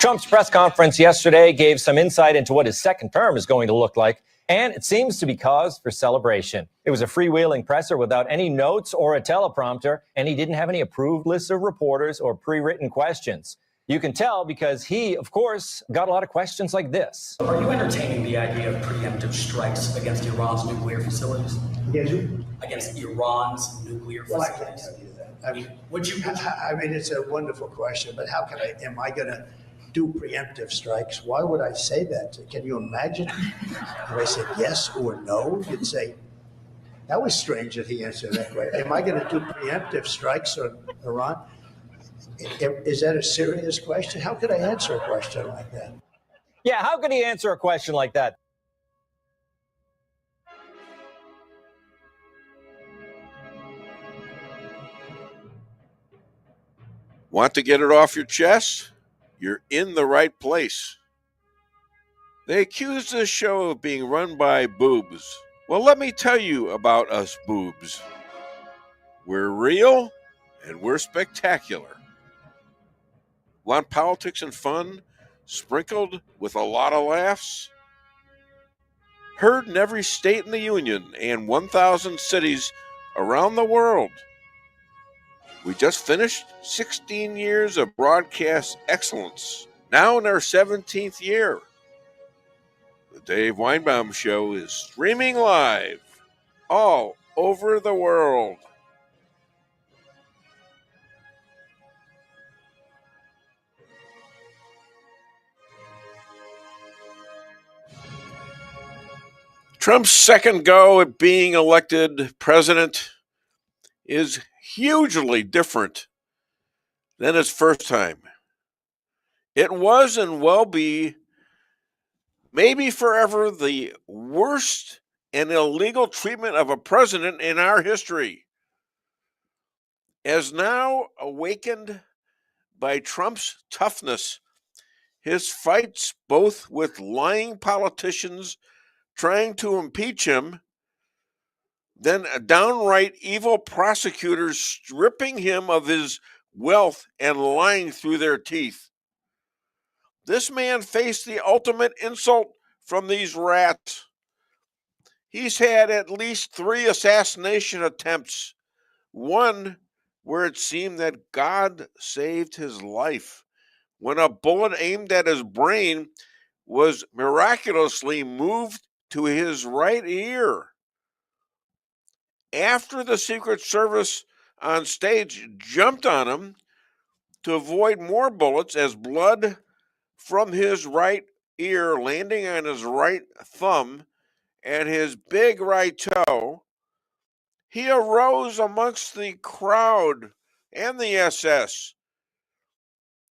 Trump's press conference yesterday gave some insight into what his second term is going to look like, and it seems to be cause for celebration. It was a freewheeling presser without any notes or a teleprompter, and he didn't have any approved lists of reporters or pre-written questions. You can tell because he, of course, got a lot of questions like this. Are you entertaining the idea of preemptive strikes against Iran's nuclear facilities? Yes. Against Iran's nuclear facilities? Well, I can't tell you that. I mean, it's a wonderful question, but am I going to do preemptive strikes? Why would I say that? Can you imagine if I said yes or no? You'd say, that was strange that he answered that way. Am I going to do preemptive strikes on Iran? Is that a serious question? How could I answer a question like that? Yeah, how could he answer a question like that? Want to get it off your chest? You're in the right place. They accuse this show of being run by boobs. Well, let me tell you about us boobs. We're real and we're spectacular. Want politics and fun sprinkled with a lot of laughs? Heard in every state in the Union and 1,000 cities around the world. We just finished 16 years of broadcast excellence, now in our 17th year. The Dave Weinbaum Show is streaming live all over the world. Trump's second go at being elected president is hugely different than his first time. It was and will be, maybe forever, the worst and illegal treatment of a president in our history. As now awakened by Trump's toughness, his fights both with lying politicians trying to impeach him, then downright evil prosecutors stripping him of his wealth and lying through their teeth. This man faced the ultimate insult from these rats. He's had at least 3 assassination attempts, one where it seemed that God saved his life when a bullet aimed at his brain was miraculously moved to his right ear. After the Secret Service on stage jumped on him to avoid more bullets as blood from his right ear landing on his right thumb and his big right toe, he arose amongst the crowd and the SS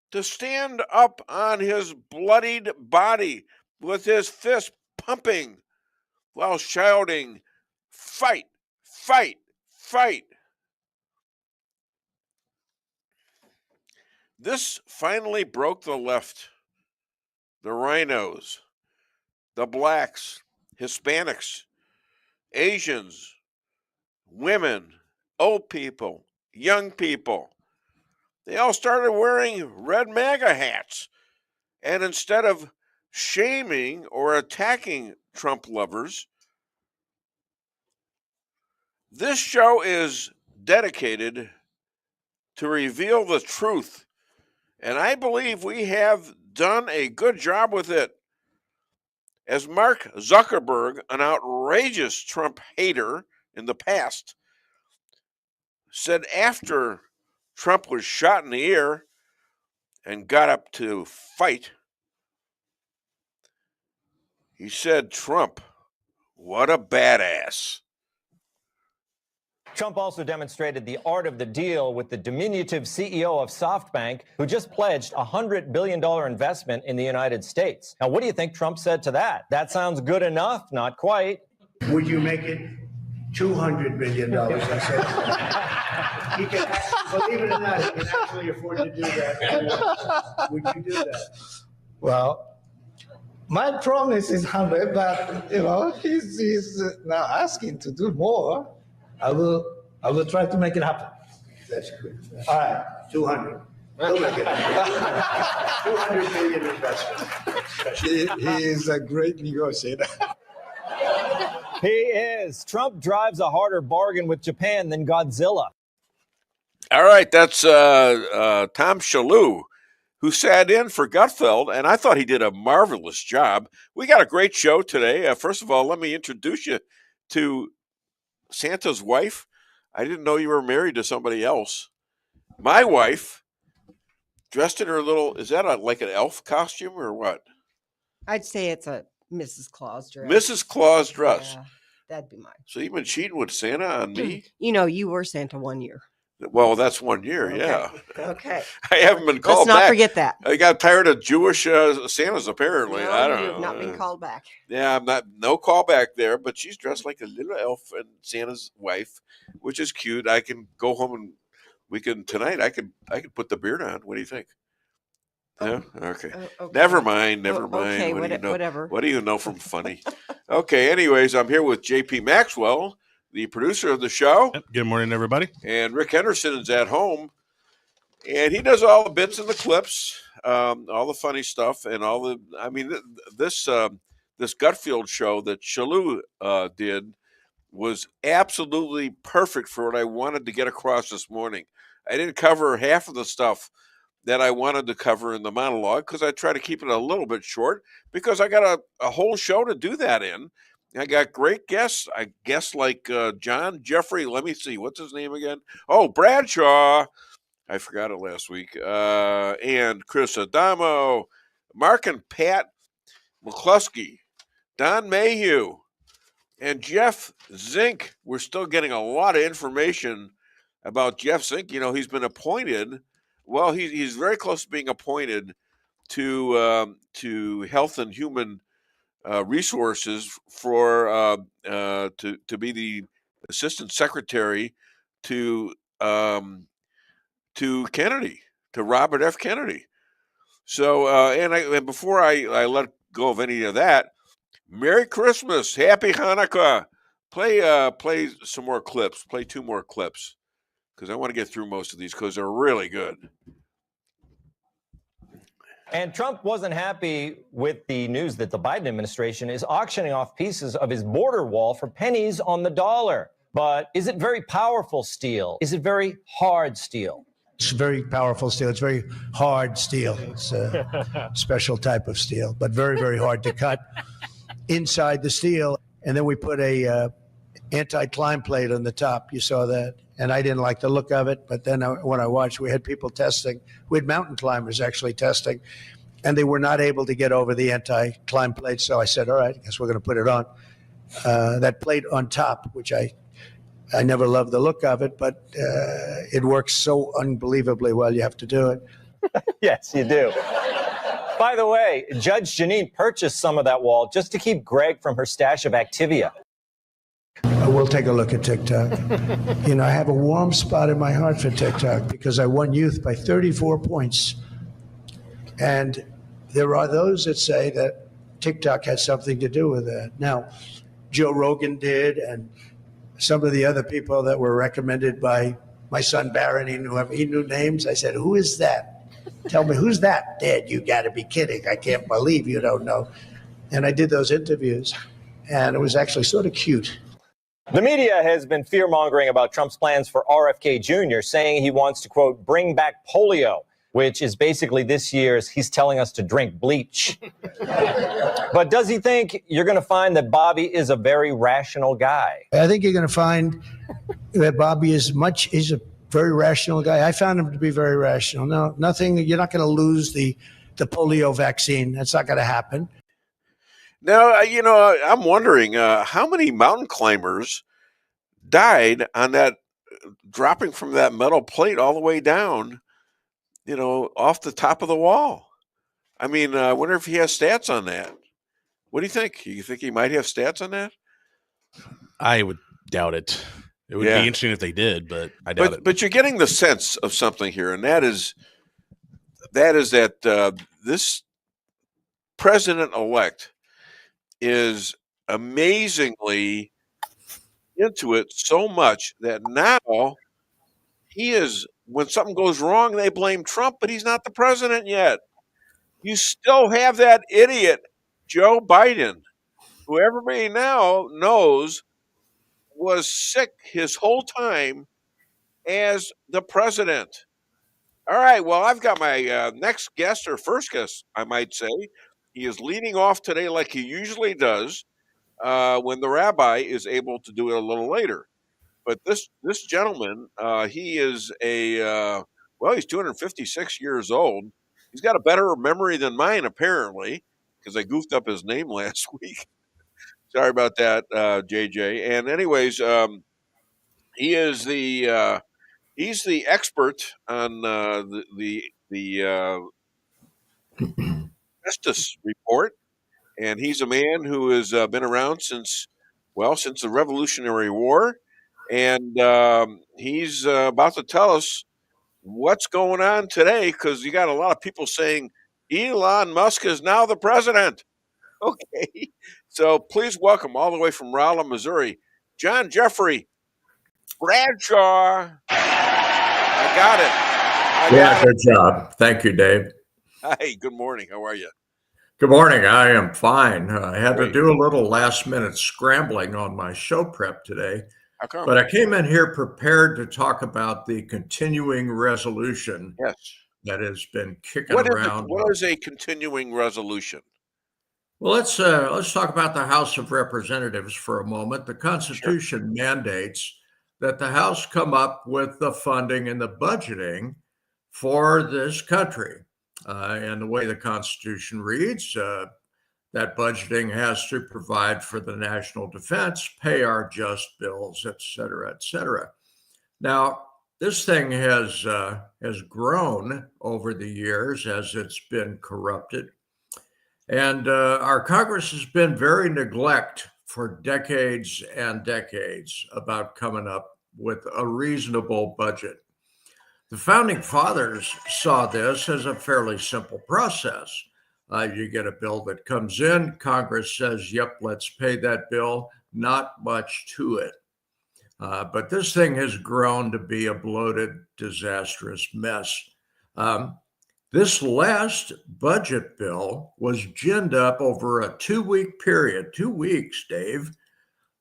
to stand up on his bloodied body with his fist pumping while shouting, "Fight! Fight! Fight!" This finally broke the left, the rhinos, the blacks, Hispanics, Asians, women, old people, young people. They all started wearing red MAGA hats. And instead of shaming or attacking Trump lovers, this show is dedicated to reveal the truth. And I believe we have done a good job with it. As Mark Zuckerberg, an outrageous Trump hater in the past, said after Trump was shot in the ear and got up to fight, he said, "Trump, what a badass." Trump also demonstrated the art of the deal with the diminutive CEO of SoftBank, who just pledged a $100 billion investment in the United States. Now, what do you think Trump said to that? That sounds good enough? Not quite. Would you make it $200 billion? I said, he can, believe it or not, he can actually afford to do that. Would you do that? Well, my promise is 100, but he's now asking to do more. I will try to make it happen. That's good. All right. 200. He'll make it. 200 million investment. He is a great negotiator. He is. Trump drives a harder bargain with Japan than Godzilla. All right, that's Tom Shalhoub, who sat in for Gutfeld, and I thought he did a marvelous job. We got a great show today. First of all, let me introduce you to Santa's wife. I didn't know you were married to somebody else. My wife, dressed in her little, is that like an elf costume or what? I'd say it's a Mrs. Claus dress. Mrs. Claus dress. Yeah, that'd be mine. So you've been cheating with Santa on me? You know, you were Santa 1 year. Well, that's 1 year, Okay. yeah. Okay. I haven't been Let's called not back. forget that. I got tired of Jewish Santas, apparently. No, I don't you know. have not been called back. Yeah, I'm not. No call back there, but she's dressed like a little elf and Santa's wife, which is cute. I can go home and we can tonight. I could put the beard on. What do you think? Yeah. Okay. Okay. Never mind. Never mind. Okay, What do you know? whatever. What do you know from funny? Okay. Anyways, I'm here with J.P. Maxwell, the producer of the show, Yep. Good morning, everybody. and Rick Henderson is at home, and he does all the bits and the clips, all the funny stuff, and all the. I mean, this Gutfield show that Shalhoub did was absolutely perfect for what I wanted to get across this morning. I didn't cover half of the stuff that I wanted to cover in the monologue because I try to keep it a little bit short because I got a whole show to do that in. I got great guests. I guess like John Jeffrey. Let me see. What's his name again? Oh, Bradshaw. I forgot it last week. And Chris Adamo, Mark and Pat McCloskey, Don Mayhew, and Jeff Zink. We're still getting a lot of information about Jeff Zink. You know, he's been appointed. Well, he's very close to being appointed to Health and Human Resources for to be the Assistant Secretary to Kennedy, to Robert F. Kennedy. So and before I let go of any of that, Merry Christmas, Happy Hanukkah. Play some more clips. Play 2 more clips because I want to get through most of these because they're really good. And Trump wasn't happy with the news that the Biden administration is auctioning off pieces of his border wall for pennies on the dollar. But is it very powerful steel? Is it very hard steel? It's very powerful steel. It's very hard steel. It's a special type of steel, but very, very hard to cut inside the steel. And then we put a anti-climb plate on the top. You saw that. And I didn't like the look of it. But then when I watched, we had people testing. We had mountain climbers actually testing. And they were not able to get over the anti-climb plate. So I said, all right, I guess we're going to put it on. That plate on top, which I never loved the look of it, but it works so unbelievably well. You have to do it. Yes, you do. By the way, Judge Janine purchased some of that wall just to keep Greg from her stash of Activia. We'll take a look at TikTok. You know, I have a warm spot in my heart for TikTok because I won youth by 34 points. And there are those that say that TikTok has something to do with that. Now, Joe Rogan did, and some of the other people that were recommended by my son Barron, he knew names. I said, who is that? Tell me, who's that? Dad, you got to be kidding. I can't believe you don't know. And I did those interviews, and it was actually sort of cute. The media has been fear-mongering about Trump's plans for RFK Jr., saying he wants to, quote, bring back polio, which is basically this year's he's telling us to drink bleach. But does he think you're going to find that Bobby is a very rational guy? I think you're going to find that Bobby is a very rational guy. I found him to be very rational. No, nothing, you're not going to lose the polio vaccine. That's not going to happen. Now, you know, I'm wondering how many mountain climbers died on that dropping from that metal plate all the way down, you know, off the top of the wall. I mean, I wonder if he has stats on that. What do you think? You think he might have stats on that? I would doubt it. It would be interesting if they did, but I doubt it. But you're getting the sense of something here, and that is that this president-elect is amazingly into it so much that now he is when something goes wrong, they blame Trump, but he's not the president yet. You still have that idiot, Joe Biden, who everybody now knows was sick his whole time as the president. All right, well, I've got my next guest, or first guest, I might say. He is leading off today like he usually does when the rabbi is able to do it a little later. But this gentleman, he is he's 256 years old. He's got a better memory than mine, apparently, because I goofed up his name last week. Sorry about that, JJ. And anyways, he is he's the expert on the Justice report, and he's a man who has been around since the Revolutionary War, and he's about to tell us what's going on today, because you got a lot of people saying Elon Musk is now the president. Okay, so please welcome all the way from Rolla, Missouri, John Jeffrey Bradshaw. I got it. Good job. Thank you, Dave. Hi, good morning. How are you? Good morning. I am fine. I had Great. to do a little last-minute scrambling on my show prep today, How come? but I came in here prepared to talk about the continuing resolution Yes. that has been kicking What around. is a continuing resolution? Well, let's talk about the House of Representatives for a moment. The Constitution mandates that the House come up with the funding and the budgeting for this country. And the way the Constitution reads, that budgeting has to provide for the national defense, pay our just bills, et cetera, et cetera. Now, this thing has grown over the years as it's been corrupted. And our Congress has been very neglect for decades and decades about coming up with a reasonable budget. The founding fathers saw this as a fairly simple process. You get a bill that comes in, Congress says, yep, let's pay that bill, not much to it. But this thing has grown to be a bloated, disastrous mess. This last budget bill was ginned up over a 2-week period. 2 weeks, Dave.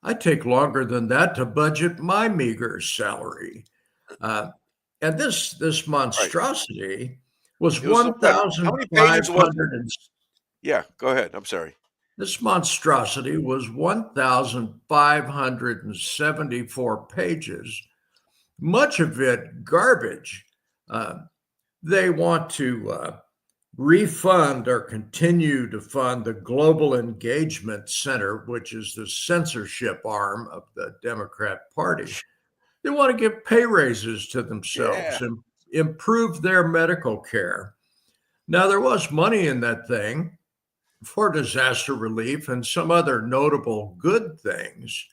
I take longer than that to budget my meager salary. And this monstrosity was 1,500. Yeah, go ahead. I'm sorry. This monstrosity was 1,574 pages, much of it garbage. They want to refund or continue to fund the Global Engagement Center, which is the censorship arm of the Democrat Party. They want to give pay raises to themselves and improve their medical care. Now, there was money in that thing for disaster relief and some other notable good things.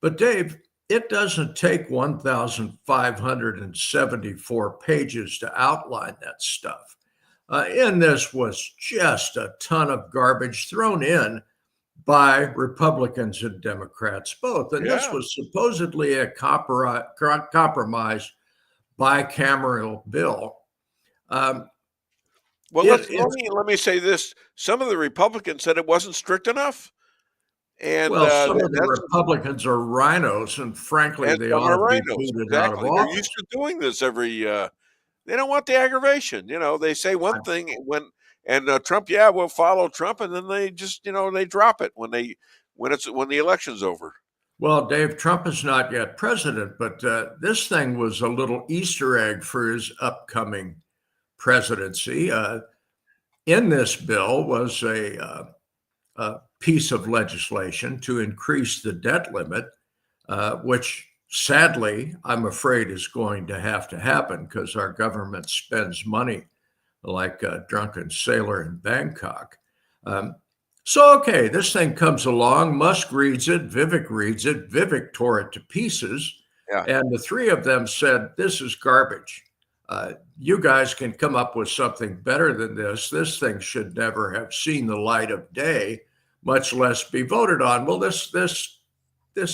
But Dave, it doesn't take 1,574 pages to outline that stuff. And this was just a ton of garbage thrown in by Republicans and Democrats both. And this was supposedly a compromise bicameral bill. Let me say this. Some of the Republicans said it wasn't strict enough. And some of the Republicans are rhinos, and frankly, they ought to be booted out of office. They're used to doing this every. They don't want the aggravation. They say one thing and Trump, we'll follow Trump, and then they just, they drop it when the election's over. Well, Dave, Trump is not yet president, but this thing was a little Easter egg for his upcoming presidency. In this bill was a piece of legislation to increase the debt limit, which sadly, I'm afraid is going to happen because our government spends money like a drunken sailor in Bangkok. Okay, this thing comes along. Musk reads it. Vivek reads it. Vivek tore it to pieces. Yeah. And the three of them said, this is garbage. You guys can come up with something better than this. This thing should never have seen the light of day, much less be voted on. Well, this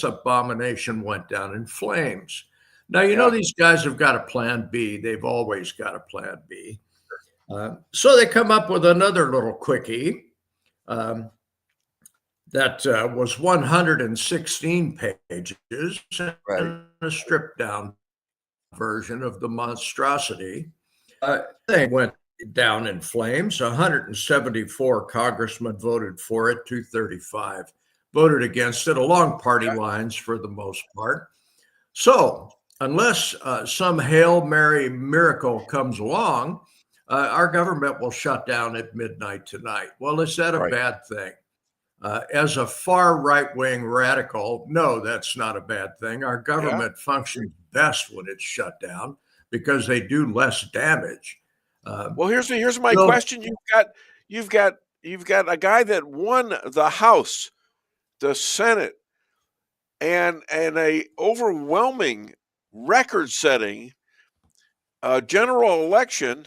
abomination went down in flames. Now, these guys have got a plan B. They've always got a plan B. So they come up with another little quickie that was 116 pages and a stripped down version of the monstrosity. They went down in flames. 174 congressmen voted for it, 235 voted against it, along party lines for the most part. So unless some Hail Mary miracle comes along, our government will shut down at midnight tonight. Well, is that a bad thing? As a far right-wing radical, no, that's not a bad thing. Our government functions best when it's shut down because they do less damage. Well, here's my question. You've got a guy that won the House, the Senate, and a overwhelming record-setting general election.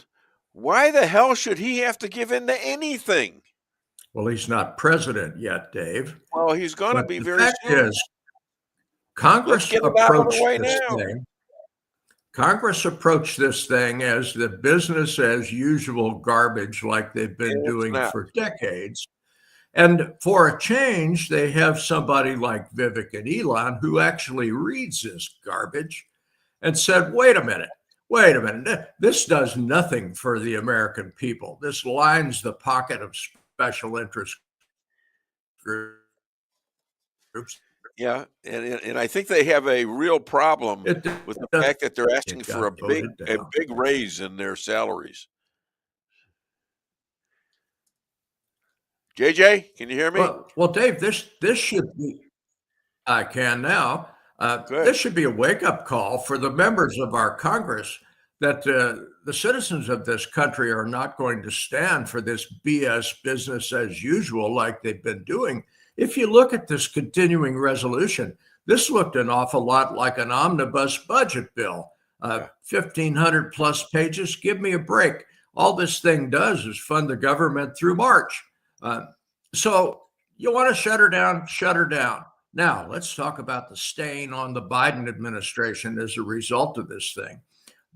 Why the hell should he have to give in to anything? Well, he's not president yet, Dave. Well, he's going to be very soon. The fact is, Congress approached this thing as the business as usual garbage like they've been doing for decades. And for a change, they have somebody like Vivek and Elon who actually reads this garbage and said, wait a minute, this does nothing for the American people. This lines the pocket of special interest groups. Yeah, and I think they have a real problem with the fact that they're asking for a big raise in their salaries. JJ, can you hear me? Well, Dave, this should be. I can now. This should be a wake-up call for the members of our Congress that the citizens of this country are not going to stand for this BS business as usual like they've been doing. If you look at this continuing resolution, this looked an awful lot like an omnibus budget bill. 1,500 plus pages. Give me a break. All this thing does is fund the government through March. So you want to shut her down, shut her down. Now, let's talk about the stain on the Biden administration as a result of this thing.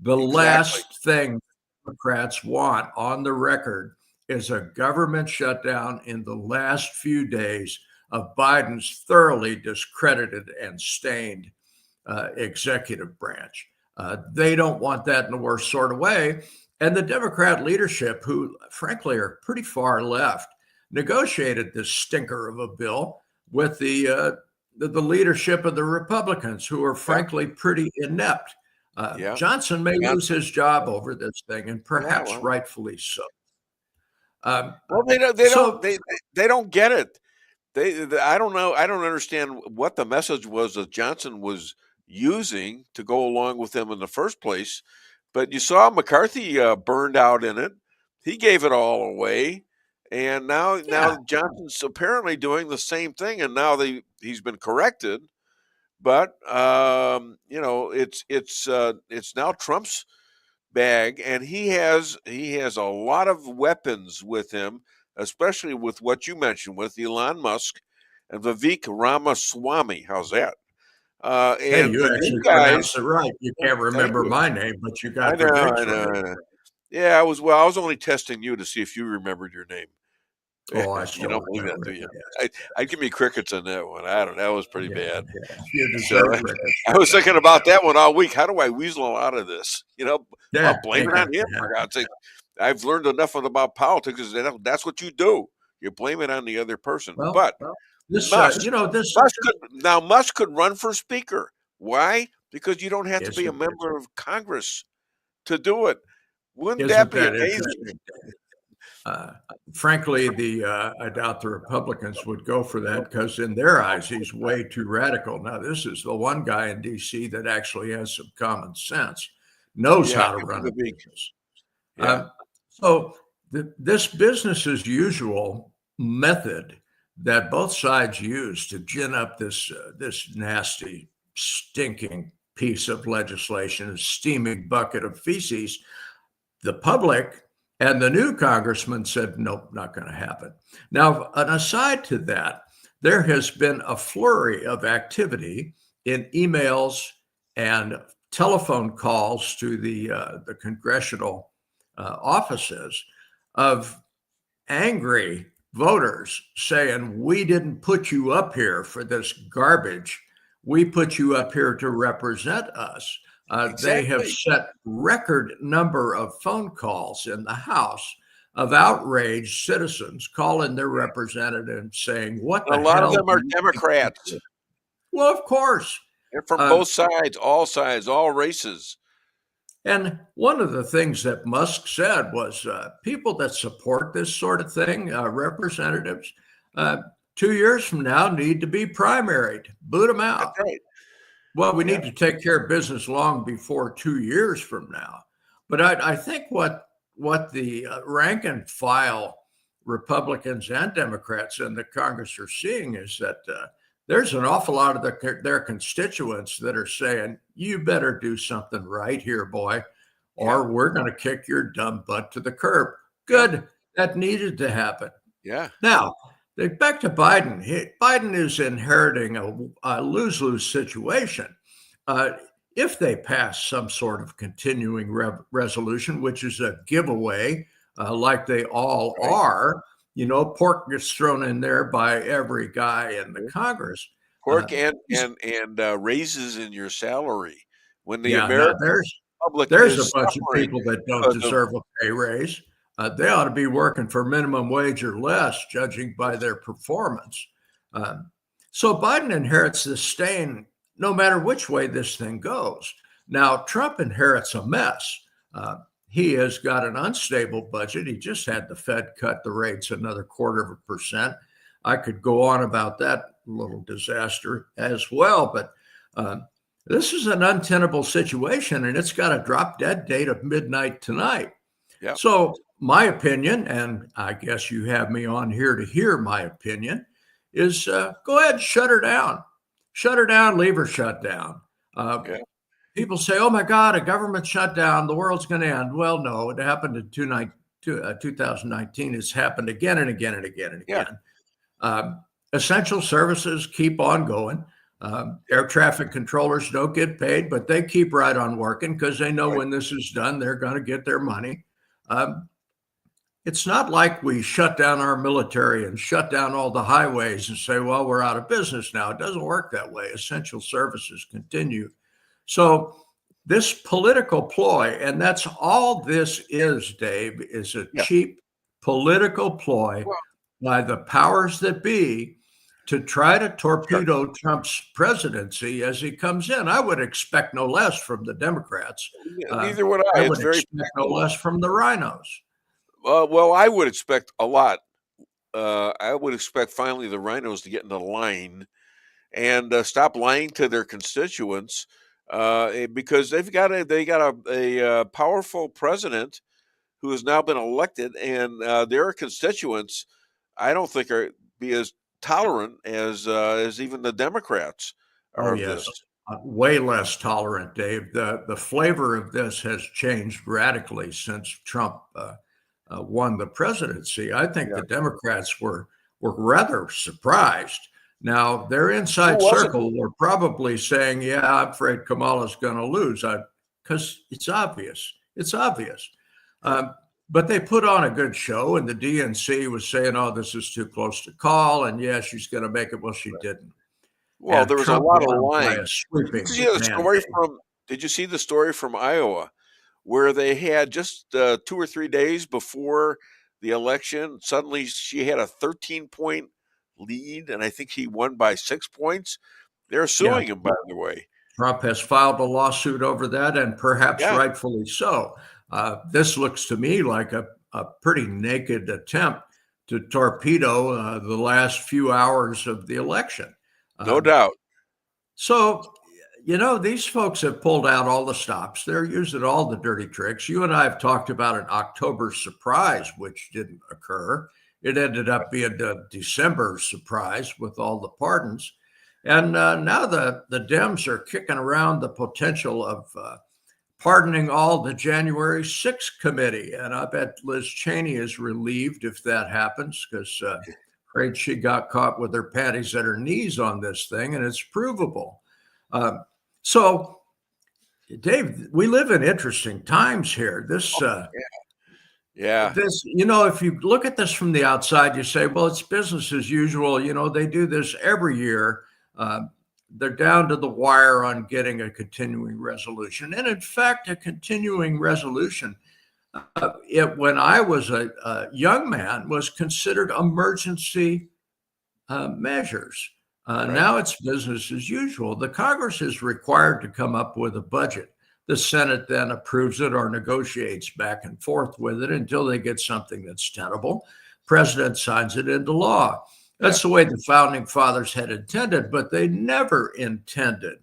The last thing Democrats want on the record is a government shutdown in the last few days of Biden's thoroughly discredited and stained executive branch. They don't want that in the worst sort of way. And the Democrat leadership, who frankly are pretty far left, negotiated this stinker of a bill with the leadership of the Republicans, who are frankly pretty inept. Johnson may lose his job over this thing, and perhaps rightfully so. Well, they don't get it. I don't know. I don't understand what the message was that Johnson was using to go along with them in the first place. But you saw McCarthy burned out in it. He gave it all away, and now Johnson's apparently doing the same thing. And now he's been corrected. But it's now Trump's bag, and he has a lot of weapons with him, especially with what you mentioned with Elon Musk and Vivek Ramaswamy. How's that? And you actually pronounced it right. You can't remember my name, but you got the picture. Yeah, I was only testing you to see if you remembered your name. Oh, I still you don't believe that, do you? I'd give me crickets on that one. I don't know. That was pretty bad. Yeah. So, I was thinking about that one all week. How do I weasel out of this? I'll blame it on him, for God's sake. I've learned enough about politics. That's what you do. You blame it on the other person. But Musk could run for speaker. Why? Because you don't have to be a member of Congress to do it. Wouldn't that be amazing? Frankly, I doubt the Republicans would go for that because in their eyes, he's way too radical. Now, this is the one guy in D.C. that actually has some common sense, knows how to run a business. So this business as usual method that both sides use to gin up this nasty, stinking piece of legislation, a steaming bucket of feces, the public and the new congressman said, nope, not going to happen. Now, an aside to that, there has been a flurry of activity in emails and telephone calls to the congressional offices of angry voters saying, we didn't put you up here for this garbage. We put you up here to represent us. They have set record number of phone calls in the House of outraged citizens calling their representative saying, what the hell? A lot of them are Democrats. Well, of course. They're from both sides, all races. And one of the things that Musk said was people that support this sort of thing, representatives, 2 years from now need to be primaried. Boot them out. That's right. Well, we need to take care of business long before 2 years from now. But I think what the rank and file Republicans and Democrats in the Congress are seeing is that there's an awful lot of their constituents that are saying, you better do something right here, boy, or we're going to kick your dumb butt to the curb. Good. That needed to happen. Yeah. Now, back to Biden. Biden is inheriting a lose-lose situation. If they pass some sort of continuing resolution, which is a giveaway, like they all are, pork gets thrown in there by every guy in the Congress. Pork and raises in your salary. When the American public there's is a bunch of people that don't deserve a pay raise. They ought to be working for minimum wage or less, judging by their performance. So Biden inherits this stain no matter which way this thing goes. Now, Trump inherits a mess. He has got an unstable budget. He just had the Fed cut the rates another 0.25%. I could go on about that little disaster as well, but this is an untenable situation, and it's got a drop dead date of midnight tonight. Yep. So my opinion, and I guess you have me on here to hear my opinion, is go ahead, shut her down. Shut her down, leave her shut down. People say, oh my God, a government shutdown, the world's going to end. Well, no, it happened in 2019. It's happened again and again and again and again. Essential services keep on going. Air traffic controllers don't get paid, but they keep right on working because they know when this is done, they're going to get their money. It's not like we shut down our military and shut down all the highways and say, well, we're out of business now. It doesn't work that way. Essential services continue. So this political ploy, and that's all this is, Dave, is a cheap political ploy by the powers that be to try to torpedo Trump's presidency as he comes in. I would expect no less from the Democrats. Neither would I. I would expect no less from the rhinos. Well, I would expect a lot. I would expect finally the rhinos to get into line and stop lying to their constituents because they got a powerful president who has now been elected, and their constituents, I don't think are be as tolerant as even the Democrats are. Way less tolerant, Dave. The flavor of this has changed radically since Trump won the presidency. I think the Democrats were rather surprised. Now, their inside circle were probably saying, yeah, I'm afraid Kamala's going to lose because it's obvious. It's obvious. But they put on a good show, and the DNC was saying, oh, this is too close to call. And yeah, she's going to make it. Well, she didn't. Well, and there was Trump a lot of won by lying. Did you see the story from Iowa where they had just 2 or 3 days before the election, suddenly she had a 13-point lead, and I think he won by 6 points. They're suing him, by the way. Trump has filed a lawsuit over that, and perhaps rightfully so. This looks to me like a pretty naked attempt to torpedo the last few hours of the election. No doubt. So, these folks have pulled out all the stops. They're using all the dirty tricks. You and I have talked about an October surprise, which didn't occur. It ended up being a December surprise with all the pardons. And now the Dems are kicking around the potential of pardoning all the January 6th committee. And I bet Liz Cheney is relieved if that happens because afraid she got caught with her panties at her knees on this thing, and it's provable. So Dave, we live in interesting times here. This, Yeah. this, if you look at this from the outside, you say, well, it's business as usual. They do this every year. They're down to the wire on getting a continuing resolution. And in fact, a continuing resolution, when I was a young man, was considered emergency measures. Right. Now it's business as usual. The Congress is required to come up with a budget. The Senate then approves it or negotiates back and forth with it until they get something that's tenable. President signs it into law. That's the way the founding fathers had intended, but they never intended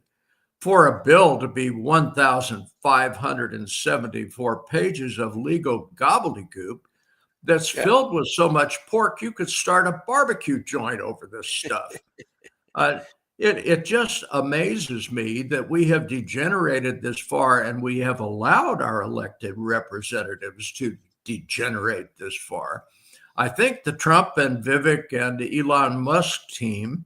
for a bill to be 1,574 pages of legal gobbledygook that's filled with so much pork you could start a barbecue joint over this stuff. It just amazes me that we have degenerated this far, and we have allowed our elected representatives to degenerate this far. I think the Trump and Vivek and Elon Musk team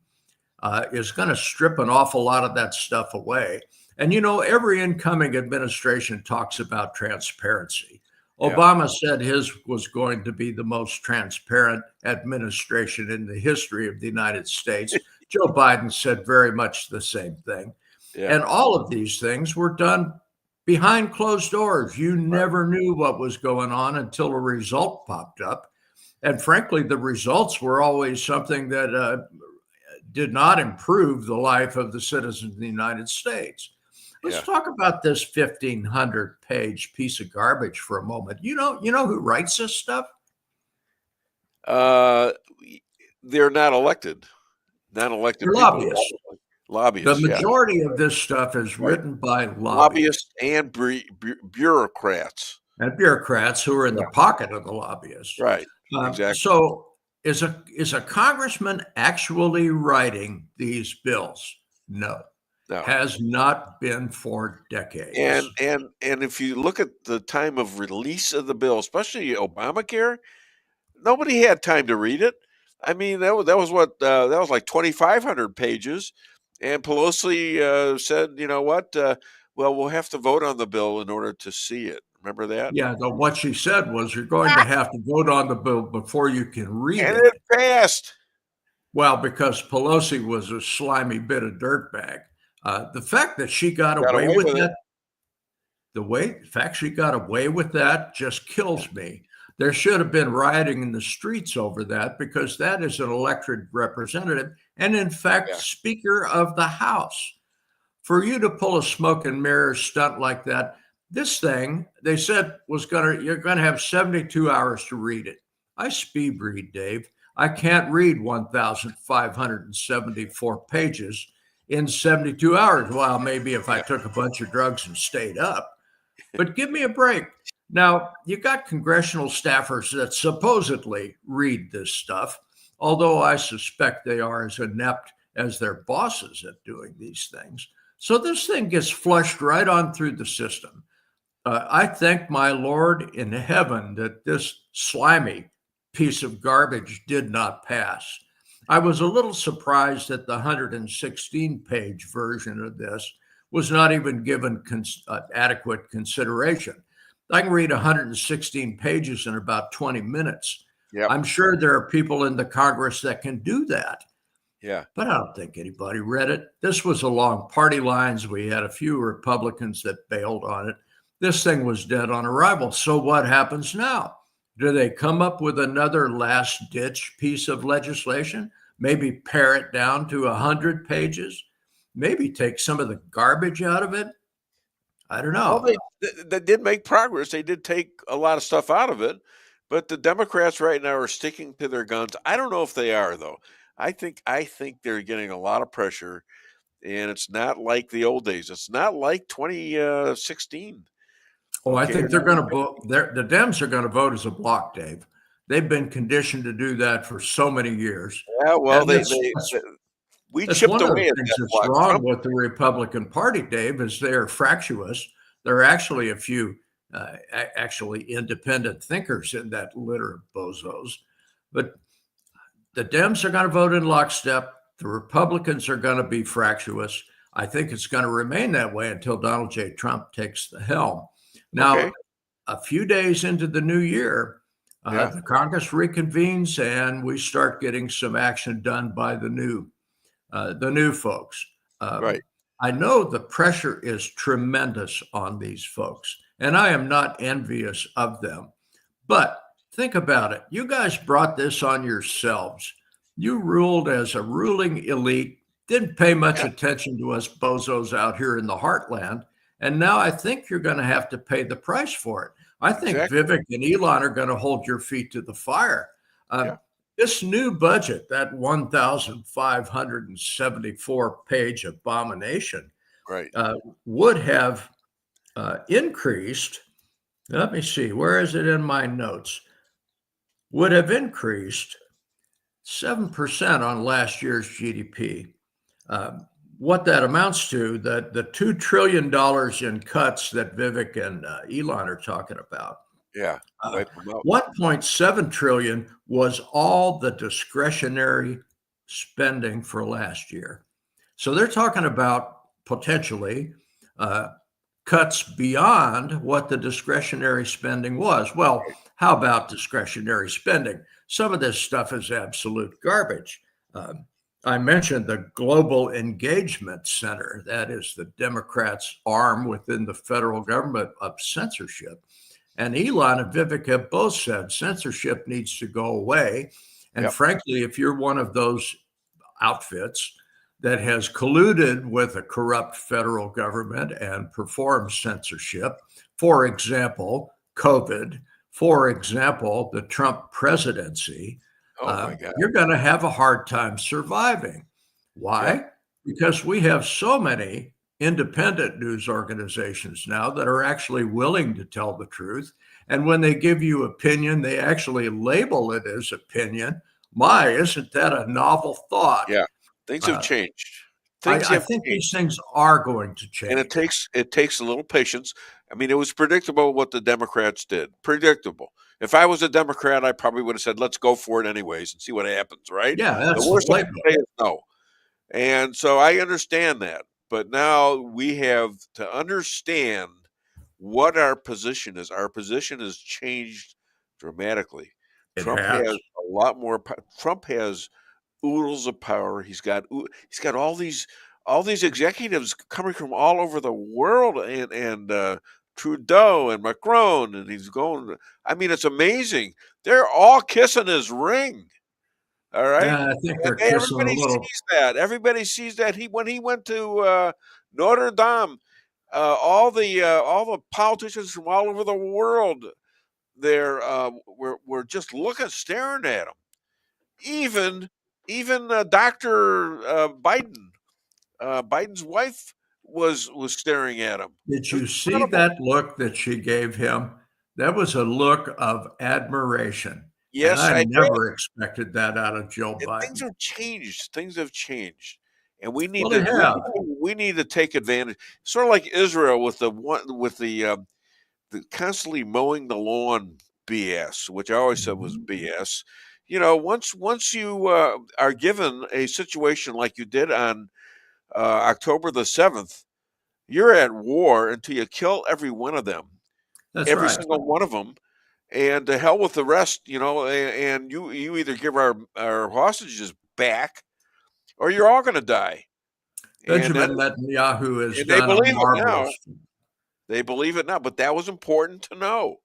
is going to strip an awful lot of that stuff away. And, every incoming administration talks about transparency. Obama said his was going to be the most transparent administration in the history of the United States. Joe Biden said very much the same thing. And all of these things were done behind closed doors. You never knew what was going on until a result popped up. And frankly, the results were always something that did not improve the life of the citizens of the United States. Let's talk about this 1,500-page piece of garbage for a moment. You know who writes this stuff? They're not elected. They're lobbyists. Lobbyists. The majority of this stuff is written by lobbyists and bureaucrats. And bureaucrats who are in the pocket of the lobbyists. Right. Exactly. So is a congressman actually writing these bills? No. Has not been for decades. And if you look at the time of release of the bill, especially Obamacare, nobody had time to read it. I mean, that was like 2,500 pages, and Pelosi said, you know what? Well, we'll have to vote on the bill in order to see it. Remember that? Yeah. What she said was, you're going to have to vote on the bill before you can read it. And it passed. Well, because Pelosi was a slimy bit of dirtbag. The fact that she got away with that, the fact she got away with that just kills me. There should have been rioting in the streets over that, because that is an elected representative and, in fact, Speaker of the House. For you to pull a smoke and mirrors stunt like that, this thing, they said, you're going to have 72 hours to read it. I speed read, Dave. I can't read 1,574 pages in 72 hours. Well, maybe if I took a bunch of drugs and stayed up, but give me a break. Now, you got congressional staffers that supposedly read this stuff, although I suspect they are as inept as their bosses at doing these things. So this thing gets flushed right on through the system. I thank my Lord in heaven that this slimy piece of garbage did not pass. I was a little surprised that the 116-page version of this was not even given adequate consideration. I can read 116 pages in about 20 minutes. Yep. I'm sure there are people in the Congress that can do that. Yeah. But I don't think anybody read it. This was along party lines. We had a few Republicans that bailed on it. This thing was dead on arrival. So what happens now? Do they come up with another last-ditch piece of legislation? Maybe pare it down to 100 pages? Maybe take some of the garbage out of it? I don't know. Well, they did make progress. They did take a lot of stuff out of it, but the Democrats right now are sticking to their guns. I don't know if they are, though. I think they're getting a lot of pressure, and it's not like the old days. It's not like 2016. Oh, I think they're going to vote. The Dems are going to vote as a bloc, Dave. They've been conditioned to do that for so many years. Yeah, well, we chipped one of away the at things that that's block. wrong with the Republican Party, Dave, is they are fractious. There are actually a few actually independent thinkers in that litter of bozos. But the Dems are going to vote in lockstep. The Republicans are going to be fractious. I think it's going to remain that way until Donald J. Trump takes the helm. Now, a few days into the new year, the Congress reconvenes and we start getting some action done by the new folks. Right. I know the pressure is tremendous on these folks, and I am not envious of them. But think about it. You guys brought this on yourselves. You ruled as a ruling elite, didn't pay much attention to us bozos out here in the heartland. And now I think you're going to have to pay the price for it. I think Vivek and Elon are going to hold your feet to the fire. This new budget, that 1,574 page abomination, would have increased. Let me see, where is it in my notes? Would have increased 7% on last year's GDP. What that amounts to, the $2 trillion in cuts that Vivek and Elon are talking about. 1.7 trillion was all the discretionary spending for last year. So they're talking about potentially cuts beyond what the discretionary spending was. Well, how about discretionary spending? Some of this stuff is absolute garbage. I mentioned the Global Engagement Center. That is the Democrats' arm within the federal government of censorship. And Elon and Vivek have both said censorship needs to go away. And frankly, if you're one of those outfits that has colluded with a corrupt federal government and performed censorship, for example, COVID, for example, the Trump presidency, you're going to have a hard time surviving. Why? Because we have so many independent news organizations now that are actually willing to tell the truth. And when they give you opinion, they actually label it as opinion. My, isn't that a novel thought? Yeah, things have changed. I think these things are going to change. And it takes a little patience. I mean, it was predictable what the Democrats did. Predictable. If I was a Democrat, I probably would have said, let's go for it anyways and see what happens, right? Yeah, that's the worst I can say is no. And so I understand that. But now we have to understand what our position is. Our position has changed dramatically. Trump has a lot more. Trump has oodles of power. He's got all these executives coming from all over the world, and Trudeau and Macron, and he's going. I mean, it's amazing. They're all kissing his ring. All right. Yeah, I think they're kissing a little. Sees that. Everybody sees that. When he went to Notre Dame, all the politicians from all over the world there were just staring at him. Even Dr. Biden, Biden's wife was staring at him. Did you see that look that she gave him? That was a look of admiration. Yes, and I never expected that out of Joe Biden. Things have changed. Things have changed, and we need to take advantage. Sort of like Israel with the constantly mowing the lawn BS, which I always said was BS. You know, once you are given a situation like you did on October the 7th, you're at war until you kill every one of them. That's every right. single one of them. And to hell with the rest, you know, and you either give our hostages back or you're all going to die. Benjamin Netanyahu has done a marvelous. They believe it now, but that was important to know.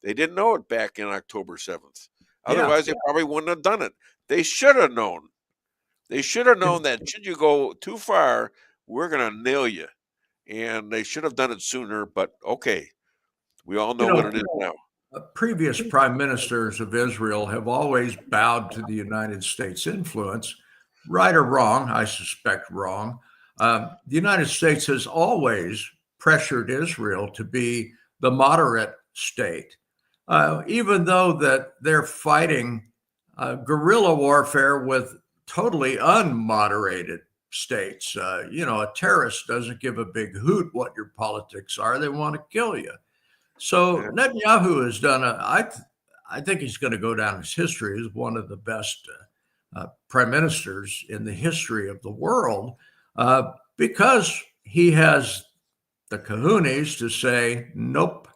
They didn't know it back in October 7th. Otherwise, they probably wouldn't have done it. They should have known. They should have known that should you go too far, we're going to nail you. And they should have done it sooner, but okay. We all know what it is now. Previous prime ministers of Israel have always bowed to the United States influence, right or wrong, I suspect wrong. The United States has always pressured Israel to be the moderate state, even though that they're fighting guerrilla warfare with totally unmoderated states. A terrorist doesn't give a big hoot what your politics are. They want to kill you. So Netanyahu has done I think he's going to go down as history as one of the best prime ministers in the history of the world. because he has the kahunas to say, nope,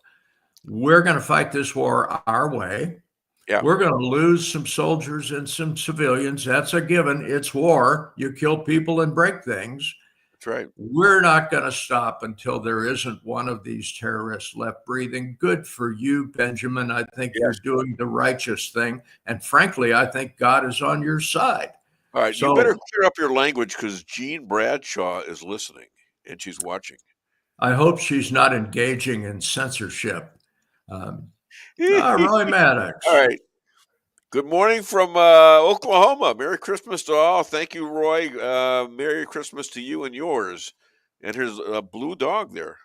we're going to fight this war our way. Yeah. We're going to lose some soldiers and some civilians. That's a given. It's war. You kill people and break things. That's right. We're not going to stop until there isn't one of these terrorists left breathing. Good for you, Benjamin. I think you're doing the righteous thing. And frankly, I think God is on your side. All right. So, you better clear up your language because Jean Bradshaw is listening and she's watching. I hope she's not engaging in censorship. Roy Maddox. All right. Good morning from Oklahoma. Merry Christmas to all. Thank you, Roy. Merry Christmas to you and yours. And here's a blue dog there.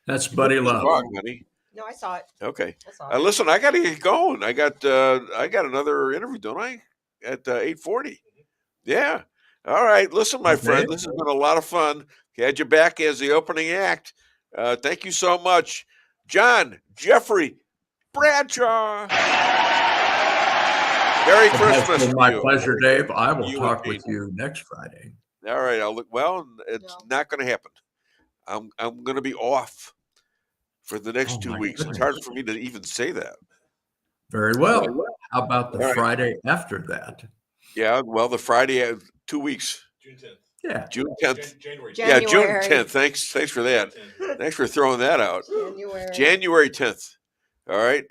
That's Buddy Love. Dog, honey. No, I saw it. Okay. I saw it. Listen, I got to get going. I got another interview, don't I? At 8:40. Yeah. All right. Listen, my friend, this has been a lot of fun. Had you back as the opening act. Thank you so much, John Jeffrey Bradshaw. Merry Christmas. It's been my pleasure, Dave. I will talk with you next Friday. All right. It's not going to happen. I'm going to be off for the next 2 weeks. Goodness. It's hard for me to even say that. Very well. How about the Friday after that? Yeah. Well, the Friday, 2 weeks. June 10th. Yeah. June 10th. January. Yeah, June 10th. Thanks for that. Thanks for throwing that out. January 10th. All right.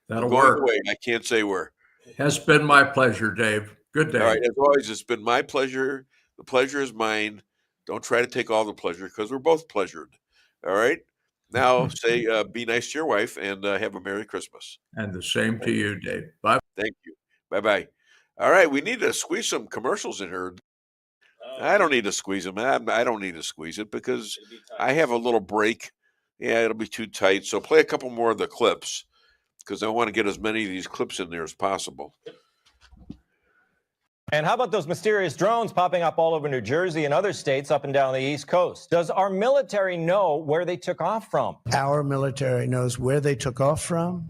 That'll Going work. away. I can't say where. Has been my pleasure, Dave. Good day. All right. As always, it's been my pleasure. The pleasure is mine. Don't try to take all the pleasure because we're both pleasured. All right. Now say, be nice to your wife and have a Merry Christmas. And the same to you, Dave. Bye. Thank you. Bye-bye. All right. We need to squeeze some commercials in here. I don't need to squeeze them. I don't need to squeeze it because I have a little break. Yeah, it'll be too tight. So play a couple more of the clips because I want to get as many of these clips in there as possible. And how about those mysterious drones popping up all over New Jersey and other states up and down the East Coast? Does our military know where they took off from? Our military knows where they took off from.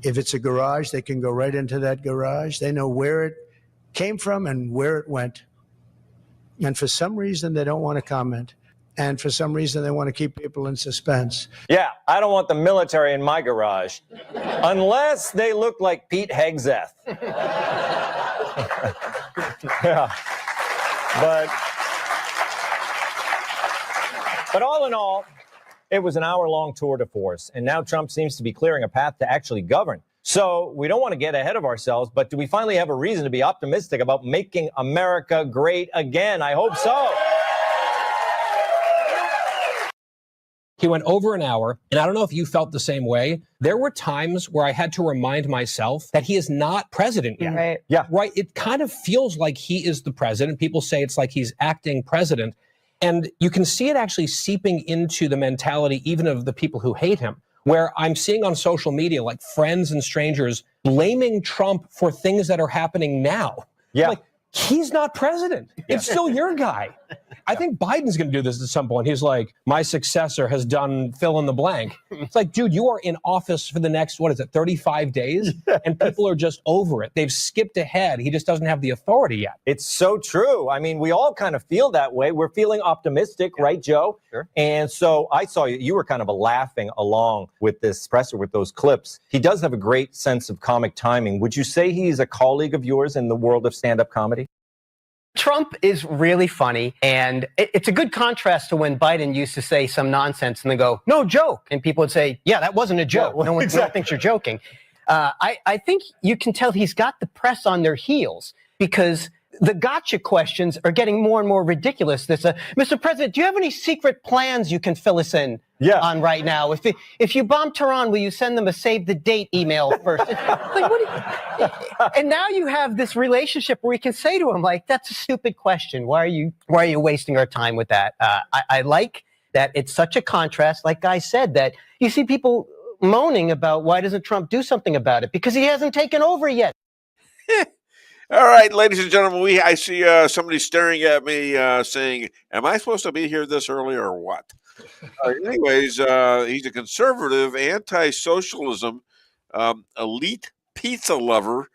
If it's a garage, they can go right into that garage. They know where it came from and where it went. And for some reason, they don't want to comment. And for some reason, they want to keep people in suspense. Yeah, I don't want the military in my garage. Unless they look like Pete Hegseth. Yeah. But all in all, it was an hour-long tour de force. And now Trump seems to be clearing a path to actually govern. So we don't want to get ahead of ourselves, but do we finally have a reason to be optimistic about making America great again? I hope so. He went over an hour, and I don't know if you felt the same way. There were times where I had to remind myself that he is not president yet. Right. Yeah. Right. It kind of feels like he is the president. People say it's like he's acting president. And you can see it actually seeping into the mentality even of the people who hate him, where I'm seeing on social media, like friends and strangers blaming Trump for things that are happening now. Yeah. Like, he's not president. It's still your guy. I think Biden's going to do this at some point. He's like, my successor has done fill in the blank. It's like, dude, you are in office for the next, 35 days? And people are just over it. They've skipped ahead. He just doesn't have the authority yet. It's so true. I mean, we all kind of feel that way. We're feeling optimistic, right, Joe? Sure. And so I saw you were kind of laughing along with this presser, with those clips. He does have a great sense of comic timing. Would you say he's a colleague of yours in the world of stand-up comedy? Trump is really funny, and it's a good contrast to when Biden used to say some nonsense and then go, no joke. And people would say, yeah, that wasn't a joke. Yeah, no one exactly. thinks you're joking. I think you can tell he's got the press on their heels because the gotcha questions are getting more and more ridiculous. There's Mr. President, do you have any secret plans you can fill us in on right now? If you bomb Tehran, will you send them a save the date email first? And now you have this relationship where we can say to him, like, that's a stupid question. Why are you wasting our time with that? I like that it's such a contrast, like Guy said, that you see people moaning about why doesn't Trump do something about it? Because he hasn't taken over yet. All right, ladies and gentlemen, I see somebody staring at me saying, am I supposed to be here this early or what? Anyways, he's a conservative, anti-socialism, elite pizza lover,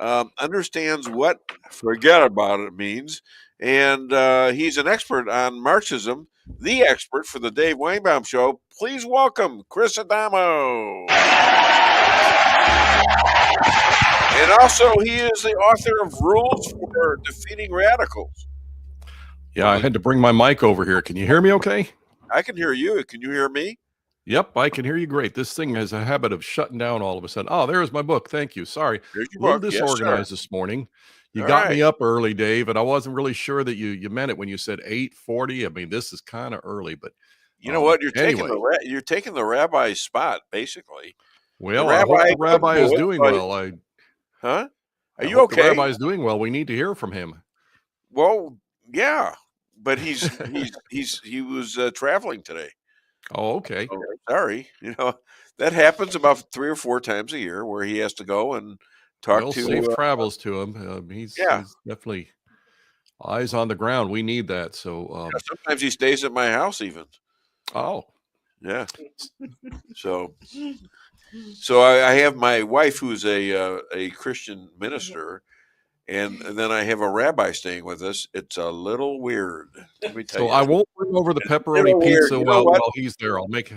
understands what forget about it means, and he's an expert on Marxism, the expert for the Dave Weinbaum Show. Please welcome Chris Adamo. And also, he is the author of Rules for Defeating Radicals. Yeah, I had to bring my mic over here. Can you hear me okay? I can hear you. Can you hear me? Yep, I can hear you great. This thing has a habit of shutting down all of a sudden. Oh, there's my book. Thank you. Sorry. There's A your little book. Yes, disorganized this morning. You got me up early, Dave, and I wasn't really sure that you meant it when you said 8:40. I mean, this is kind of early, but you know what? You're anyway. taking the rabbi's spot, basically. Well, I hope the rabbi is doing well. Are you hope okay? The rabbi is doing well. We need to hear from him. Well, yeah, but he was traveling today. Oh, okay. Oh, sorry. You know, that happens about 3 or 4 times a year where he has to go and talk to safe travels to him. He's definitely eyes on the ground. We need that. So sometimes he stays at my house even. Oh, yeah. So I have my wife who's a Christian minister, and then I have a rabbi staying with us. It's a little weird. Let me tell you. So I won't bring over the pepperoni pizza while he's there. I'll make you.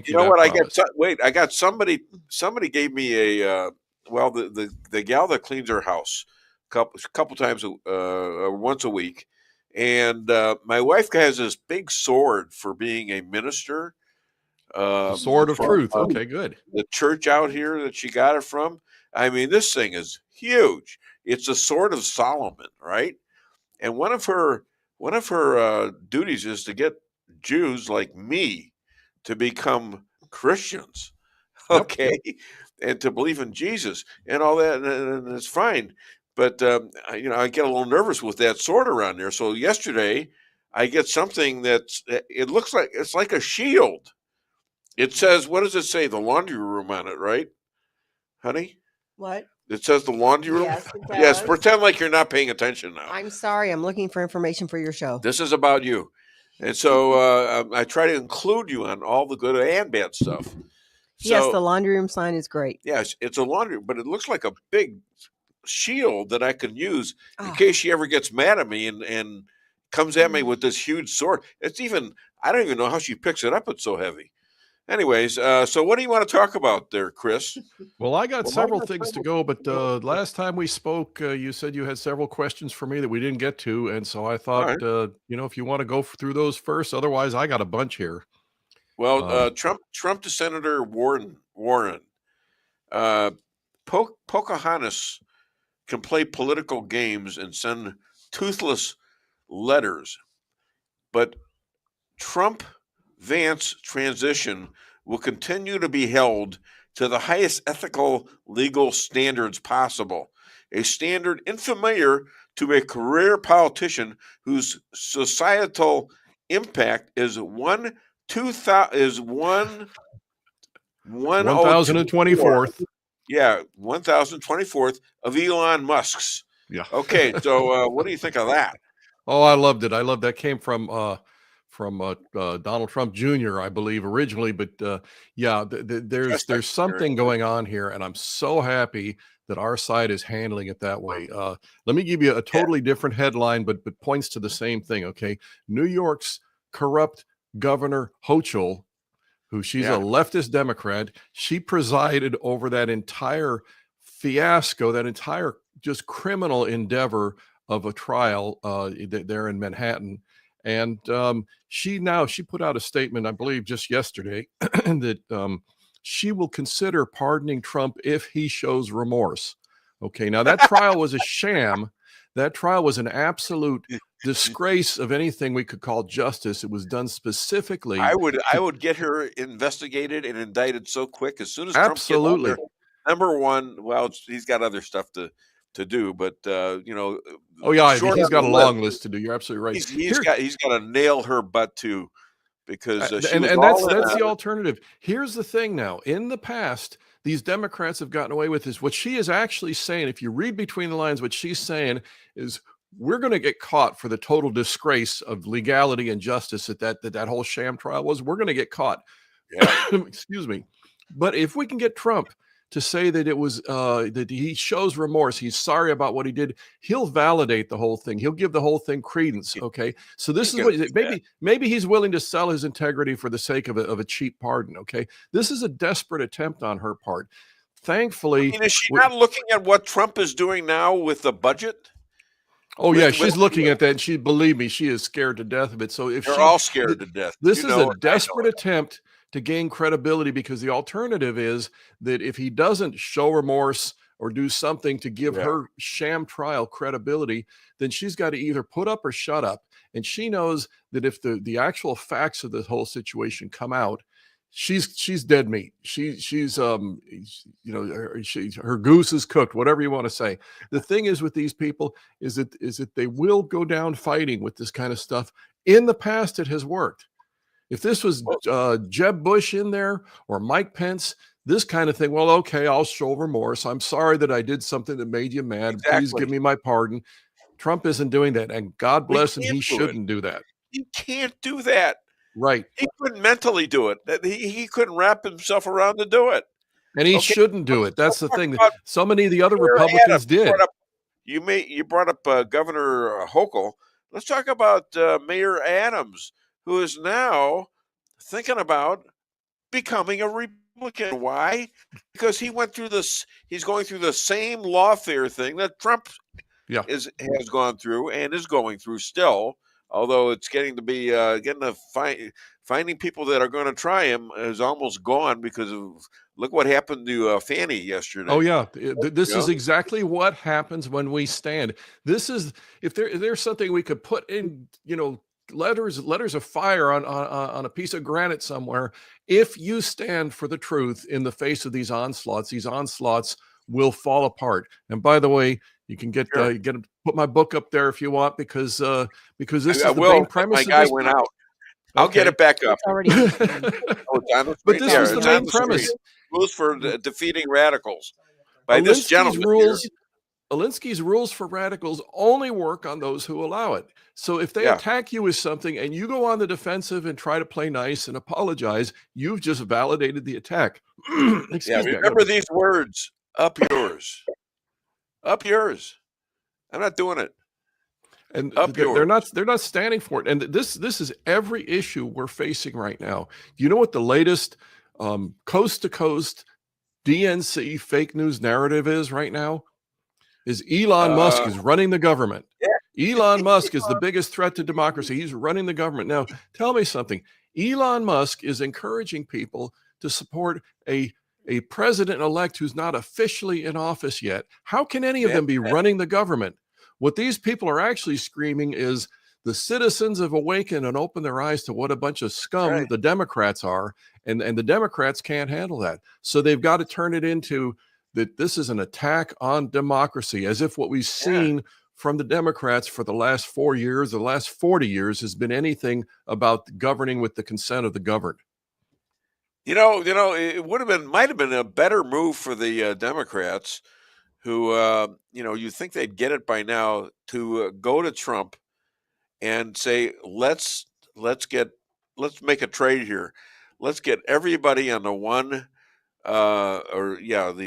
You know what? I got somebody gave me a the gal that cleans her house couple times once a week, and my wife has this big sword for being a minister. The sword of truth. Okay, good. The church out here that she got it from. I mean, this thing is huge. It's the sword of Solomon, right? And one of her duties is to get Jews like me to become Christians, okay, and to believe in Jesus and all that, and it's fine. But I get a little nervous with that sword around there. So yesterday, I get something it looks like it's like a shield. It says, what does it say? The laundry room on it, right, honey? What? It says the laundry room? Yes, it does. Yes, pretend like you're not paying attention now. I'm sorry. I'm looking for information for your show. This is about you. And so I try to include you on all the good and bad stuff. Yes, the laundry room sign is great. Yes, it's a laundry, but it looks like a big shield that I can use in case she ever gets mad at me and comes at me with this huge sword. I don't even know how she picks it up. It's so heavy. Anyways, so what do you want to talk about there, Chris? Well, I got several things to go, but last time we spoke, you said you had several questions for me that we didn't get to, and so I thought, if you want to go through those first, otherwise I got a bunch here. Well, Trump to Senator Warren. Pocahontas can play political games and send toothless letters, but Trump-Vance transition will continue to be held to the highest ethical legal standards possible, a standard unfamiliar to a career politician whose societal impact is 1,024th. Yeah, 1,024th of Elon Musk's. Yeah. Okay, so what do you think of that? Oh, I loved it. I loved that. Came from Donald Trump Jr., I believe, originally. But there's something going on here, and I'm so happy that our side is handling it that way. Let me give you a totally different headline, but points to the same thing. Okay, New York's corrupt Governor Hochul, who she's a leftist Democrat, she presided over that entire fiasco, that entire just criminal endeavor of a trial there in Manhattan. And she put out a statement, I believe just yesterday, that she will consider pardoning Trump if he shows remorse. Okay, now that trial was a sham. That trial was an absolute disgrace of anything we could call justice. It was done specifically. I would get her investigated and indicted so quick as soon as absolutely. Trump gets there. Number one, well, he's got other stuff to do, but oh yeah, he's got a long list to do. You're absolutely right. He's got to nail her butt too, because that's the alternative. Here's the thing now. In the past, these Democrats have gotten away with this. What she is actually saying, if you read between the lines, what she's saying is, we're going to get caught for the total disgrace of legality and justice that whole sham trial was. We're going to get caught. Yeah. Excuse me. But if we can get Trump to say that it was that he shows remorse, he's sorry about what he did, he'll validate the whole thing. He'll give the whole thing credence. Okay, so this is what maybe he's willing to sell his integrity for the sake of a cheap pardon. Okay, this is a desperate attempt on her part. Thankfully, is she not looking at what Trump is doing now with the budget? Oh yeah, she's looking at that, and she, believe me, she is scared to death of it. So if they're all scared to death, this is a desperate attempt to gain credibility, because the alternative is that if he doesn't show remorse or do something to give her sham trial credibility, then she's got to either put up or shut up. And she knows that if the actual facts of the whole situation come out, she's dead meat. She's her goose is cooked, whatever you want to say. The thing is with these people is that they will go down fighting with this kind of stuff. In the past, it has worked. If this was Jeb Bush in there or Mike Pence, this kind of thing, well, okay, I'll show remorse. I'm sorry that I did something that made you mad. Exactly. Please give me my pardon. Trump isn't doing that, and God bless him, he shouldn't do that. He can't do that. Right. He couldn't mentally do it. He couldn't wrap himself around to do it. And he shouldn't do it. That's the thing. So many of the other Republicans did. You brought up Governor Hochul. Let's talk about Mayor Adams, who is now thinking about becoming a Republican. Why? Because he went through this. He's going through the same lawfare thing that Trump has gone through and is going through still. Although it's getting to be finding people that are going to try him is almost gone because of look what happened to Fannie yesterday. Oh yeah, this is exactly what happens when we stand. This is if there's something we could put in, letters of fire on a piece of granite somewhere. If you stand for the truth in the face of these onslaughts will fall apart. And by the way, you can put my book up there if you want, because this is the main premise. My guy went out. I'll get it back up. Already. But this is the main premise. Rules for defeating radicals by this gentleman. Alinsky's rules for radicals only work on those who allow it. So if they attack you with something and you go on the defensive and try to play nice and apologize, you've just validated the attack. Remember these words: up yours. Up yours. I'm not doing it. And they're not standing for it. And this is every issue we're facing right now. Do you know what the latest coast to coast DNC fake news narrative is right now? Is Elon Musk is running the government. Yeah. Elon Musk is the biggest threat to democracy. He's running the government. Now, tell me something. Elon Musk is encouraging people to support a president-elect who's not officially in office yet. How can any of them be running the government? What these people are actually screaming is the citizens have awakened and opened their eyes to what a bunch of scum the Democrats are, and the Democrats can't handle that. So they've got to turn it into that this is an attack on democracy, as if what we've seen from the Democrats for the last 4 years, the last 40 years, has been anything about governing with the consent of the governed. It might have been a better move for the Democrats, who, you think they'd get it by now, to go to Trump and say, let's make a trade here. Let's get everybody on the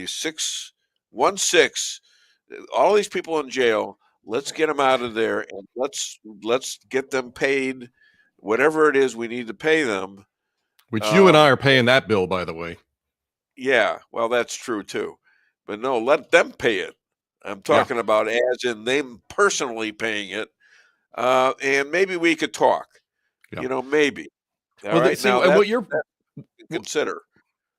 616, all these people in jail. Let's get them out of there, and let's get them paid whatever it is we need to pay them. Which you and I are paying that bill, by the way. Yeah, well, that's true too. But no, let them pay it. I'm talking about as in them personally paying it. And maybe we could talk. Maybe. Consider.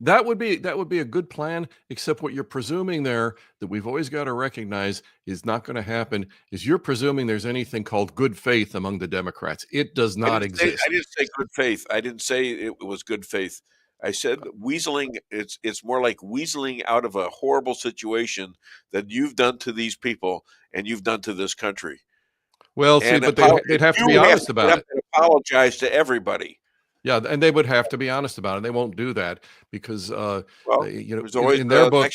That would be a good plan, except what you're presuming there that we've always got to recognize is not going to happen is you're presuming there's anything called good faith among the Democrats. It does not exist. I didn't say good faith. I didn't say it was good faith. I said weaseling. It's more like weaseling out of a horrible situation that you've done to these people and you've done to this country. Well, see, but they'd have to be honest about it. Apologize to everybody. Yeah, and they would have to be honest about it. They won't do that because, in their book,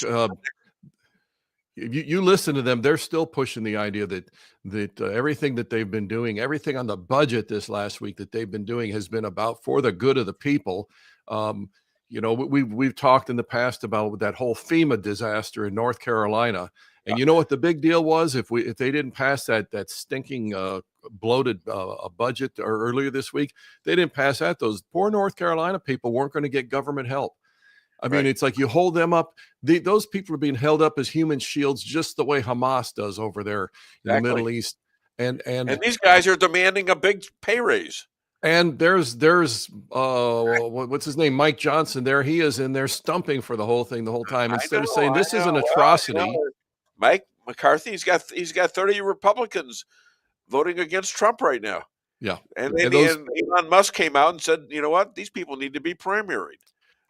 you listen to them, they're still pushing the idea that everything that they've been doing, everything on the budget this last week that they've been doing has been about for the good of the people. You know, we've talked in the past about that whole FEMA disaster in North Carolina, and you know what the big deal was? If they didn't pass that stinking bloated budget earlier this week, they didn't pass that. Those poor North Carolina people weren't going to get government help. I mean, it's like you hold them up. Those people are being held up as human shields, just the way Hamas does over there in the Middle East. And these guys are demanding a big pay raise. And there's what's his name, Mike Johnson. There he is in there stumping for the whole thing the whole time, instead of saying this is an atrocity. Well, Mike McCarthy, he's got 30 Republicans voting against Trump right now. Yeah, and Elon Musk came out and said, you know what, these people need to be primaried.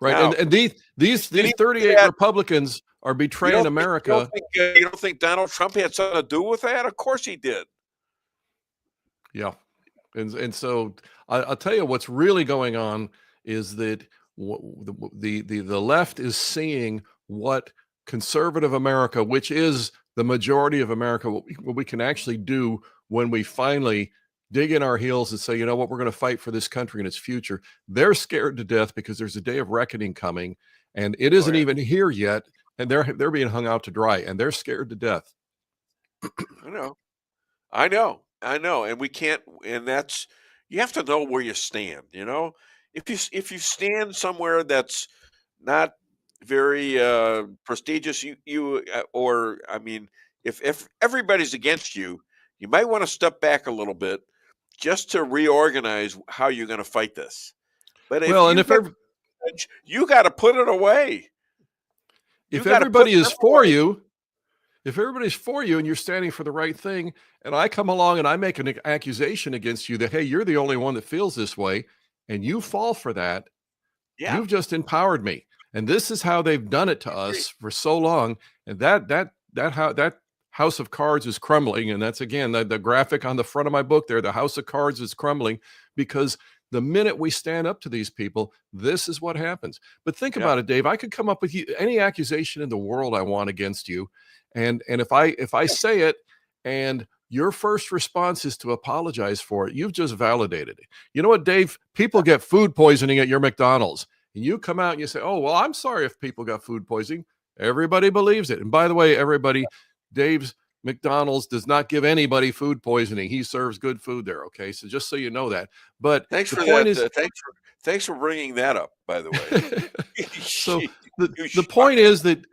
Right, now, and these 38 Republicans are betraying America. You don't think Donald Trump had something to do with that? Of course he did. Yeah. And so I'll tell you what's really going on is that the left is seeing what conservative America, which is the majority of America, what we can actually do when we finally dig in our heels and say, you know what, we're going to fight for this country and its future. They're scared to death because there's a day of reckoning coming, and it isn't even here yet, and they're being hung out to dry, and they're scared to death. I know. And we can't, and that's, you have to know where you stand, you know, if you stand somewhere that's not very prestigious, if everybody's against you, you might want to step back a little bit just to reorganize how you're going to fight this. But you got to put it away. If everybody is for you, if everybody's for you and you're standing for the right thing, and I come along and I make an accusation against you that, hey, you're the only one that feels this way, and you fall for that, you've just empowered me. And this is how they've done it to us for so long. And that house of cards is crumbling. And that's, again, the graphic on the front of my book there, the house of cards is crumbling, because the minute we stand up to these people, this is what happens. But think about it, Dave. I could come up with any accusation in the world I want against you. And if I say it and your first response is to apologize for it, you've just validated it. You know what, Dave? People get food poisoning at your McDonald's, and you come out and you say, oh, well, I'm sorry if people got food poisoning. Everybody believes it. And by the way, everybody, Dave's McDonald's does not give anybody food poisoning. He serves good food there. Okay. So just so you know that. But thanks for that. Thanks for bringing that up, by the way. So the point is that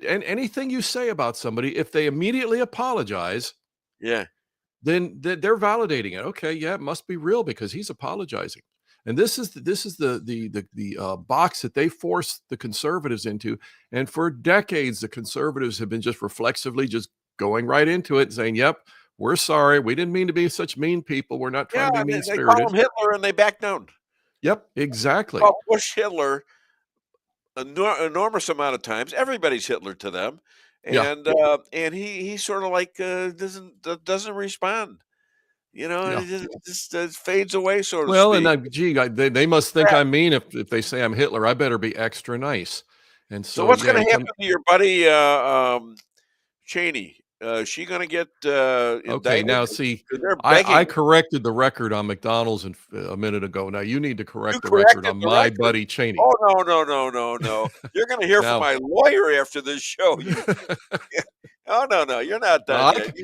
anything you say about somebody, if they immediately apologize, then they're validating it. Okay, yeah, it must be real because he's apologizing. And this is the box that they force the conservatives into. And for decades, the conservatives have been just reflexively just going right into it and saying, yep, we're sorry. We didn't mean to be such mean people. We're not trying to be mean-spirited. They call him Hitler and they back down. Yep, exactly. Well, Bush Hitler, enormous amount of times. Everybody's Hitler to them. And he sort of like doesn't respond. You know, it just fades away, sort of. Well, and they must think I'm mean if they say I'm Hitler. I better be extra nice. And so what's going to happen to your buddy Cheney? Is she going to get indicted? Okay, now see, I corrected the record on McDonald's a minute ago. Now you need to correct the record on my buddy Cheney. Oh, no. You're going to hear from my lawyer after this show. Oh, no, you're not done yet.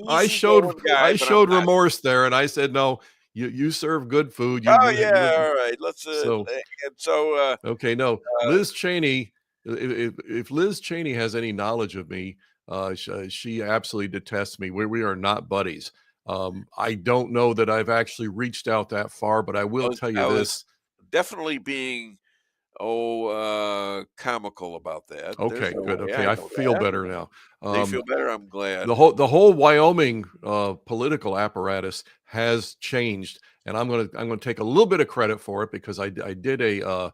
I showed remorse there, and I said, no, you serve good food. All right. Let's. Okay, no, Liz Cheney. If Liz Cheney has any knowledge of me, she absolutely detests me. We are not buddies. I don't know that I've actually reached out that far, but I will tell you this: definitely being comical about that. Okay, good. Okay, I feel better now. You feel better? I'm glad. The whole Wyoming political apparatus has changed, and I'm gonna take a little bit of credit for it because I did a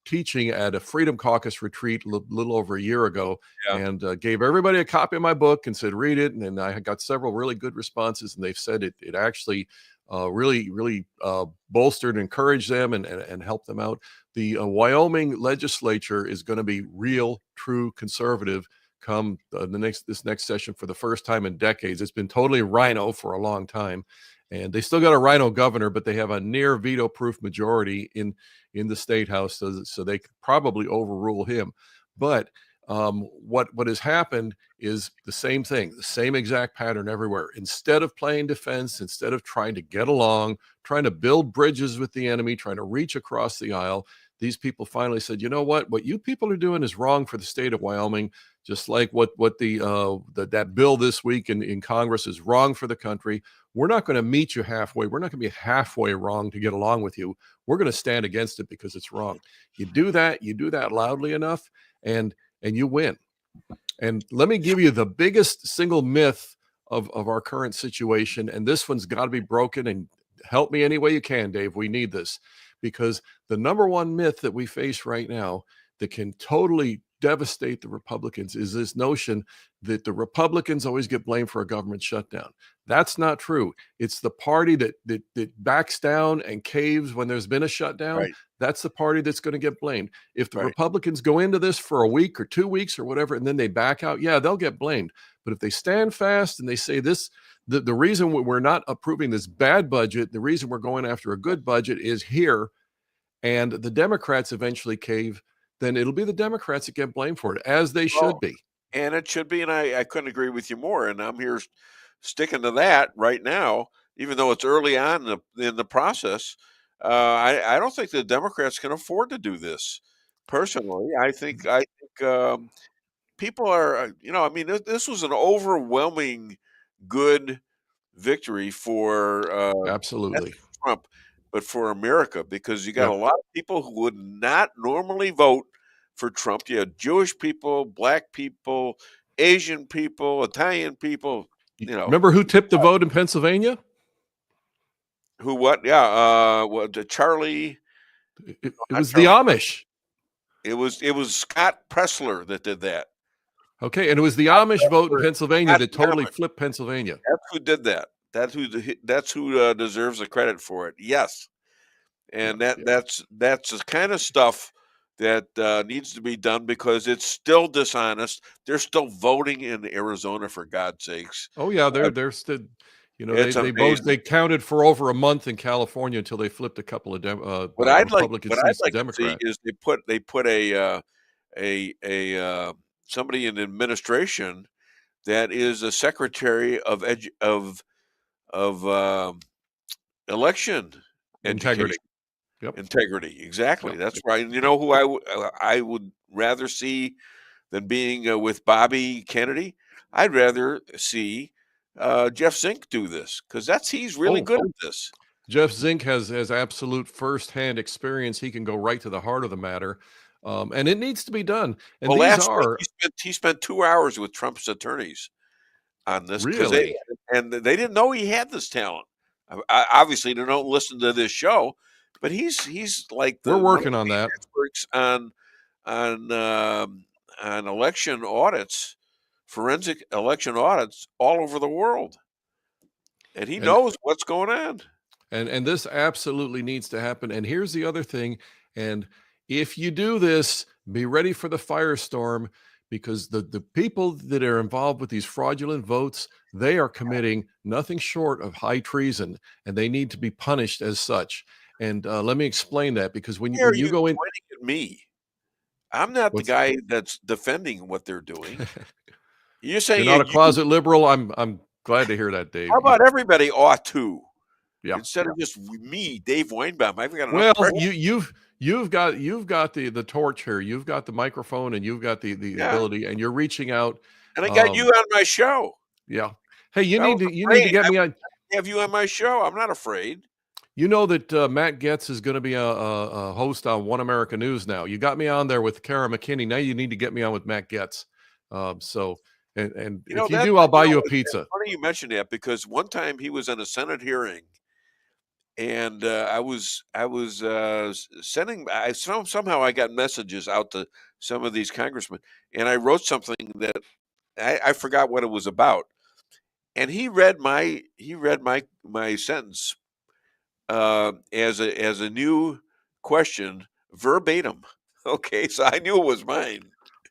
teaching at a Freedom Caucus retreat a little over a year ago, and gave everybody a copy of my book and said read it, and then I got several really good responses, and they've said it actually really bolstered and encouraged them and helped them out. The Wyoming legislature is going to be real, true conservative come this next session for the first time in decades. It's been totally rhino for a long time, and they still got a rhino governor, but they have a near veto-proof majority in the state house, so they could probably overrule him. But what has happened is the same thing, the same exact pattern everywhere. Instead of playing defense, instead of trying to get along, trying to build bridges with the enemy, trying to reach across the aisle, these people finally said, you know what you people are doing is wrong for the state of Wyoming, just like what that bill this week in Congress is wrong for the country. We're not going to meet you halfway. We're not going to be halfway wrong to get along with you. We're going to stand against it because it's wrong. You do that loudly enough, and you win. And let me give you the biggest single myth of our current situation, and this one's got to be broken, and help me any way you can, Dave. We need this, because the number one myth that we face right now that can totally devastate the Republicans is this notion that the Republicans always get blamed for a government shutdown. That's not true. It's the party that backs down and caves when there's been a shutdown. Right. That's the party that's going to get blamed. If the Republicans go into this for a week or 2 weeks or whatever, and then they back out, yeah, they'll get blamed. But if they stand fast and they say this, the reason we're not approving this bad budget, the reason we're going after a good budget is here, and the Democrats eventually cave, then it'll be the Democrats that get blamed for it, as they should be. And it should be, and I couldn't agree with you more. And I'm here sticking to that right now, even though it's early on in the process. I don't think the Democrats can afford to do this. Personally, I think people are, this was an overwhelming good victory for absolutely Trump, but for America, because you got a lot of people who would not normally vote for Trump. You had Jewish people, black people, Asian people, Italian people. Remember who tipped the vote in Pennsylvania? Who? What? Yeah. Charlie. It was the Amish. It was Scott Pressler that did that. Okay, and it was the Amish vote in Pennsylvania that totally flipped Pennsylvania. That's who did that. That's who deserves the credit for it. Yes, and that's the kind of stuff that needs to be done, because it's still dishonest. They're still voting in Arizona, for God's sakes. Oh yeah, they're still. They counted for over a month in California until they flipped a couple of Republican seats to Democrat. Is they put a somebody in administration that is a secretary of election integrity. Integrity, exactly. Yep. That's right. And you know who I would rather see than being with Bobby Kennedy? I'd rather see Jeff Zink do this, because he's really good at this. Jeff Zink has absolute firsthand experience. He can go right to the heart of the matter, and it needs to be done. And last week he spent 2 hours with Trump's attorneys on this. Really? They didn't know he had this talent. Obviously, they don't listen to this show, but he's like we're working on that. Experts on election audits. Forensic election audits all over the world, and he knows what's going on. And this absolutely needs to happen. And here's the other thing. And if you do this, be ready for the firestorm, because the people that are involved with these fraudulent votes, they are committing nothing short of high treason, and they need to be punished as such. And let me explain that, because when you go in, pointing at me, I'm not the guy that's defending what they're doing. You're saying you're not a closet liberal. I'm glad to hear that, Dave. How about everybody ought to? Yeah. Instead of just me, Dave Weinbaum. I've got you've got the torch here. You've got the microphone, and you've got the ability, and you're reaching out. And I got you on my show. Yeah. Hey, you need to get me on. Have you on my show? I'm not afraid. You know that Matt Gaetz is going to be a host on One America News now. You got me on there with Kara McKinney. Now you need to get me on with Matt Gaetz. And if you do, I'll buy you a pizza. It's funny you mentioned that, because one time he was in a Senate hearing, and I was sending. Somehow I got messages out to some of these congressmen, and I wrote something that I forgot what it was about, and he read my sentence as a new question verbatim. Okay, so I knew it was mine.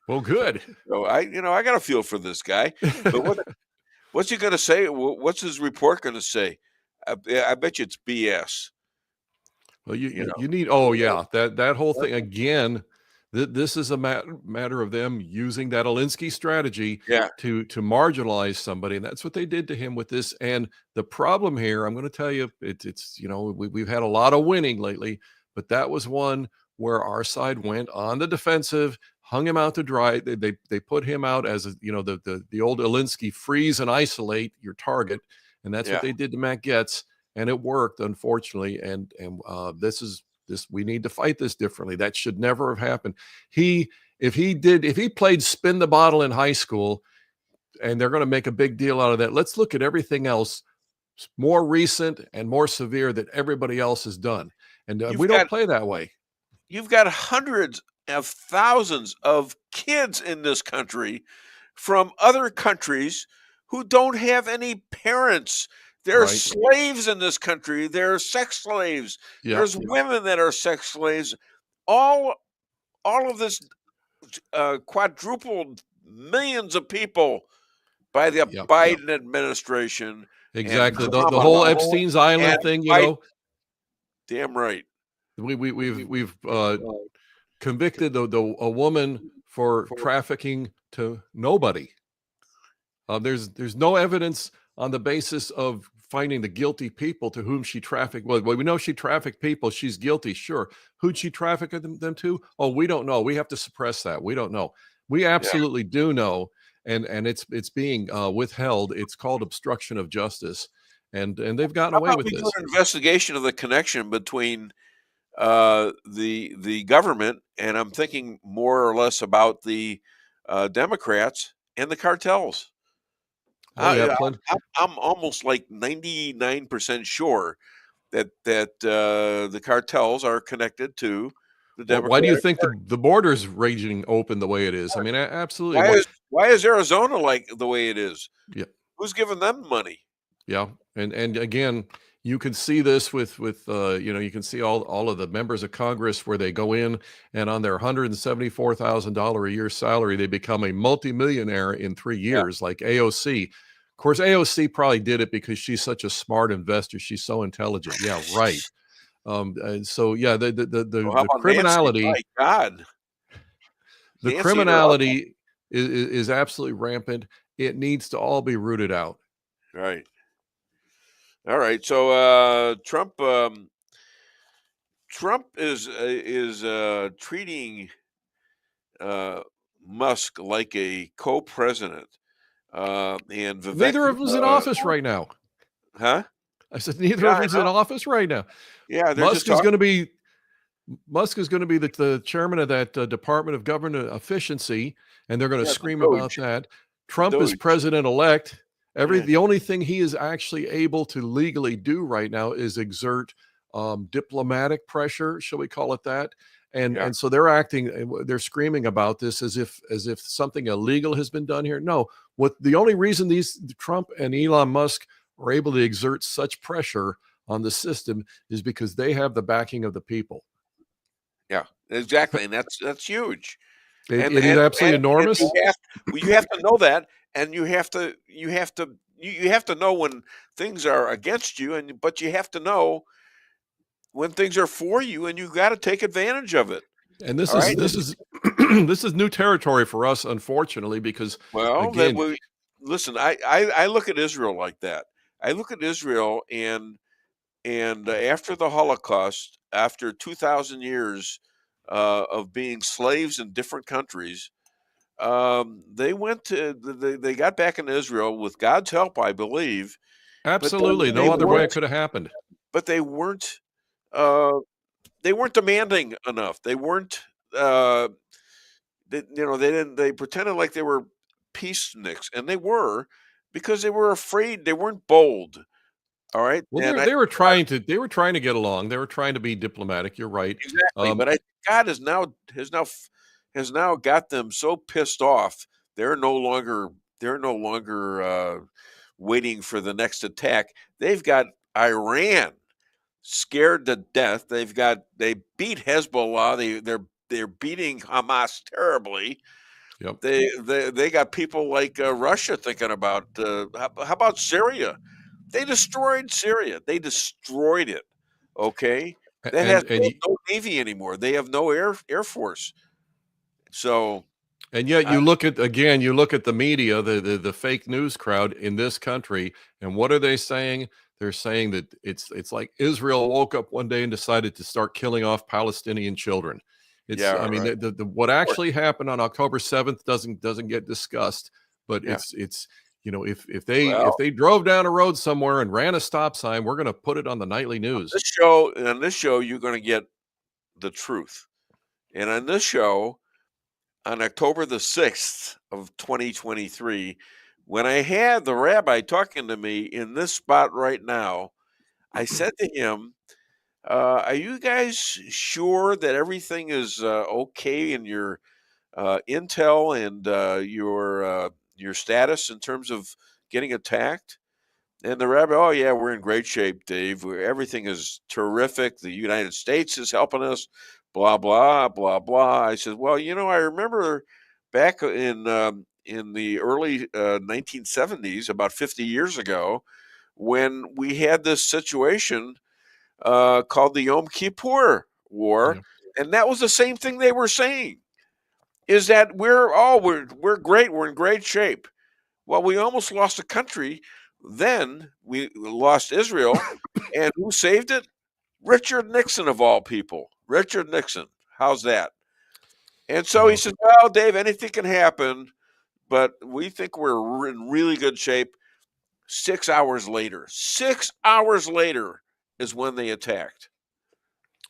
Well, good. So I got a feel for this guy. But what's he going to say? What's his report going to say? I bet you it's BS. Well, you need. Oh yeah, that whole thing again. This is a matter of them using that Alinsky strategy to marginalize somebody, and that's what they did to him with this. And the problem here, I'm going to tell you, it's we've had a lot of winning lately, but that was one where our side went on the defensive, hung him out to dry. They put him out as the old Alinsky freeze and isolate your target, and that's what they did to Matt Gaetz, and it worked, unfortunately. And this we need to fight this differently. That should never have happened. If he played spin the bottle in high school, and they're going to make a big deal out of that, let's look at everything else more recent and more severe that everybody else has done. And we don't play that way. You've got hundreds of thousands of kids in this country from other countries who don't have any parents. There are slaves in this country. There are sex slaves. There's women that are sex slaves. All of this quadrupled millions of people by the Biden administration. Exactly. The whole Epstein's Island thing, Damn right. We've convicted a woman for trafficking to nobody. There's no evidence on the basis of finding the guilty people to whom she trafficked. Well, we know she trafficked people. She's guilty, sure. Who'd she traffic them to? Oh, we don't know. We have to suppress that. We don't know. We absolutely do know, and it's being withheld. It's called obstruction of justice, and they've gotten away with this. Do an investigation of the connection between the government, and I'm thinking more or less about the Democrats and the cartels. I'm almost like 99% sure that the cartels are connected to the Democrats. Why do you think the border's raging open the way it is? I mean, absolutely. Why is Arizona like the way it is? Yeah. Who's giving them money? Yeah, and again, you can see this with you can see all of the members of Congress where they go in and on their $174,000 a year salary, they become a multimillionaire in 3 years, like AOC. Of course, AOC probably did it because she's such a smart investor. She's so intelligent. Yeah, right. So yeah, the criminality. Nancy? My God, the Nancy criminality is absolutely rampant. It needs to all be rooted out. Right. All right. So Trump is treating Musk like a co-president. And Vivek, neither of them's in office right now. Huh? I said neither of them's in office right now. Yeah, Musk is going to be the chairman of that Department of Government Efficiency, and they're going to scream about that. Trump is president-elect. The only thing he is actually able to legally do right now is exert diplomatic pressure, shall we call it that? And so they're screaming about this as if something illegal has been done here. No, the only reason Trump and Elon Musk are able to exert such pressure on the system is because they have the backing of the people. Yeah, exactly, and that's huge. It is absolutely enormous. You have to know that, and you have to know when things are against you, but you have to know when things are for you, and you got to take advantage of it. And this is this is new territory for us, unfortunately, because listen, I look at Israel like that. I look at Israel and after the Holocaust, after 2,000 years of being slaves in different countries, they got back in Israel with God's help, I believe. Absolutely, no other way it could have happened. But they weren't demanding enough. They weren't. They pretended like they were peaceniks, and they were, because they were afraid. They weren't bold. All right. Well, they were trying to get along. They were trying to be diplomatic. You're right. Exactly. But God has now got them so pissed off. They're no longer waiting for the next attack. They've got Iran scared to death. They beat Hezbollah. They're beating Hamas terribly. Yep. They got people like Russia thinking about how about Syria? They destroyed Syria. They destroyed it. Okay, that has no navy anymore. They have no air force. So, and yet you look at the media, the fake news crowd in this country, and what are they saying? They're saying that it's like Israel woke up one day and decided to start killing off Palestinian children. I mean, what actually happened on October 7th doesn't get discussed, but it's if they drove down a road somewhere and ran a stop sign, we're going to put it on the nightly news. On this show, you're going to get the truth, and on this show, on October the 6th of 2023, when I had the rabbi talking to me in this spot right now, I said to him, are you guys sure that everything is okay in your intel and your status in terms of getting attacked? And the rabbi, oh yeah, we're in great shape, Dave. Everything is terrific. The United States is helping us. Blah blah blah blah. I said, well, I remember back in the early 1970s, about 50 years ago, when we had this situation called the Yom Kippur War, and that was the same thing they were saying, is that we're great, we're in great shape. Well, we almost lost a country. Then we lost Israel, and who saved it? Richard Nixon, of all people. Richard Nixon. How's that? And so he said, well, Dave, anything can happen, but we think we're in really good shape. 6 hours later is when they attacked.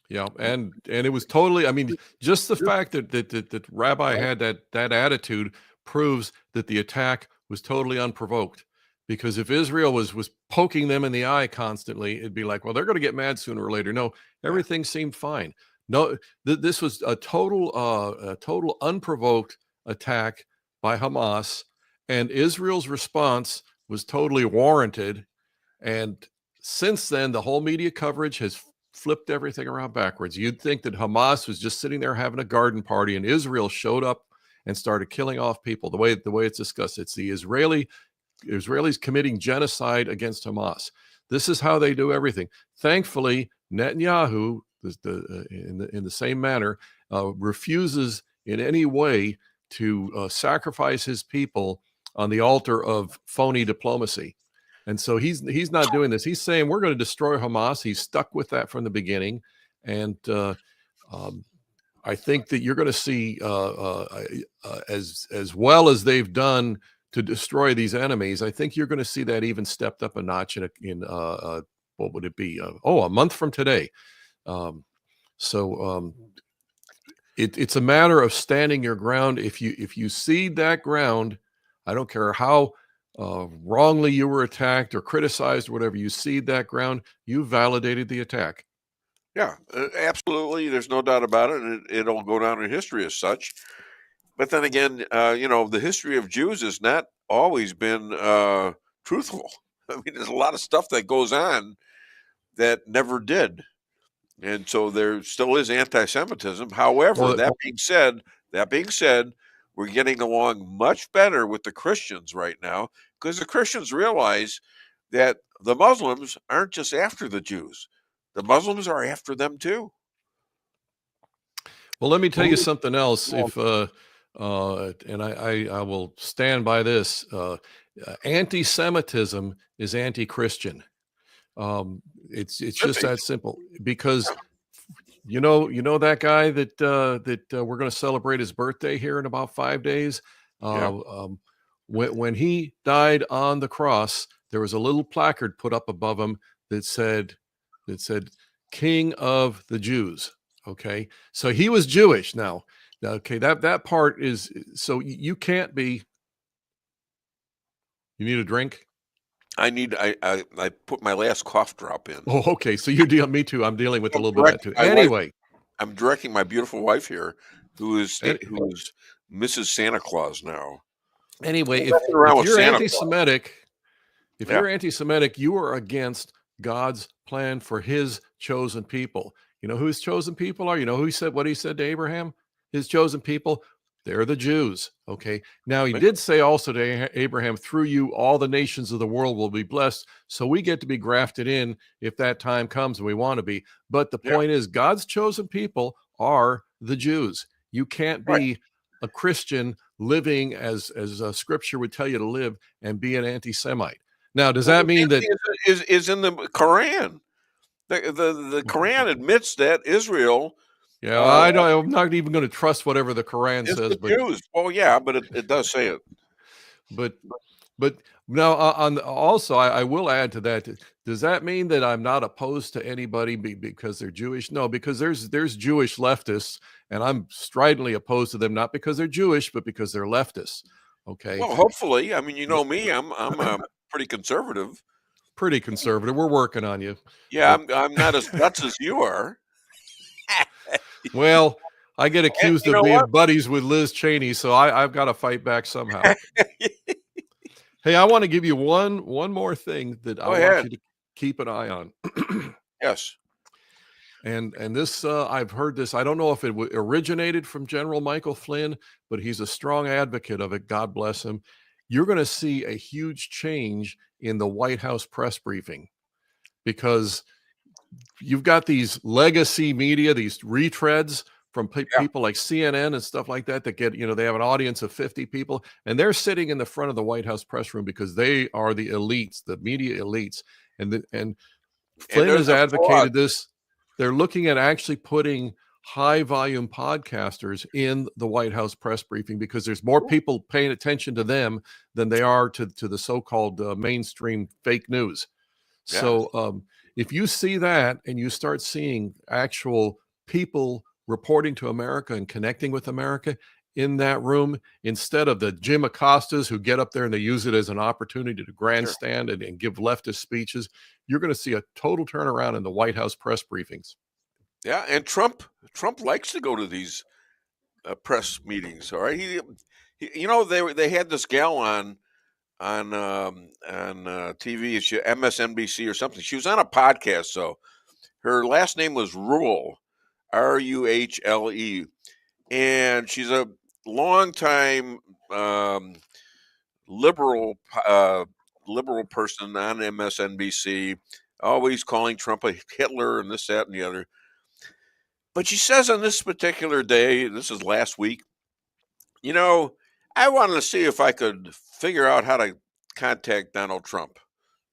Yeah, and it was totally, I mean, just the fact that Rabbi had that attitude proves that the attack was totally unprovoked. Because if Israel was poking them in the eye constantly, it'd be like, well, they're going to get mad sooner or later. No, everything seemed fine. No, this was a total unprovoked attack by Hamas, and Israel's response was totally warranted. And since then, the whole media coverage has flipped everything around backwards. You'd think that Hamas was just sitting there having a garden party, and Israel showed up and started killing off people. The way it's discussed, it's the Israelis committing genocide against Hamas. This is how they do everything. Thankfully, Netanyahu, in the same manner, refuses in any way to sacrifice his people on the altar of phony diplomacy. And so he's not doing this. He's saying we're going to destroy Hamas. He's stuck with that from the beginning. And I think that you're going to see, as well as they've done to destroy these enemies, I think you're going to see that even stepped up a notch in what would it be? A month from today. It's a matter of standing your ground. If you cede that ground, I don't care how wrongly you were attacked or criticized or whatever, you cede that ground, you validated the attack. Yeah, absolutely. There's no doubt about it. And it'll go down in history as such. But then again, the history of Jews has not always been truthful. I mean, there's a lot of stuff that goes on that never did. And so there still is anti-Semitism. However, that being said, we're getting along much better with the Christians right now, because the Christians realize that the Muslims aren't just after the Jews. The Muslims are after them too. Well, let me tell you something else. If and I will stand by this. Anti-Semitism is anti-Christian. It's just that simple. Because you know that guy that we're going to celebrate his birthday here in about 5 days. When he died on the cross, there was a little placard put up above him that said "King of the Jews." Okay, so he was Jewish. Now, okay, that part is, so you can't be. You need a drink? I put my last cough drop in. Oh, okay. So you're dealing. Me too. I'm dealing with a little bit of that too. Anyway, I'm directing my beautiful wife here, who is Mrs. Santa Claus now. Anyway, if you're anti-Semitic, you're anti-Semitic, you are against God's plan for His chosen people. You know who His chosen people are? You know who what He said to Abraham? His chosen people, They're the Jews. Okay. Now, he did say also to Abraham, through you, all the nations of the world will be blessed. So we get to be grafted in if that time comes and we want to be. But the point is, God's chosen people are the Jews. You can't be a Christian living as Scripture would tell you to live and be an anti-Semite. Now, does that mean that is in the Quran? The Quran admits that Israel. Yeah, I'm not even going to trust whatever the Quran says. The Jews. Well, yeah, but it does say it. But now also I will add to that. Does that mean that I'm not opposed to anybody because they're Jewish? No, because there's Jewish leftists, and I'm stridently opposed to them, not because they're Jewish, but because they're leftists. Okay. Well, hopefully, I mean, you know me, I'm pretty conservative. Pretty conservative. We're working on you. Yeah, I'm not as nuts as you are. Well, I get accused of being buddies with Liz Cheney, so I've got to fight back somehow. Hey, I want to give you one more thing that I want you to keep an eye on. Yes. And this, I've heard this. I don't know if it originated from General Michael Flynn, but he's a strong advocate of it. God bless him. You're going to see a huge change in the White House press briefing, because you've got these legacy media, these retreads from people like CNN and stuff like that get, they have an audience of 50 people, and they're sitting in the front of the White House press room because they are the elites, the media elites. And Flynn has advocated this. They're looking at actually putting high volume podcasters in the White House press briefing because there's more people paying attention to them than they are to the so-called mainstream fake news. Yeah. So if you see that and you start seeing actual people reporting to America and connecting with America in that room, instead of the Jim Acostas who get up there and they use it as an opportunity to grandstand and give leftist speeches, you're going to see a total turnaround in the White House press briefings. Yeah, and Trump likes to go to these press meetings. All right, he they had this gal on TV, MSNBC or something. She was on a podcast. So her last name was Ruhle, Ruhle, and she's a longtime liberal person on MSNBC, always calling Trump a Hitler and this, that, and the other. But she says on this particular day, this is last week, I wanted to see if I could figure out how to contact Donald Trump,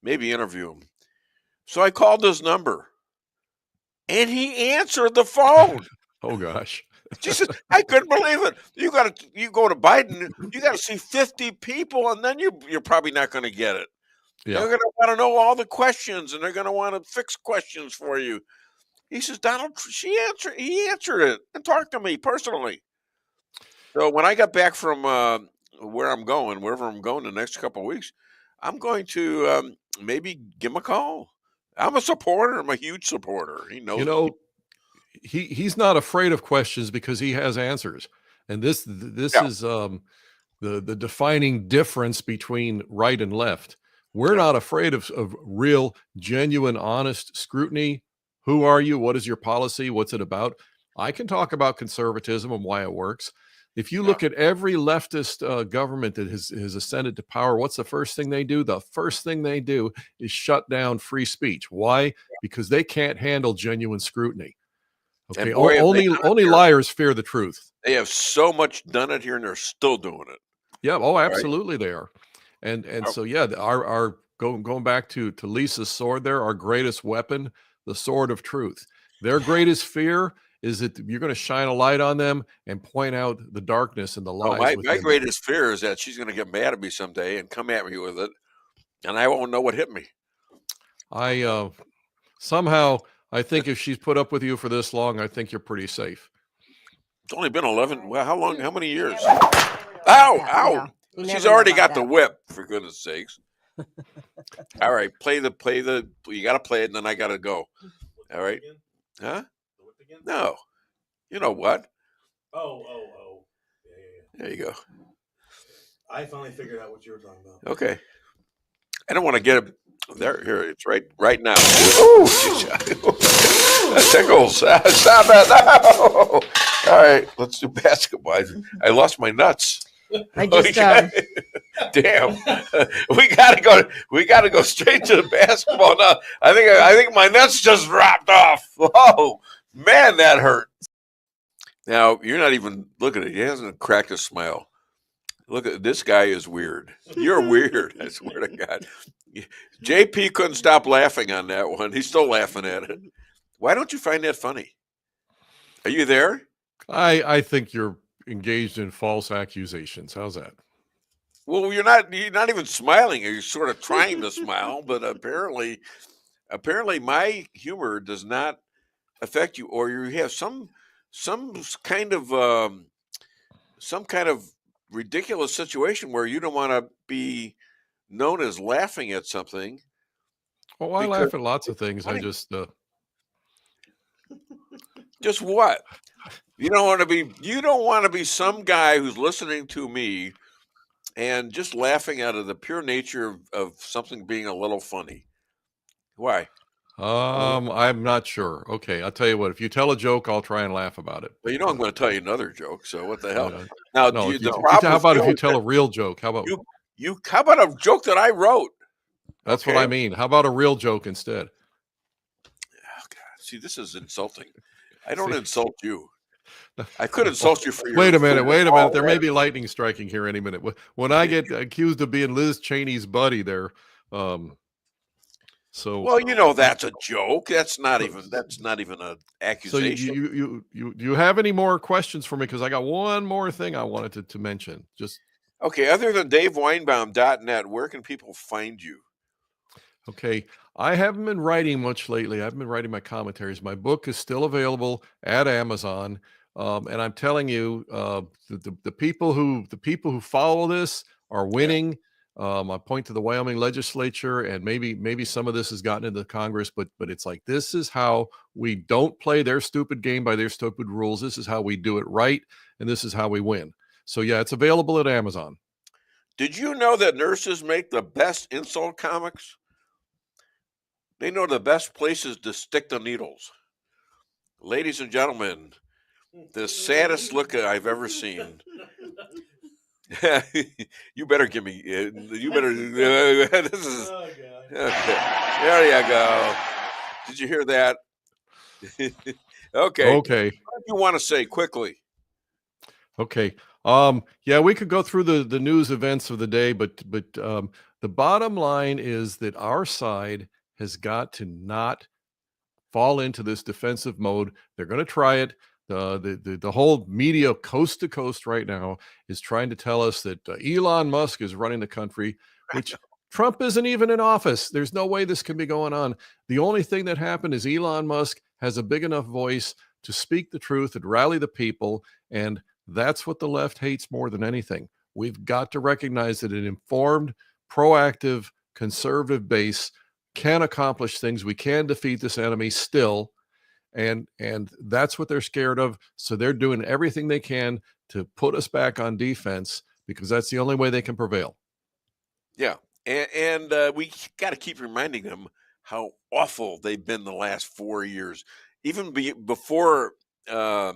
maybe interview him. So I called his number, and he answered the phone. Oh, gosh. She said, I couldn't believe it. You go to Biden, you got to see 50 people, and then you're probably not going to get it. Yeah. They're going to want to know all the questions, and they're going to want to fix questions for you. He says, Donald, he answered it and talked to me personally. So when I got back from wherever I'm going the next couple of weeks, I'm going to maybe give him a call. I'm a supporter. I'm a huge supporter. He knows. He's not afraid of questions because he has answers. And this is the defining difference between right and left. We're not afraid of real, genuine, honest scrutiny. Who are you? What is your policy? What's it about? I can talk about conservatism and why it works. If you look at every leftist government that has ascended to power, what's the first thing they do? The first thing they do is shut down free speech. Why? Because they can't handle genuine scrutiny. Okay, boy, only liars fear the truth. They have so much done it here, and they're still doing it. Yeah. Oh, absolutely, they are. And so yeah, our going back to Lisa's sword there, our greatest weapon, the sword of truth. Their greatest fear is that you're going to shine a light on them and point out the darkness and the lies. My greatest fear is that she's going to get mad at me someday and come at me with it, and I won't know what hit me. I think if she's put up with you for this long, I think you're pretty safe. It's only been 11. Well, how long? How many years? Ow! She's already got the whip, for goodness sakes. All right, play the. You got to play it, and then I got to go. All right, huh? No, you know what? Oh. Yeah. There you go. I finally figured out what you were talking about. Okay, I don't want to get it. There, here, it's right now. Oh, that tickles. Stop it! No. All right, let's do basketball. I lost my nuts. I just Damn. We gotta go straight to the basketball now. I think my nuts just dropped off. Oh man, that hurt. Now you're not even looking at it. He hasn't cracked a smile. Look at this guy is weird. You're weird, I swear to God. JP couldn't stop laughing on that one. He's still laughing at it. Why don't you find that funny? Are you there? I think you're engaged in false accusations. How's that? Well, you're not even smiling. You're sort of trying to smile, but apparently my humor does not affect you, or you have some kind of ridiculous situation where you don't want to be known as laughing at something. Well, I laugh at lots of things. I just what? You don't want to be some guy who's listening to me and just laughing out of the pure nature of something being a little funny. Why? I'm not sure. Okay, I'll tell you what. If you tell a joke, I'll try and laugh about it. Well, you know I'm going to tell you another joke. So what the hell? Now, how about if you tell a real joke? How about how about a joke that I wrote? That's what I mean. How about a real joke instead? Oh, God. See, this is insulting. I don't insult you. I could insult you for your. Wait a minute. There may be lightning striking here any minute. When I get accused of being Liz Cheney's buddy, there. Well, that's a joke. That's not even an accusation. So you have any more questions for me? Because I got one more thing I wanted to mention. Just okay. Other than DaveWeinbaum.net, where can people find you? Okay, I haven't been writing much lately. I've been writing my commentaries. My book is still available at Amazon, and I'm telling you, the people who follow this are winning. I point to the Wyoming legislature, and maybe some of this has gotten into Congress, but it's like, this is how we don't play their stupid game by their stupid rules. This is how we do it right, and this is how we win. So yeah, it's available at Amazon. Did you know that nurses make the best insult comics? They know the best places to stick the needles. Ladies and gentlemen, the saddest look I've ever seen. You better give me. You better. This is. Okay. There you go. Did you hear that? Okay. Okay. What do you want to say quickly? Okay. Yeah, we could go through the news events of the day, but the bottom line is that our side has got to not fall into this defensive mode. They're going to try it. The whole media coast to coast right now is trying to tell us that Elon Musk is running the country, which Trump isn't even in office. There's no way this can be going on. The only thing that happened is Elon Musk has a big enough voice to speak the truth and rally the people, and that's what the left hates more than anything. We've got to recognize that an informed, proactive, conservative base can accomplish things. We can defeat this enemy still. And that's what they're scared of. So they're doing everything they can to put us back on defense, because that's the only way they can prevail. Yeah. And we got to keep reminding them how awful they've been the last 4 years. Even before 4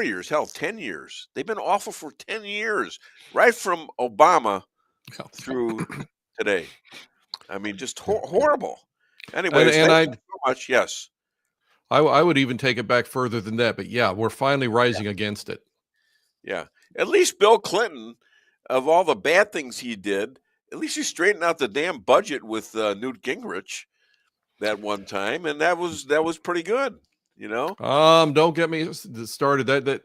years, hell, 10 years. They've been awful for 10 years, right from Obama through today. I mean, just horrible. Anyways, thank you so much. Yes. I would even take it back further than that. But yeah, we're finally rising against it. Yeah. At least Bill Clinton, of all the bad things he did, at least he straightened out the damn budget with Newt Gingrich that one time. And that was pretty good. Don't get me started. That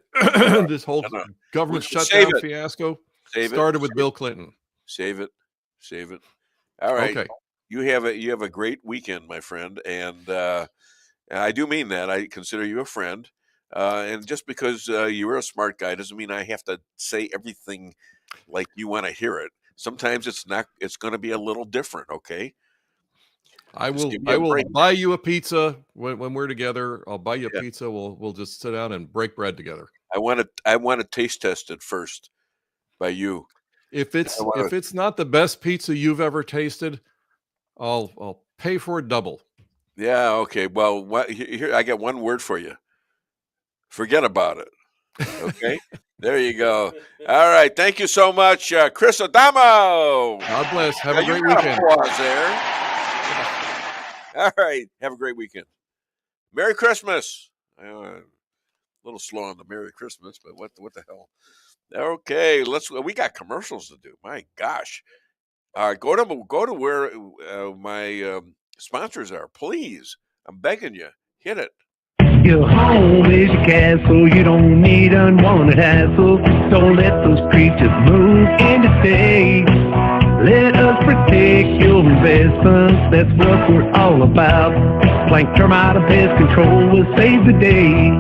this whole government shutdown fiasco started with Bill Clinton. Save it. All right. Okay. You have a great weekend, my friend, and I do mean that. I consider you a friend, and just because you're a smart guy doesn't mean I have to say everything like you want to hear it. Sometimes it's not. It's going to be a little different. Okay. I will buy you a pizza when we're together. I'll buy you a pizza. We'll just sit down and break bread together. I want to taste test it first by you. If it's not the best pizza you've ever tasted, I'll pay for it double. Yeah. Okay. Well, here I got one word for you: forget about it. Okay? There you go. All right. Thank you so much, Chris Adamo. God bless. Have Now, a great you got weekend. applause there. All right. Have a great weekend. Merry Christmas. A little slow on the Merry Christmas, but what the hell? Okay, we got commercials to do. My gosh. Go to where my sponsors are, please. I'm begging you. Hit it. Your home is your castle. You don't need unwanted hassle. Don't let those creatures move in to stay. Let us protect your investments. That's what we're all about. Plank Termite and Pest Control will save the day.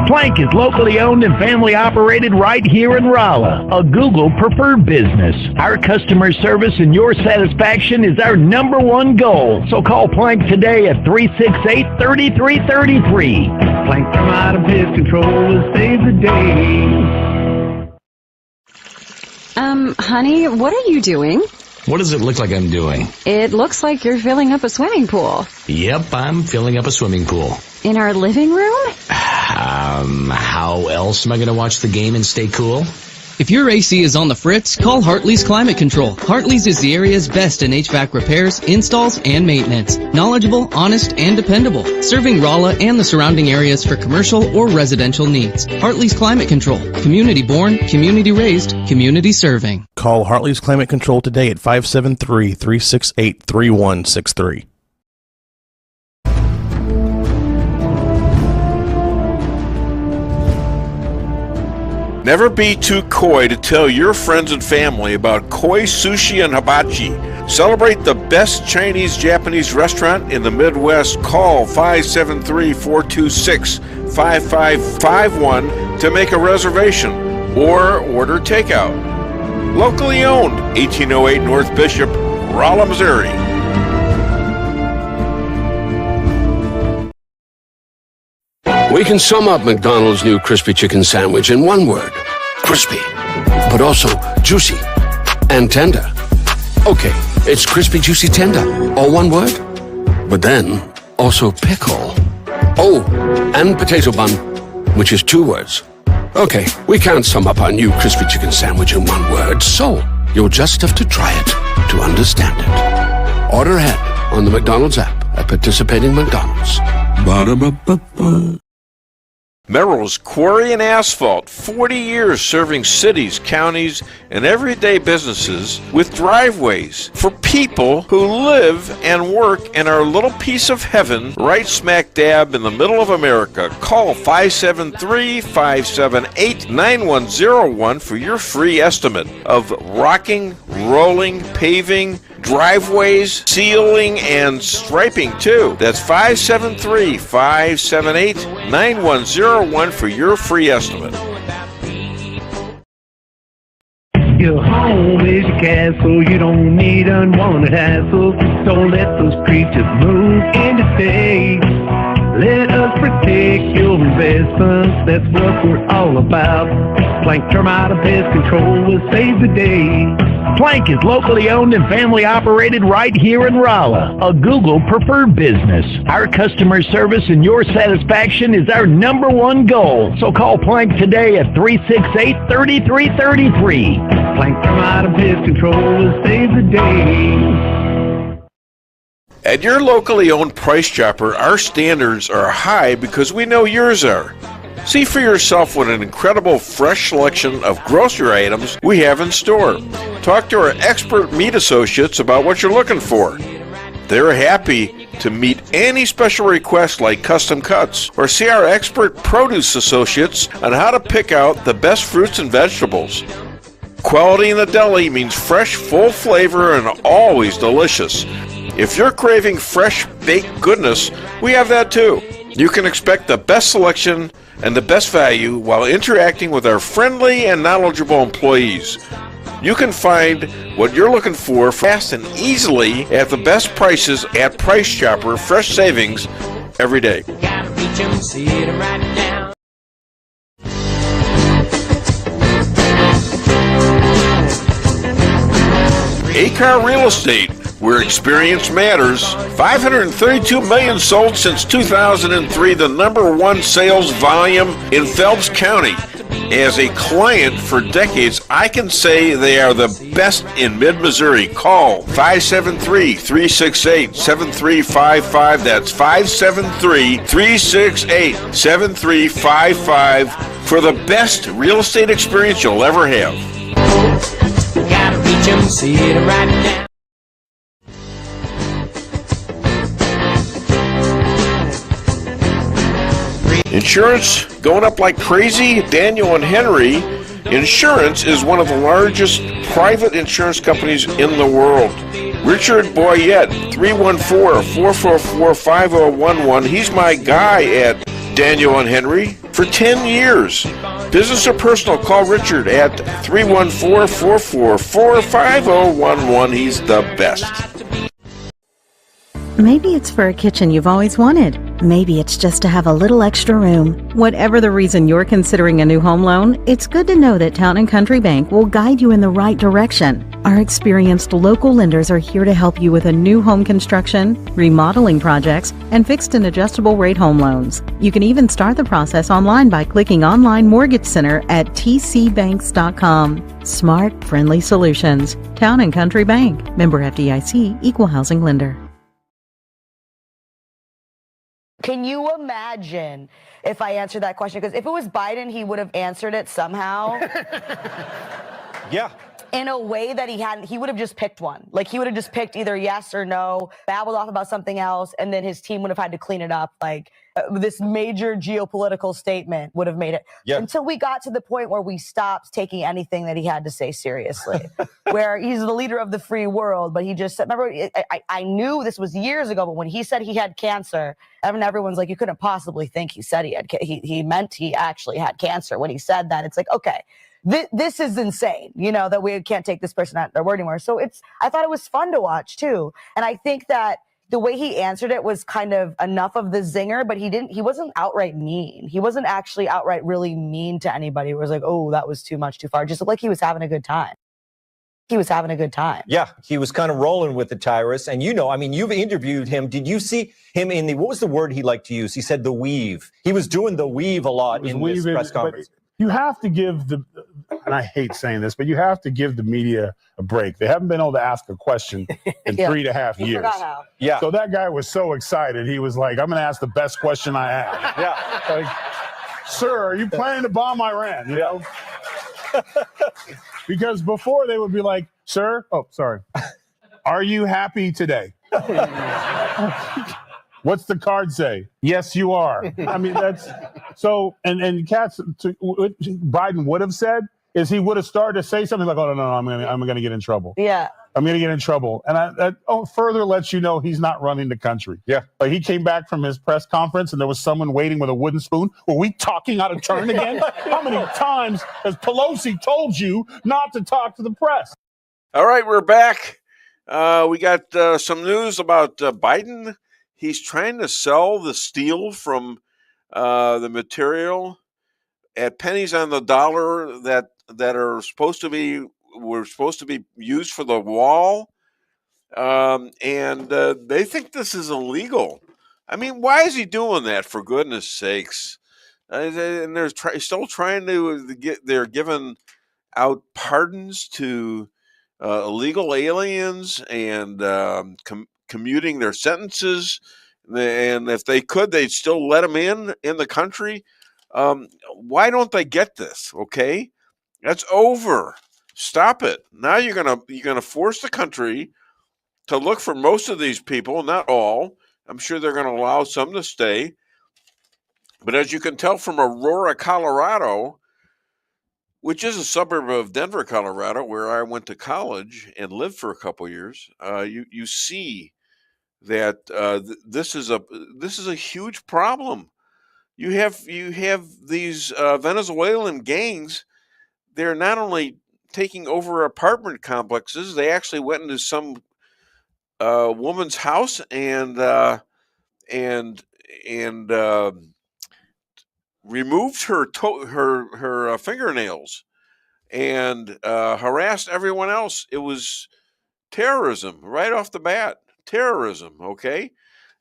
Plank is locally owned and family operated right here in Rolla, a Google preferred business. Our customer service and your satisfaction is our #1 goal. So call Plank today at 368-3333. Plank Termite and Pest Control will save the day. Honey, what are you doing? What does it look like I'm doing? It looks like you're filling up a swimming pool. Yep, I'm filling up a swimming pool. In our living room? How else am I going to watch the game and stay cool? If your AC is on the fritz, call Hartley's Climate Control. Hartley's is the area's best in HVAC repairs, installs, and maintenance. Knowledgeable, honest, and dependable. Serving Rolla and the surrounding areas for commercial or residential needs. Hartley's Climate Control. Community born, community raised, community serving. Call Hartley's Climate Control today at 573-368-3163. Never be too coy to tell your friends and family about koi sushi and hibachi. Celebrate the best Chinese-Japanese restaurant in the Midwest. Call 573-426-5551 to make a reservation or order takeout. Locally owned, 1808 North Bishop, Rolla, Missouri. We can sum up McDonald's new crispy chicken sandwich in one word. Crispy. But also juicy and tender. Okay, it's crispy, juicy, tender. All one word. But then, also pickle. Oh, and potato bun, which is 2 words. Okay, we can't sum up our new crispy chicken sandwich in one word, so you'll just have to try it to understand it. Order ahead on the McDonald's app at participating McDonald's. Ba-da-ba-ba-ba. Merrill's Quarry and Asphalt, 40 years serving cities, counties, and everyday businesses with driveways for people who live and work in our little piece of heaven right smack dab in the middle of America. Call 573-578-9101 for your free estimate of rocking, rolling, paving, driveways, sealing, and striping too. That's 573-578-9101 for your free estimate. Your home is your castle. You don't need unwanted hassle. Don't let those creatures move in to stay. Let us protect your investments. That's what we're all about. Plank Termite and Pest Control will save the day. Plank is locally owned and family operated right here in Rolla, a Google preferred business. Our customer service and your satisfaction is our #1 goal. So call Plank today at 368-3333. Plank Termite and Pest Control will save the day. At your locally owned Price Chopper, our standards are high because we know yours are. See for yourself what an incredible fresh selection of grocery items we have in store. Talk to our expert meat associates about what you're looking for. They're happy to meet any special requests like custom cuts, or see our expert produce associates on how to pick out the best fruits and vegetables. Quality in the deli means fresh, full flavor, and always delicious. If you're craving fresh baked goodness, we have that too. You can expect the best selection and the best value while interacting with our friendly and knowledgeable employees. You can find what you're looking for fast and easily at the best prices at Price Chopper. Fresh savings every day. A-Car Real Estate, where experience matters. 532 million sold since 2003, the number one sales volume in Phelps County. As a client for decades, I can say they are the best in mid-Missouri. Call 573-368-7355. That's 573-368-7355 for the best real estate experience you'll ever have. Gotta reach 'em, see it right now. Insurance going up like crazy. Daniel and Henry Insurance is one of the largest private insurance companies in the world. Richard Boyette, 314-444-5011. He's my guy at Daniel and Henry for 10 years. Business or personal, call Richard at 314-444-5011. He's the best. Maybe it's for a kitchen you've always wanted. Maybe it's just to have a little extra room. Whatever the reason you're considering a new home loan, it's good to know that Town & Country Bank will guide you in the right direction. Our experienced local lenders are here to help you with a new home construction, remodeling projects, and fixed and adjustable rate home loans. You can even start the process online by clicking Online Mortgage Center at tcbanks.com. Smart, friendly solutions. Town & Country Bank. Member FDIC, Equal Housing Lender. Can you imagine if I answered that question? Because if it was Biden, he would have answered it somehow. Yeah. In a way that he would have just picked one. Like, he would have just picked either yes or no, babbled off about something else, and then his team would have had to clean it up. Like, this major geopolitical statement would have made it. Yeah. Until we got to the point where we stopped taking anything that he had to say seriously. Where he's the leader of the free world, but he just said, remember, I knew this was years ago, but when he said he had cancer, everyone's like, you couldn't possibly think he said he meant he actually had cancer. When he said that, it's like, okay. This is insane, that we can't take this person at their word anymore. So I thought it was fun to watch too. And I think that the way he answered it was kind of enough of the zinger, but he wasn't outright mean. He wasn't actually outright really mean to anybody. It was like, oh, that was too much, too far. Just looked like he was having a good time. He was having a good time. Yeah, he was kind of rolling with the Tyrus. And you've interviewed him. Did you see him what was the word he liked to use? He said the weave. He was doing the weave a lot in this press conference. You have to give and I hate saying this, but you have to give the media a break. They haven't been able to ask a question in 3.5 years. Forgot how. Yeah. So that guy was so excited. He was like, I'm going to ask the best question I have. Yeah. Like, sir, are you planning to bomb Iran? You know? Because before they would be like, sir, are you happy today? What's the card say? Yes, you are. I mean, that's so. And what Biden would have said is he would have started to say something like, "Oh no, I'm gonna get in trouble." Yeah, I'm gonna get in trouble, and that further lets you know he's not running the country. Yeah, like he came back from his press conference, and there was someone waiting with a wooden spoon. Were we talking out of turn again? How many times has Pelosi told you not to talk to the press? All right, we're back. We got some news about Biden. He's trying to sell the steel from the material at pennies on the dollar that were supposed to be used for the wall, and they think this is illegal. I mean, why is he doing that? For goodness sakes! And they're still trying to they're giving out pardons to illegal aliens and commuting their sentences, and if they could, they'd still let them in the country. Why don't they get this? Okay, that's over. Stop it. Now you're gonna force the country to look for most of these people, not all. I'm sure they're gonna allow some to stay, but as you can tell from Aurora, Colorado, which is a suburb of Denver, Colorado, where I went to college and lived for a couple years, you see that this is a huge problem. You have these Venezuelan gangs. They're not only taking over apartment complexes, they actually went into some woman's house and removed her fingernails and harassed everyone else. It was terrorism right off the bat. Terrorism, okay?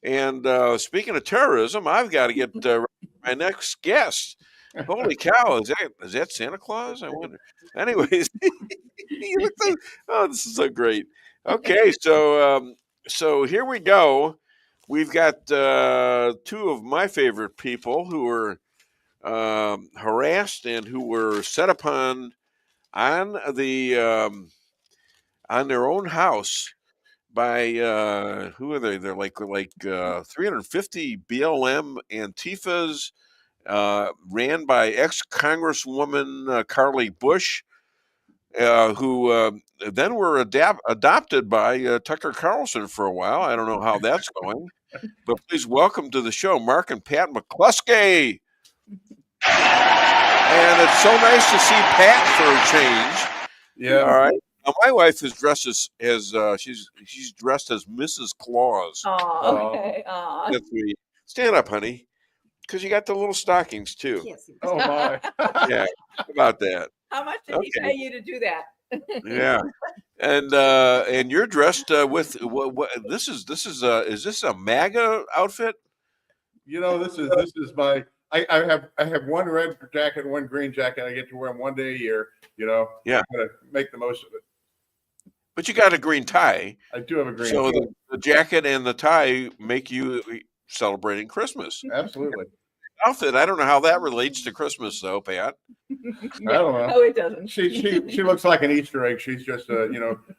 And speaking of terrorism, I've got to get my next guest. Holy cow, is that Santa Claus? I wonder. Anyways, oh, this is so great. Okay, so here we go. We've got two of my favorite people who were harassed and who were set upon on their own house by who are they? They're like 350 BLM Antifas, ran by ex-Congresswoman Carly Bush, who then were adopted by Tucker Carlson for a while. I don't know how that's going, but please welcome to the show, Mark and Pat McCluskey. And it's so nice to see Pat for a change. Yeah. All right. Now, my wife is dressed as she's dressed as Mrs. Claus. Oh, okay. That's me. Stand up, honey, because you got the little stockings too. Oh my. Yeah. How about that? How much did he pay you to do that? Yeah. And you're dressed with what? This is this a MAGA outfit? You know, this is my. I have one red jacket and one green jacket. I get to wear them one day a year. You know. Yeah. I'm gonna make the most of it. But you got a green tie. I do have a green. So tie. the jacket and the tie make you celebrating Christmas. Absolutely. Outfit. I don't know how that relates to Christmas, though, Pat. I don't know. No, it doesn't. She looks like an Easter egg. She's just a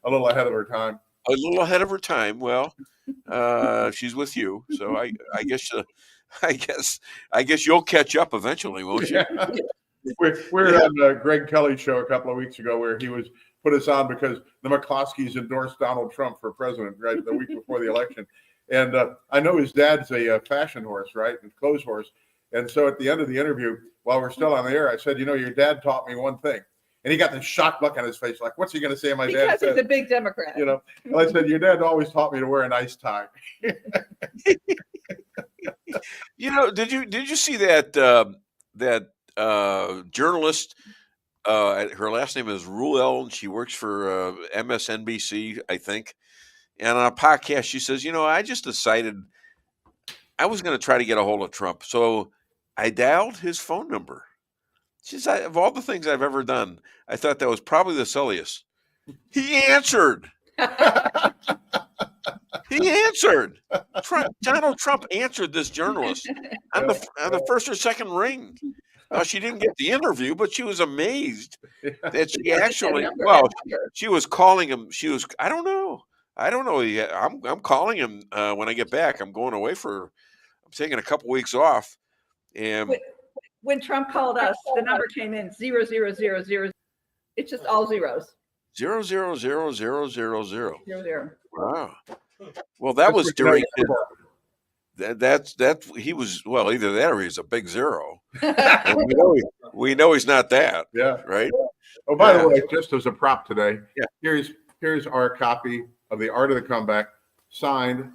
little ahead of her time. A little ahead of her time. Well, she's with you, so I guess you'll catch up eventually, won't you? Yeah. We're on Greg Kelly's show a couple of weeks ago where he was put us on because the McCluskeys endorsed Donald Trump for president right the week before the election, and I know his dad's a fashion horse, right, and clothes horse. And so at the end of the interview, while we're still on the air, I said, your dad taught me one thing. And he got this shocked look on his face, like, what's he going to say? My dad because said, he's a big Democrat. And I said, your dad always taught me to wear a nice tie. Did you see that journalist? Her last name is Ruel, and she works for MSNBC, I think. And on a podcast, she says, I just decided I was going to try to get a hold of Trump. So I dialed his phone number. She said, of all the things I've ever done, I thought that was probably the silliest. He answered. He answered. Donald Trump answered this journalist on the first or second ring. She didn't get the interview, but she was amazed that she actually, she was calling him. I don't know. I'm calling him when I get back. I'm going away I'm taking a couple weeks off. And when Trump called us, the number came in 0000. It's just all zeros. 0000000. 00. Wow. Well, that was during he was either that or he's a big zero. we know he's not that. Yeah. Right. Oh, by the way, just as a prop today, here's our copy of The Art of the Comeback, signed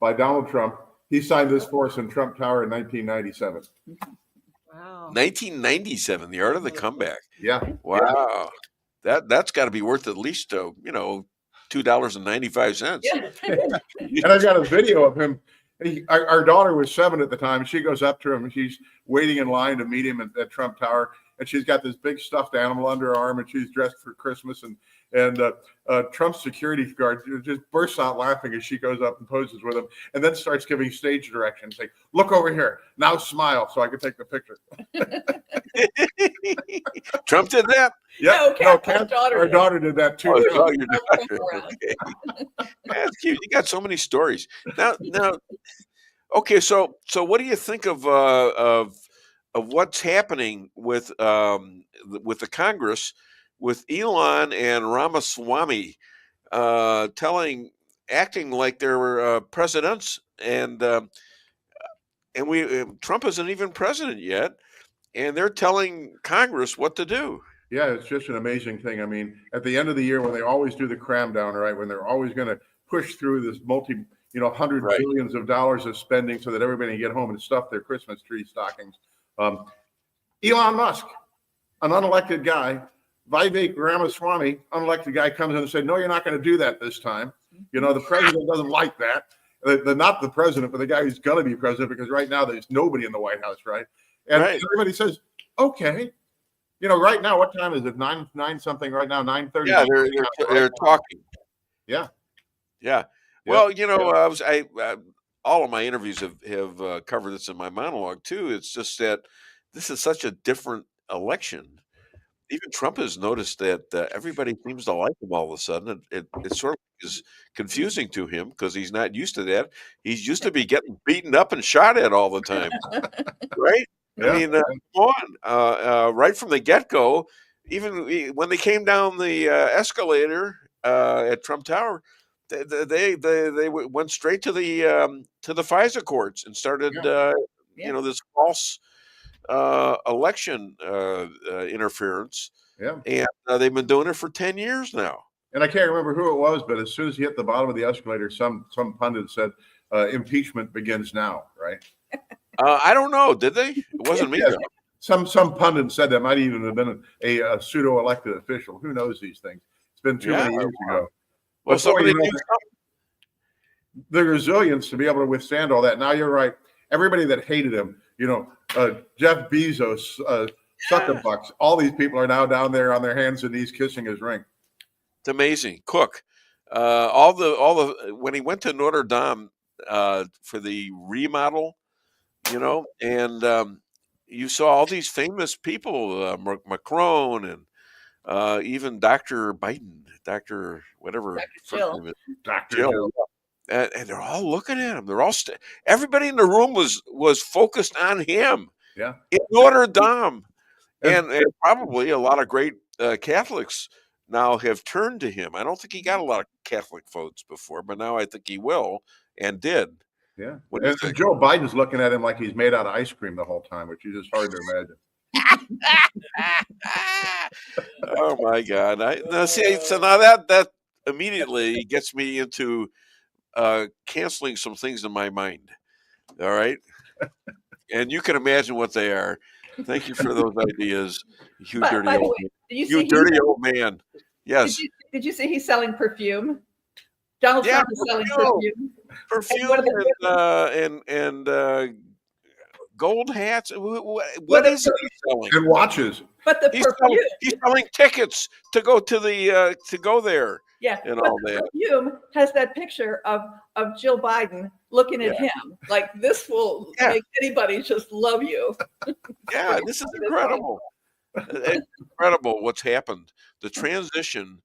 by Donald Trump. He signed this for us in Trump Tower in 1997. Wow. 1997, The Art of the Comeback. Yeah. Wow. Yeah. That's got to be worth at least $2.95. Yeah. And I've got a video of him. Our daughter was 7 at the time. She goes up to him and she's waiting in line to meet him at Trump Tower. And she's got this big stuffed animal under her arm and she's dressed for Christmas. And Trump's security guard just bursts out laughing as she goes up and poses with him and then starts giving stage directions. Like, look over here. Now smile so I can take the picture. Trump did that? Yeah. No, our daughter did that too. Your daughter. Okay. That's cute. You got so many stories. Now, okay. So what do you think of what's happening with the Congress, with Elon and Ramaswamy acting like they're presidents, and Trump isn't even president yet, and they're telling Congress what to do. Yeah, it's just an amazing thing. I mean, at the end of the year, when they always do the cram down, right, when they're always going to push through this hundred billions of dollars of spending so that everybody can get home and stuff their Christmas tree stockings. Elon Musk, an unelected guy, Vivek Ramaswamy, unelected guy, comes in and said, no, you're not going to do that this time. The president doesn't like that. Not the president, but the guy who's going to be president, because right now there's nobody in the White House, right? And everybody says, okay. Right now, what time is it? 9 something right now, 9:30. Yeah, they're talking. Yeah. Yeah. Well, all of my interviews have covered this in my monologue too. It's just that this is such a different election. Even Trump has noticed that everybody seems to like him all of a sudden. It sort of is confusing to him because he's not used to that. He's used to be getting beaten up and shot at all the time, right? Yeah. I mean, come on, right from the get-go, even when they came down the escalator at Trump Tower, they went straight to the FISA courts and started, this false election interference. Yeah. And they've been doing it for 10 years now. And I can't remember who it was, but as soon as he hit the bottom of the escalator, some pundit said, impeachment begins now, right? I don't know. Did they? It wasn't me. Yes. Some pundit said that. Might even have been a pseudo-elected official. Who knows these things? It's been too many years ago. Well, somebody the resilience to be able to withstand all that. Now you're right. Everybody that hated him, Jeff Bezos, Zuckerbucks, all these people are now down there on their hands and knees kissing his ring. It's amazing. Cook, all the when he went to Notre Dame for the remodel, and you saw all these famous people, Macron and even Dr. Biden, Dr. whatever, Dr. Jill. And they're all looking at him. They're all everybody in the room was focused on him. Yeah, in Notre Dame, and probably a lot of great Catholics now have turned to him. I don't think he got a lot of Catholic votes before, but now I think he will and did. Yeah. And Joe Biden's looking at him like he's made out of ice cream the whole time, which is just hard to imagine. Oh my God! So now that immediately gets me into canceling some things in my mind. All right, and you can imagine what they are. Thank you for those ideas, you dirty old man. You dirty old man. Yes. Did you see he's selling perfume? Donald Trump is selling perfume. And gold hats. What is he selling? And watches. But he's selling tickets to go to the to go there. Yeah, and but all the that. perfume has that picture of Jill Biden looking at him like this will make anybody just love you. Yeah, this is incredible. It's incredible what's happened. The transition,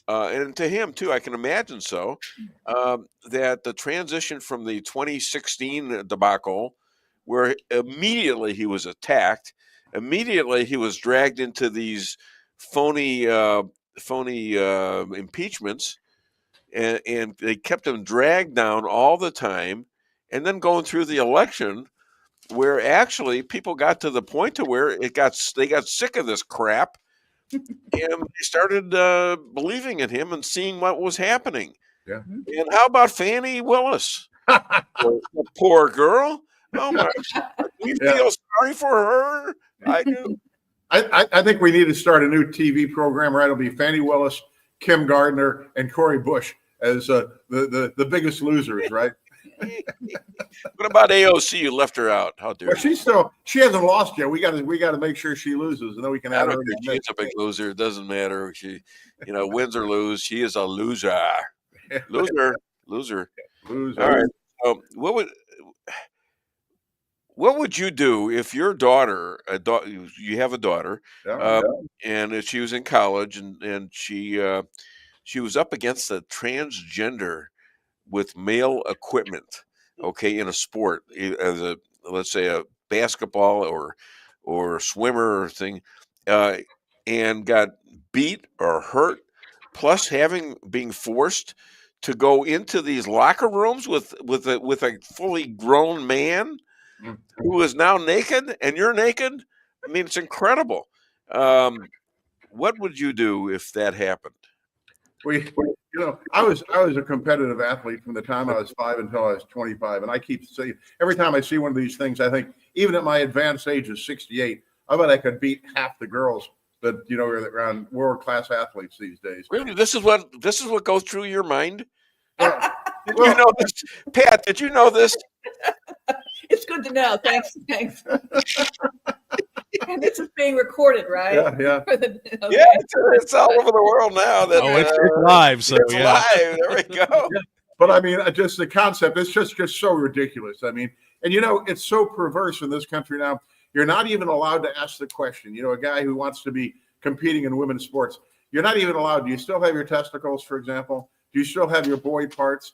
and to him too, I can imagine so, that the transition from the 2016 debacle, where immediately he was attacked, immediately he was dragged into these phony impeachments, and they kept him dragged down all the time, and then going through the election, where actually people got to the point to where they got sick of this crap, and they started believing in him and seeing what was happening. Yeah. And how about Fannie Willis? The poor girl. Oh my! We feel sorry for her. I do. I think we need to start a new TV program, right? It'll be Fannie Willis, Kim Gardner, and Cori Bush as the biggest losers, right? What about AOC? You left her out. How dare you? She hasn't lost yet. We got to make sure she loses, and then we can add her. She's a big loser. It doesn't matter. She, wins or lose. She is a loser. Loser. All right. What would you do if your daughter, you have a daughter, and if she was in college and she was up against a transgender with male equipment, in a sport, as let's say a basketball or swimmer or thing, and got beat or hurt, plus being forced to go into these locker rooms with a fully grown man who is now naked, and you're naked. I mean, it's incredible. What would you do if that happened? I was a competitive athlete from the time I was 5 until I was 25, and I keep saying every time I see one of these things, I think even at my advanced age of 68, I bet I could beat half the girls that are around world-class athletes these days. Really, this is what goes through your mind. Did you know this, Pat? Did you know this? It's good to know. Thanks. And this is being recorded, right? Yeah. Okay. Yeah, it's all over the world now. That it's live. So it's yeah. live. There we go. But I mean, just the concept, it's just so ridiculous. I mean, and it's so perverse in this country now. You're not even allowed to ask the question. A guy who wants to be competing in women's sports, you're not even allowed. Do you still have your testicles, for example? Do you still have your boy parts?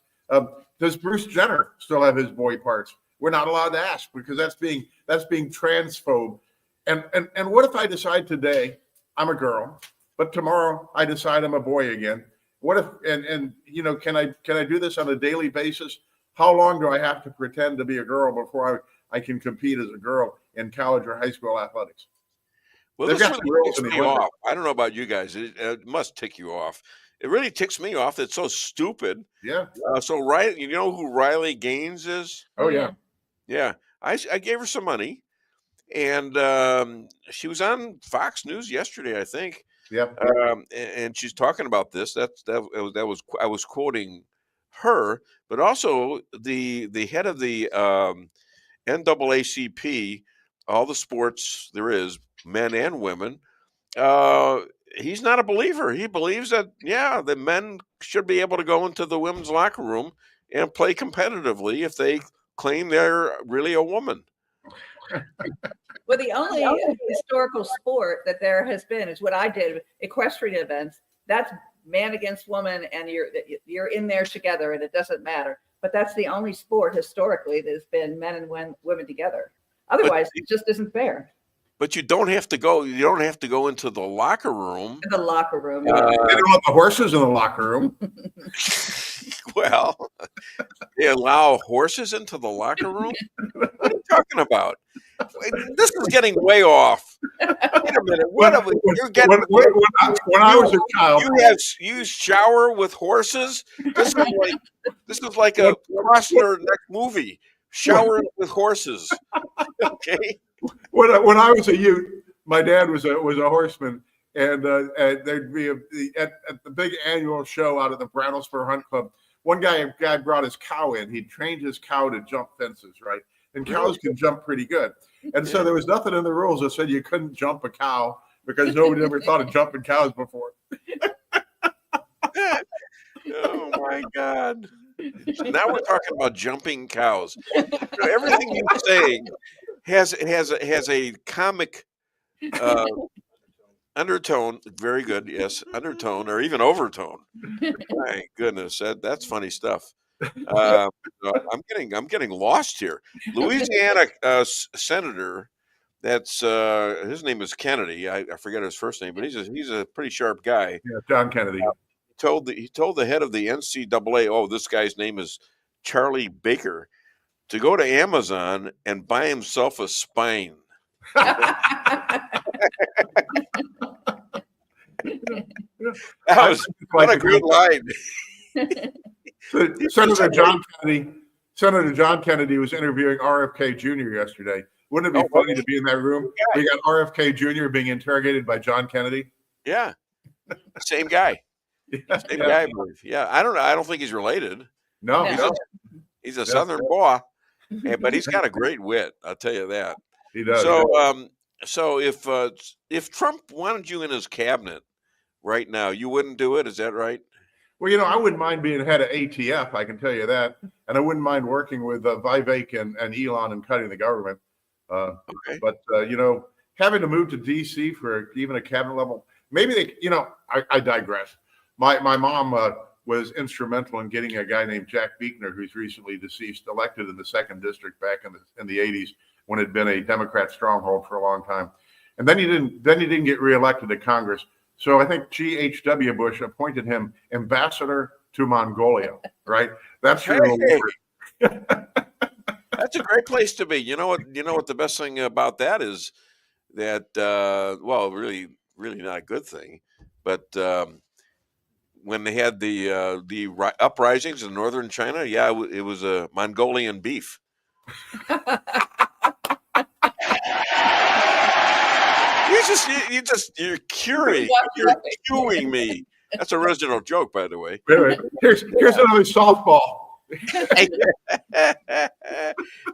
Does Bruce Jenner still have his boy parts? We're not allowed to ask because that's being transphobe. And what if I decide today I'm a girl, but tomorrow I decide I'm a boy again? What if can I do this on a daily basis? How long do I have to pretend to be a girl before I can compete as a girl in college or high school athletics? Well, this really ticks me off. I don't know about you guys. It must tick you off. It really ticks me off. It's so stupid. Yeah. So Riley, you know who Riley Gaines is? Oh yeah. Yeah. I gave her some money, and she was on Fox News yesterday, I think. Yep. And she's talking about this. I was quoting her, but also the head of the NAACP, all the sports there is, men and women. He's not a believer. He believes that the men should be able to go into the women's locker room and play competitively if they claim they're really a woman. Well, the only historical sport that there has been is what I did, equestrian events. That's man against woman, and you're in there together, and it doesn't matter. But that's the only sport historically that has been men and women together. Otherwise, it just isn't fair. But you don't have to go. You don't have to go into the locker room. In the locker room. They don't want the horses in the locker room. Well, they allow horses into the locker room? What are you talking about? This is getting way off. Wait a minute. What are we? You're getting when I was a child, you shower with horses. This is like a Costner next movie. Shower with horses. Okay. When I was a youth, my dad was a horseman, and there'd be at the big annual show out at the Brattlesboro Hunt Club. One guy brought his cow in. He trained his cow to jump fences, right? And cows can jump pretty good. And so there was nothing in the rules that said you couldn't jump a cow because nobody ever thought of jumping cows before. Oh my God. Now we're talking about jumping cows. Everything you say has a comic undertone. Very good, yes, undertone or even overtone. My goodness, that's funny stuff. I'm getting lost here. Louisiana senator, that's his name is Kennedy. I forget his first name, but he's a pretty sharp guy. Yeah, John Kennedy. He told the head of the NCAA, this guy's name is Charlie Baker, to go to Amazon and buy himself a spine. What a great line. Senator John Kennedy was interviewing RFK Jr. yesterday. Wouldn't it be funny to be in that room? We got RFK Jr. being interrogated by John Kennedy. Yeah, same guy. Same guy, I believe. Yeah, I don't know. I don't think he's related. No, he's a Southern boy, but he's got a great wit. I'll tell you that. He does. So if Trump wanted you in his cabinet right now, you wouldn't do it. Is that right? Well, I wouldn't mind being head of ATF. I can tell you that, and I wouldn't mind working with Vivek and Elon and cutting the government. Okay. But having to move to DC for even a cabinet level, maybe they. I digress. My mom was instrumental in getting a guy named Jack Buechner, who's recently deceased, elected in the 2nd District back in the 80s when it had been a Democrat stronghold for a long time. And then he didn't get reelected to Congress. So I think G.H.W. Bush appointed him ambassador to Mongolia, right? That's your That's a great place to be. You know what the best thing about that is that really not a good thing, but when they had the uprisings in northern China, it was a Mongolian beef. You You're cueing me. That's original joke, by the way. Wait. Here's another softball.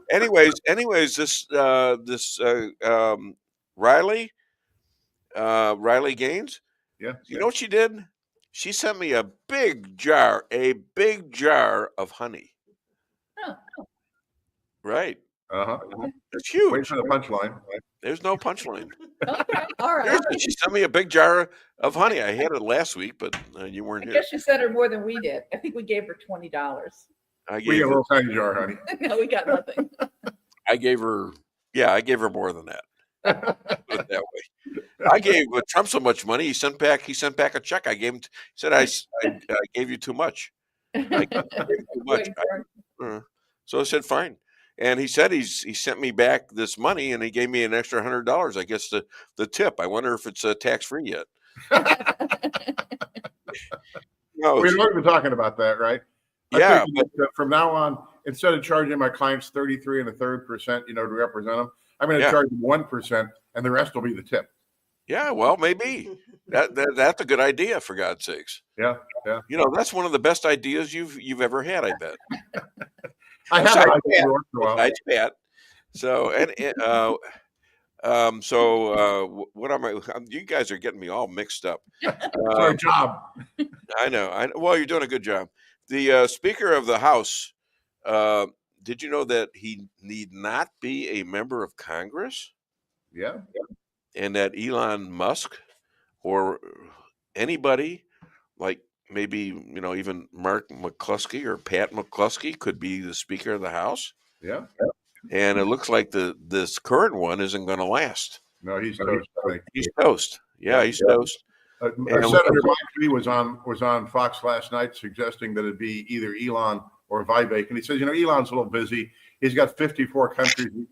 anyways, this Riley Gaines. Yeah. You know what she did? She sent me a big jar of honey. Oh. Right. It's huge. Wait for the punchline. There's no punchline. Okay. All right. She sent me a big jar of honey. I had it last week, but you weren't I here. guess you sent her more than we did. I think we gave her $20. We got a little tiny jar, honey. No, we got nothing. I gave her more than that. Put it that way. I gave Trump so much money. He sent back a check. I gave him. He said I gave you too much. I gave you too much. So I said fine. And he said he sent me back this money, and he gave me an extra $100. I guess the tip. I wonder if it's tax free yet. No, We've already been talking about that, right? Yeah. From now on, instead of charging my clients 33 1/3%, to represent them, I'm going to charge them 1%, and the rest will be the tip. Yeah, well, maybe that's a good idea. For God's sakes. Yeah. That's one of the best ideas you've ever had. I bet. I have an idea for a while. Besides Pat. So what am I? You guys are getting me all mixed up. It's our job. I know. Well, you're doing a good job. The Speaker of the House. Did you know that he need not be a member of Congress? Yeah. And that Elon Musk or anybody like maybe even Mark McCluskey or Pat McCluskey could be the Speaker of the House. Yeah. And it looks like this current one isn't going to last. No, he's toast. He's toast. Yeah, he's toast. Senator Mike Lee was on Fox last night suggesting that it'd be either Elon or Vivek, and he says, Elon's a little busy. He's got 54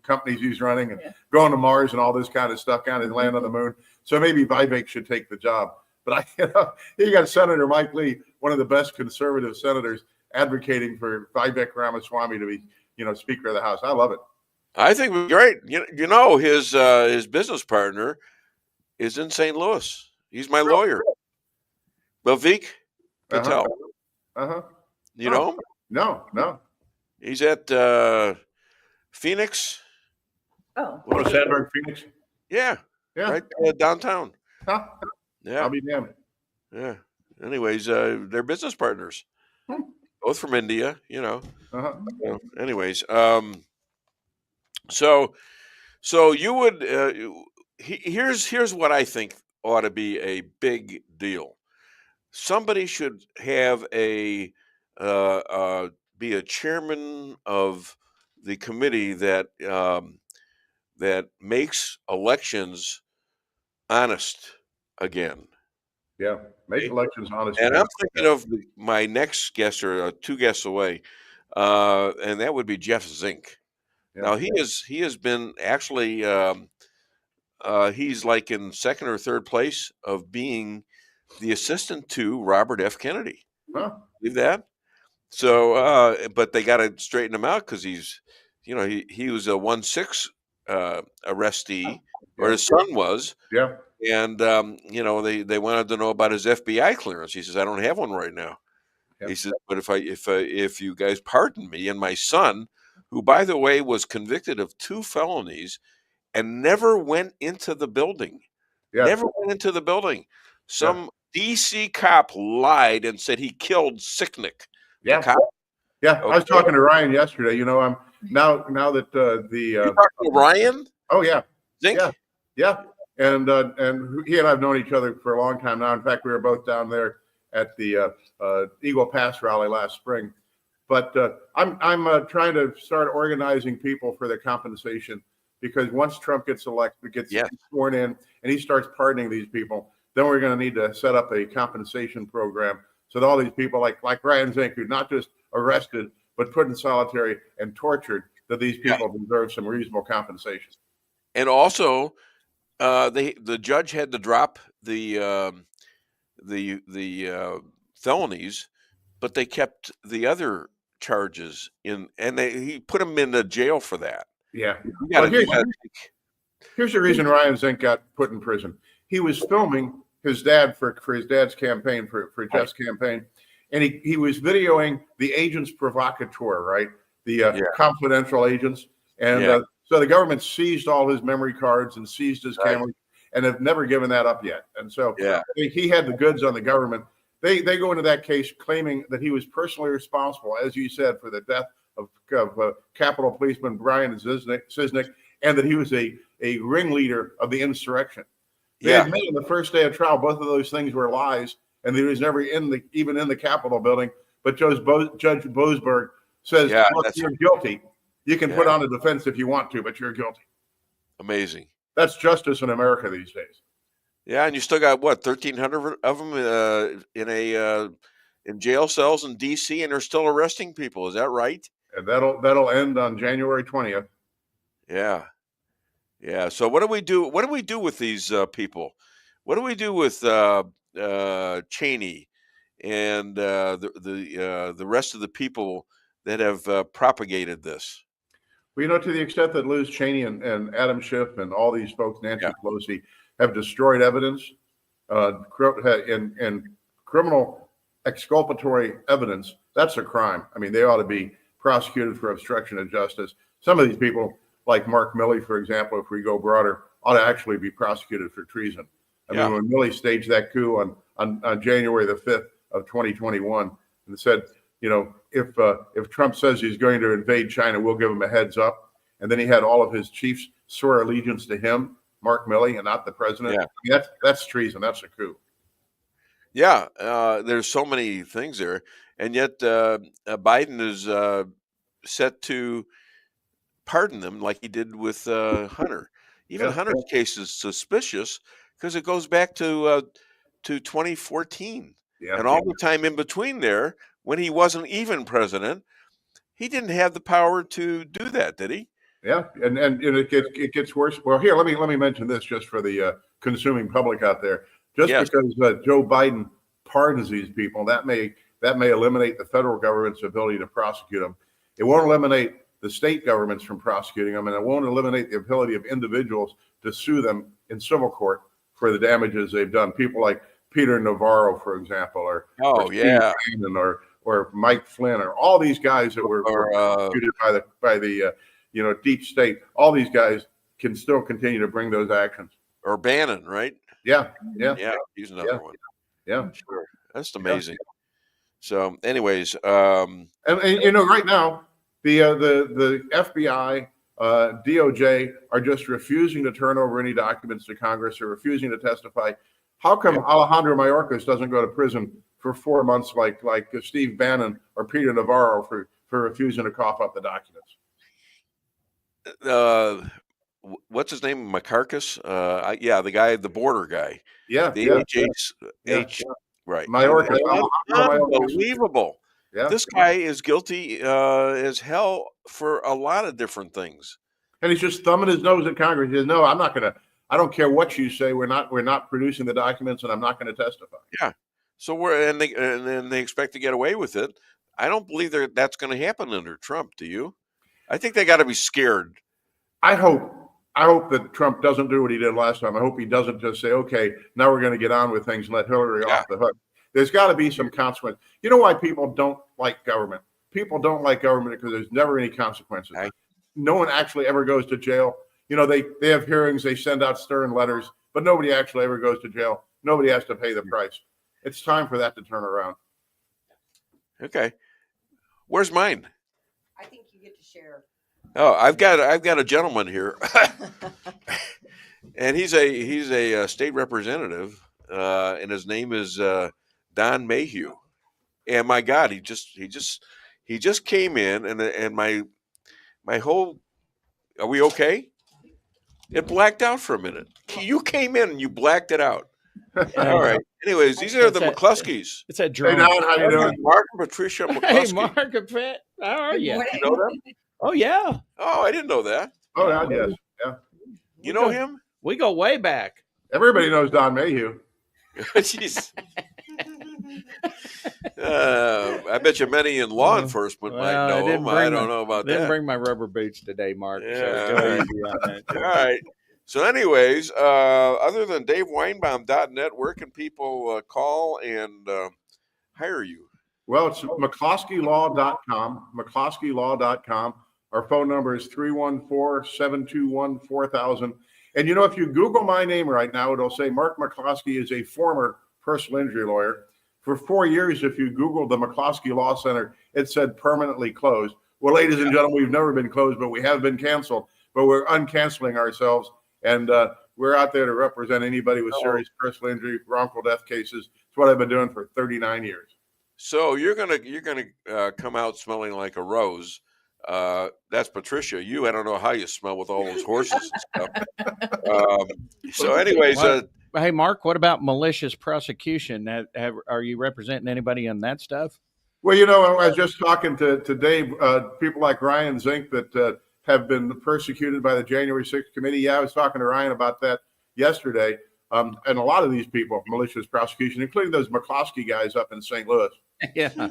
companies he's running and going to Mars and all this kind of stuff, kind of land on the moon. So maybe Vivek should take the job. But you got Senator Mike Lee, one of the best conservative senators, advocating for Vivek Ramaswamy to be, Speaker of the House. I love it. I think we're great. His business partner is in St. Louis. He's my lawyer, Vivek Patel. You know him? No. He's at Phoenix. Oh, Sandberg, Phoenix. Yeah. Right downtown. Huh? Yeah, I'll be damned. Yeah. Anyways, they're business partners, both from India. Anyways, so you would. Here's what I think ought to be a big deal. Somebody should have be a chairman of the committee that makes elections honest again. Yeah, make elections honest. And I'm thinking of my next guest, or two guests away, and that would be Jeff Zink. Yeah. Now he has been actually he's like in second or third place of being the assistant to Robert F. Kennedy. Huh. Believe that? So, but they got to straighten him out because he's, he was a 1-6 arrestee, or his son was. Yeah. And they wanted to know about his FBI clearance. He says, I don't have one right now. Yep. He says, but if you guys pardon me, and my son, who by the way was convicted of 2 felonies and never went into the building. Yeah. Never went into the building. Some DC cop lied and said he killed Sicknick. Yeah. Yeah. Okay. I was talking to Ryan yesterday. I'm now that you talking to Ryan? Oh yeah. Zink? Yeah. And he and I have known each other for a long time now. In fact, we were both down there at the Eagle Pass rally last spring. But I'm trying to start organizing people for their compensation, because once Trump gets elected, gets sworn in, and he starts pardoning these people, then we're going to need to set up a compensation program so that all these people like Ryan Zink, who not just arrested but put in solitary and tortured, that these people deserve some reasonable compensation. And also, the judge had to drop the felonies, but they kept the other charges in, and he put him in the jail for that. Yeah. Here's the reason Ryan Zink got put in prison. He was filming his dad for his dad's campaign, for Jeff's campaign, and he was videoing the agents provocateur, right? The confidential agents. And so the government seized all his memory cards and seized his camera, and have never given that up yet. And so he had the goods on the government. They go into that case claiming that he was personally responsible, as you said, for the death of Capitol Policeman Brian Ziznik, and that he was a ringleader of the insurrection. They admit on the first day of trial both of those things were lies, and he was never even in the Capitol building. But Judge Boasberg says, look, you're guilty. You can put on a defense if you want to, but you're guilty. Amazing. That's justice in America these days. Yeah, and you still got 1,300 of them in jail cells in D.C., and they're still arresting people. Is that right? And that'll end on January 20th. Yeah. Yeah. So what do we do? What do we do with these people? What do we do with Cheney and the rest of the people that have propagated this? Well, to the extent that Liz Cheney and Adam Schiff and all these folks, Nancy Pelosi, have destroyed evidence, and criminal exculpatory evidence, that's a crime. I mean, they ought to be prosecuted for obstruction of justice. Some of these people, like Mark Milley, for example, if we go broader, ought to actually be prosecuted for treason. I mean, when Milley staged that coup on January the 5th of 2021 and said, if Trump says he's going to invade China, we'll give him a heads up. And then he had all of his chiefs swear allegiance to him, Mark Milley, and not the president. I mean, that's treason. That's a coup. Yeah, there's so many things there. And yet Biden is set to pardon them like he did with Hunter. Even Hunter's case is suspicious because it goes back to 2014. And all the time in between there, when he wasn't even president, he didn't have the power to do that, did he? Yeah, and it gets worse. Well, here, let me mention this just for the consuming public out there. Just because Joe Biden pardons these people, that may eliminate the federal government's ability to prosecute them. It won't eliminate the state governments from prosecuting them, and it won't eliminate the ability of individuals to sue them in civil court for the damages they've done. People like Peter Navarro, for example, or Steve Bannon, or Mike Flynn, or all these guys that were prosecuted by the deep state. All these guys can still continue to bring those actions. Or Bannon, right? Yeah. He's another one. Yeah, sure. That's amazing. So, anyways, and right now, the FBI, DOJ are just refusing to turn over any documents to Congress. They're refusing to testify. How come Alejandro Mayorkas doesn't go to prison for 4 months like Steve Bannon or Peter Navarro for refusing to cough up the documents? What's his name? Mayorkas? The guy, the border guy. Right. Mayorkas. Unbelievable. Yeah. This guy is guilty as hell for a lot of different things. And he's just thumbing his nose at Congress. He says, "No, I'm not going to. I don't care what you say. We're not producing the documents, and I'm not going to testify." Yeah. So and then they expect to get away with it. I don't believe that's going to happen under Trump. Do you? I think they got to be scared. I hope that Trump doesn't do what he did last time. I hope he doesn't just say, "Okay, now we're going to get on with things and let Hillary off the hook." There's got to be some consequence. You know why people don't like government? People don't like government because there's never any consequences. No one actually ever goes to jail. They have hearings, they send out stern letters, but nobody actually ever goes to jail. Nobody has to pay the price. It's time for that to turn around. Okay. Where's mine? I think you get to share. Oh, I've got a gentleman here, and he's a state representative, and his name is Don Mayhew. And my God, he just came in, and my whole, are we okay? It blacked out for a minute. You came in and you blacked it out. All right. Anyways, these are the McCluskeys. It's that drone. Hey, Don, how you doing? Mark and Patricia McCloskey. Hey, Mark and Pat, how are you? You know them? Oh yeah. Oh, I didn't know that. Oh, yes. Yeah. You know him? We go way back. Everybody knows Don Mayhew. Jeez. I bet you many in law enforcement might know him. I don't know about that. Didn't bring my rubber boots today, Mark. Yeah. So go easy on that. All right. So anyways, other than DaveWeinbaum.net, where can people call and hire you? Well, it's McCluskeyLaw.com, McCluskeyLaw.com. Our phone number is 314-721-4000. And you know, if you Google my name right now, it'll say Mark McCluskey is a former personal injury lawyer. For 4 years, if you Google the McCluskeys Law Center, it said permanently closed. Well, ladies and gentlemen, we've never been closed, but we have been canceled. But we're uncanceling ourselves, and we're out there to represent anybody with serious personal injury, wrongful death cases. It's what I've been doing for 39 years. So you're gonna come out smelling like a rose. That's Patricia. I don't know how you smell with all those horses and stuff. So anyways, hey, Mark, what about malicious prosecution? Are you representing anybody on that stuff? Well, you know, I was just talking to Dave, people like Ryan Zink that have been persecuted by the January 6th committee. Yeah, I was talking to Ryan about that yesterday. And a lot of these people, malicious prosecution, including those McCluskey guys up in St. Louis. Yeah. Do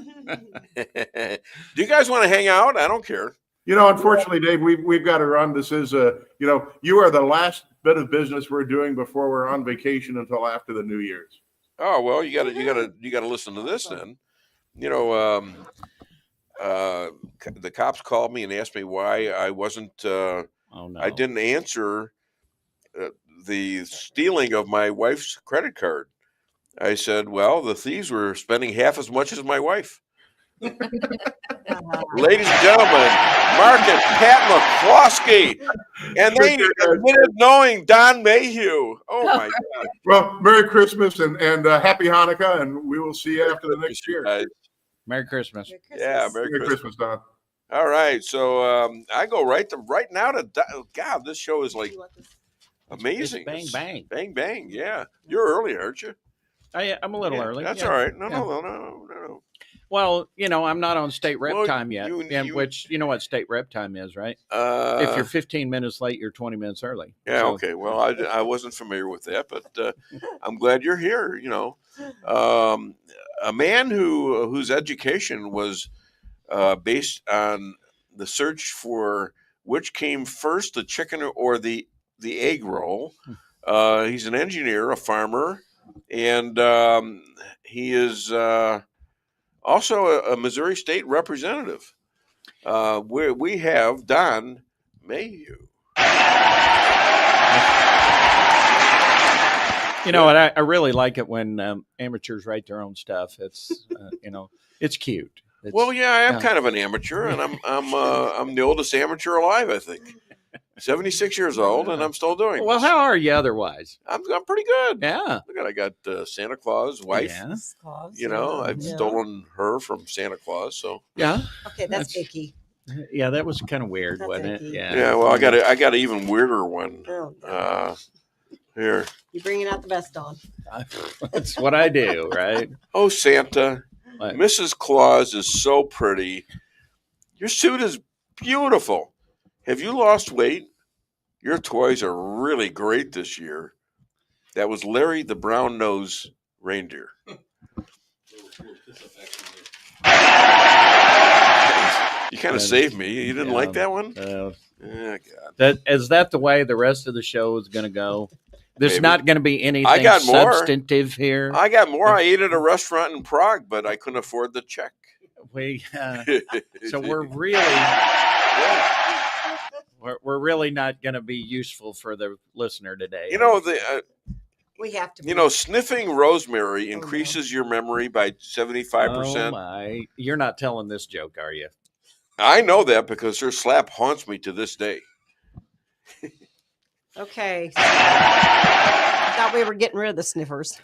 you guys want to hang out? I don't care. You know, unfortunately, Dave, we've got to run. This is you are the last bit of business we're doing before we're on vacation until after the New Year's. Oh well, you got to listen to this then. You know, the cops called me and asked me why I wasn't. I didn't answer the stealing of my wife's credit card. I said, well, the thieves were spending half as much as my wife. Ladies and gentlemen, Mark and Pat McCloskey. And they admitted knowing Don Mayhew. Oh, my God. Well, Merry Christmas and Happy Hanukkah, and we will see you after the next year. Merry Christmas. Yeah, Merry Christmas, Don. All right, so I go right now to God, this show is like amazing. It's bang, bang. Bang, bang, yeah. You're early, aren't you? I'm a little early. That's all right. No. Well, you know, I'm not on state rep time yet, which you know what state rep time is, right? If you're 15 minutes late, you're 20 minutes early. Yeah, so. Okay. Well, I wasn't familiar with that, but I'm glad you're here. You know, a man whose education was based on the search for which came first, the chicken or the egg roll. He's an engineer, a farmer, and he is also a Missouri State representative. Where we have Don Mayhew. You know what? I really like it when amateurs write their own stuff. It's it's cute. Well, yeah, I am kind of an amateur, and I'm the oldest amateur alive, I think. 76 years old, and I'm still doing. Well, this. how are you otherwise? I'm pretty good. Yeah. Look at, I got Santa Claus wife. Yeah. You know, I've stolen her from Santa Claus. So yeah. Okay, that's icky. Yeah, that was kind of weird, wasn't it? Yeah. Yeah. Well, I got an even weirder one. Oh, here. You're bringing out the best, Don. That's what I do, right? Oh, Santa, what? Mrs. Claus is so pretty. Your suit is beautiful. Have you lost weight? Your toys are really great this year. That was Larry the Brown-Nosed Reindeer. You kind of saved me. You didn't like that one? Oh, God. Is that the way the rest of the show is going to go? There's not going to be anything substantive here. I got more. I ate at a restaurant in Prague, but I couldn't afford the check. So we're really... We're really not going to be useful for the listener today. You know, we have to. You know, sniffing rosemary increases your memory by 75%. Oh my! You're not telling this joke, are you? I know that because her slap haunts me to this day. Okay. I thought we were getting rid of the sniffers.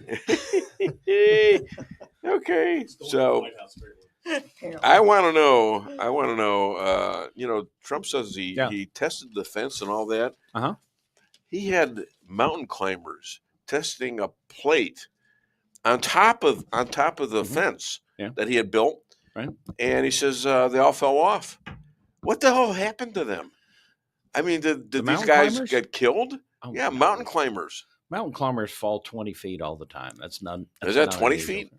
Okay, so. I want to know, you know, Trump says he tested the fence and all that. Uh-huh. He had mountain climbers testing a plate on top of the fence that he had built. Right. And he says they all fell off. What the hell happened to them? I mean, did these guys climbers? get killed? Oh, yeah, mountain climbers. Mountain climbers fall 20 feet all the time. That's none. Is that 20 feet?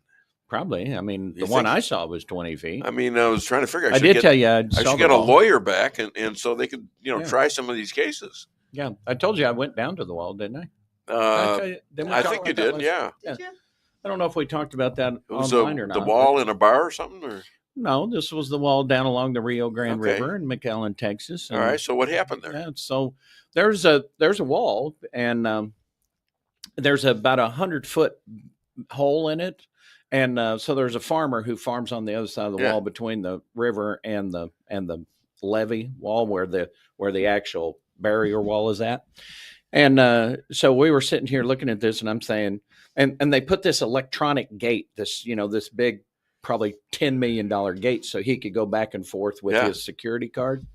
Probably. I mean, the one I saw was 20 feet. I mean, I was trying to figure. I should get a lawyer back, and so they could, try some of these cases. Yeah, I told you I went down to the wall, didn't I? I think you did. Yeah. I don't know if we talked about that It was online or not. the wall in a bar or something, or no? This was the wall down along the Rio Grande River in McAllen, Texas. All right. So what happened there? Yeah, so there's a wall, and there's about 100-foot hole in it, and so there's a farmer who farms on the other side of the wall between the river and the levee wall where the actual barrier wall is at. And so we were sitting here looking at this, and I'm saying, and they put this electronic gate, this big, probably $10 million gate, so he could go back and forth with his security card.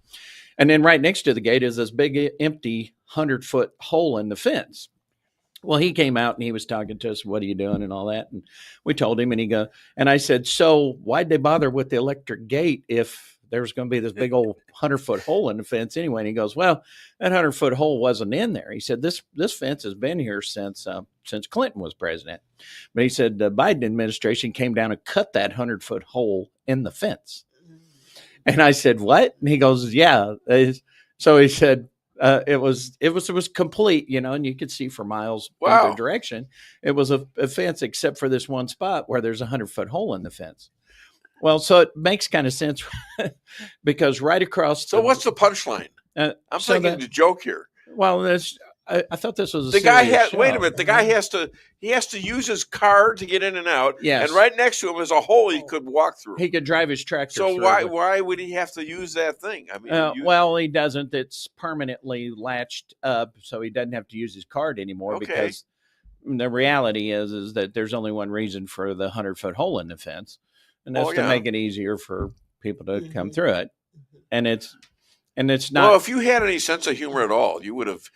And then right next to the gate is this big empty 100-foot hole in the fence. Well, he came out and he was talking to us, what are you doing and all that. And we told him, and I said, so why'd they bother with the electric gate if there's going to be this big old 100-foot hole in the fence anyway? And he goes, well, that 100-foot hole wasn't in there. He said, this fence has been here since Clinton was president. But he said the Biden administration came down and cut that 100-foot hole in the fence. And I said, what? And he goes, yeah. So he said, it was complete, and you could see for miles either direction. It was a fence except for this one spot where there's a 100-foot hole in the fence. Well, so it makes kind of sense because right across. So what's the punchline? I'm thinking the joke here. Well, I thought this was the guy has. Wait a minute. The guy has to use his car to get in and out. Yes. And right next to him is a hole he could walk through. He could drive his tractor. So why would he have to use that thing? I mean, well, he doesn't. It's permanently latched up, so he doesn't have to use his card anymore. Okay. Because the reality is that there's only one reason for the 100-foot hole in the fence, and that's to make it easier for people to come through it. And it's not. Well, if you had any sense of humor at all, you would have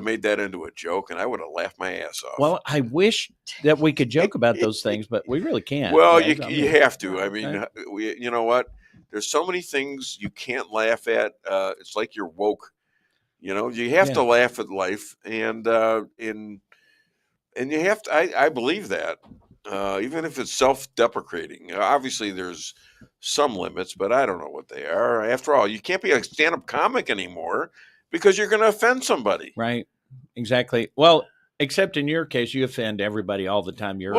made that into a joke, and I would have laughed my ass off. Well, I wish that we could joke about those things, but we really can't. Well, you have to. I mean, you know what? There's so many things you can't laugh at. It's like you're woke. You have to laugh at life, and you have to. I believe that. Even if it's self-deprecating. Obviously, there's some limits, but I don't know what they are. After all, you can't be a stand-up comic anymore because you're going to offend somebody. Right. Exactly. Well, except in your case, you offend everybody all the time. You're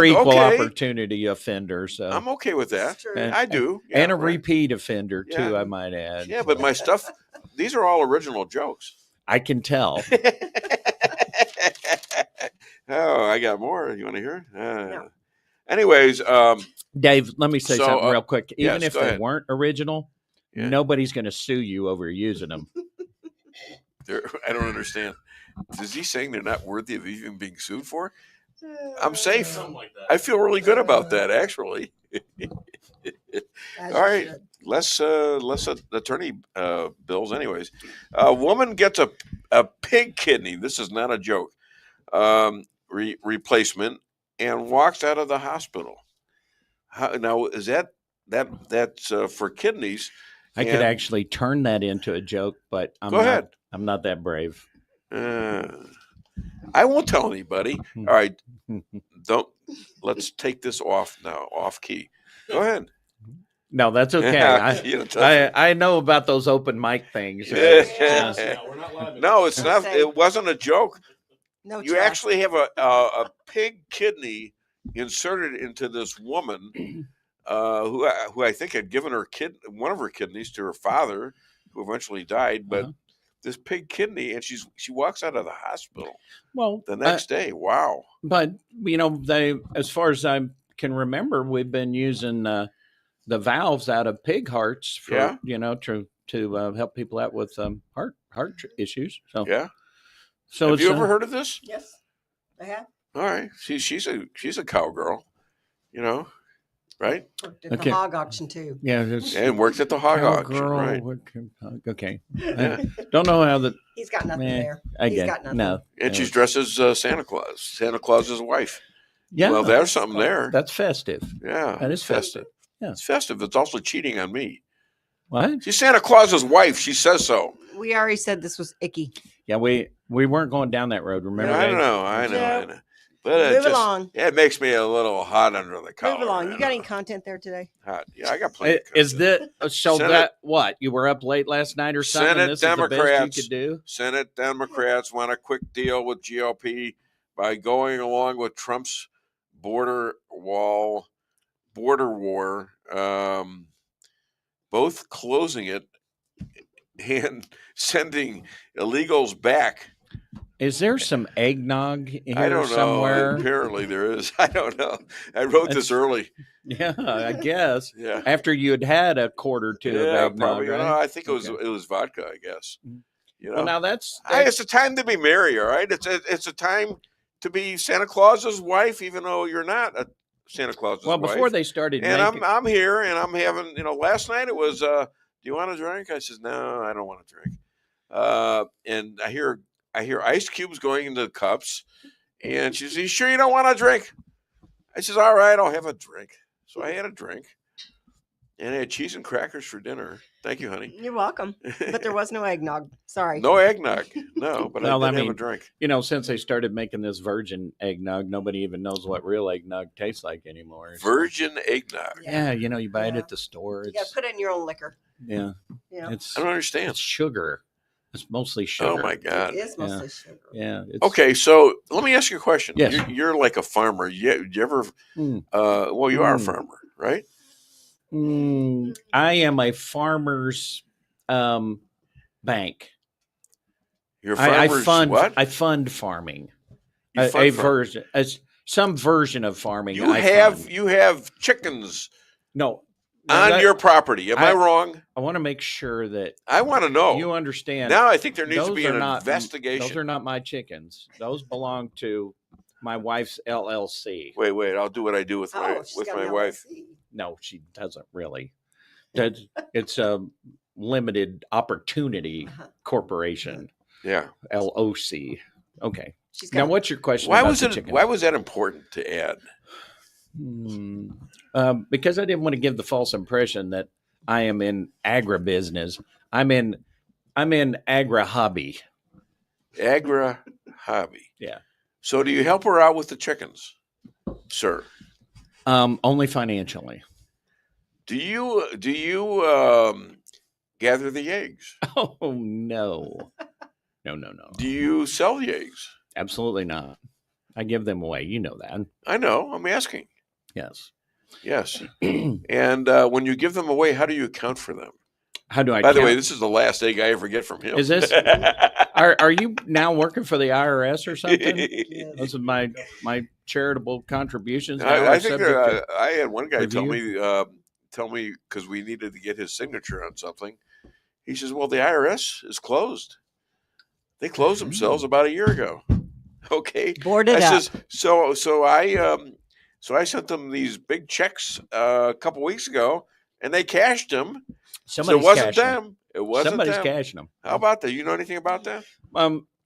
equal opportunity offender. So I'm okay with that. I do. Yeah, and a repeat offender, too, I might add. Yeah, but my stuff, these are all original jokes. I can tell. Oh, I got more. You want to hear? No. Anyways, Dave, let me say something real quick. Even if they ahead. weren't original, nobody's going to sue you over using them. I don't understand. Is he saying they're not worthy of even being sued for? I'm safe. Like I feel really good about that, actually. All right, less attorney bills. Anyways, a woman gets a pig kidney. This is not a joke. Replacement and walks out of the hospital. Now is that's for kidneys? I could actually turn that into a joke, but I'm not that brave. I won't tell anybody. All right, let's take this off now, off key. Go ahead. No, that's okay. I know about those open mic things. No, it's not. It wasn't a joke. No, you actually have a pig kidney inserted into this woman who I think had given one of her kidneys to her father, who eventually died. But this pig kidney, and she walks out of the hospital. Well, the next day. Wow. But as far as I can remember, we've been using the valves out of pig hearts for to help people out with heart issues. So yeah. So have you ever heard of this? Yes, I have. All right. She's a cowgirl, right? Worked at the hog auction too. Yeah, and worked at the hog auction, right? Okay. I don't know how he's got nothing there. He's got nothing. No. And she's dressed as Santa Claus. Santa Claus's wife. Yeah. Well, there's something there. That's festive. Yeah. That is festive. Yeah. It's festive. It's also cheating on me. What? She's Santa Claus's wife. She says so. We already said this was icky. Yeah, we weren't going down that road. Remember? I know. But Move along. It makes me a little hot under the collar. Move along. You got any content there today? Hot. Yeah, I got plenty. Is that so? Senate- That what you were up late last night or something? Senate This Democrats, is the best you could do. Senate Democrats want a quick deal with GOP by going along with Trump's border war, both closing it and sending illegals back. Is there some eggnog here I don't know. somewhere? Apparently there is. I don't know. I wrote this early. Yeah, I guess. Yeah. After you had a quart or two of eggnog, probably. right? I think it was vodka. I guess. You know. Well, now that's it's a time to be merry. All right. It's a time to be Santa Claus's wife, even though you're not a Santa Claus's wife. Well, before they started, and I'm here, and I'm having. Last night it was. Do you want a drink? I says, no, I don't want a drink. And I hear ice cubes going into the cups, and she says, "You sure you don't want a drink?" I says, "All right, I'll have a drink." So I had a drink, and I had cheese and crackers for dinner. Thank you, honey. You're welcome. But there was no eggnog. Sorry. No eggnog. No, but Well, I did have a drink. Since they started making this virgin eggnog, nobody even knows what real eggnog tastes like anymore. Virgin eggnog. Yeah, you buy it at the store. You got to put in your own liquor. Yeah. Yeah. I don't understand. It's sugar. It's mostly sugar. Oh my God. It is mostly sugar. Yeah. Okay, so let me ask you a question. Yes. You're like a farmer. You ever? Well, you are a farmer, right? I am a farmer's bank. You're I farmer's fund what? I fund farming. You A fund version, some version of farming. You I have fund. you have chickens No. on your property. Am I wrong? I want to make sure that I want to know. you understand. Now I think there needs to those be are an not- investigation. Those are not my chickens. Those belong to my wife's LLC. Wait. I'll do what I do with my wife. No, she doesn't really. It's a limited opportunity corporation. Yeah. LOC. Okay. got- Now, what's your question? Why about was the it? chickens? Why was that important to add? Because I didn't want to give the false impression that I am in agribusiness. I'm in agri hobby. Agri hobby. Yeah. So do you help her out with the chickens, sir? Only financially. Do you gather the eggs? Oh no. No. Do you sell the eggs? Absolutely not. I give them away. You know that. I know. I'm asking. Yes. Yes. And when you give them away, how do you account for them? How do I? By the way, count? this is the last egg I ever get from him. Is this? Are you now working for the IRS or something? Those are my charitable contributions. I think I had one guy tell me because we needed to get his signature on something. He says, "Well, the IRS is closed. They closed themselves about a year ago." Okay, Boarded I up. says, so I sent them these big checks a couple weeks ago, and they cashed them. Somebody's so it wasn't cashing them. It wasn't Somebody's them. cashing them. How about that? You know anything about that?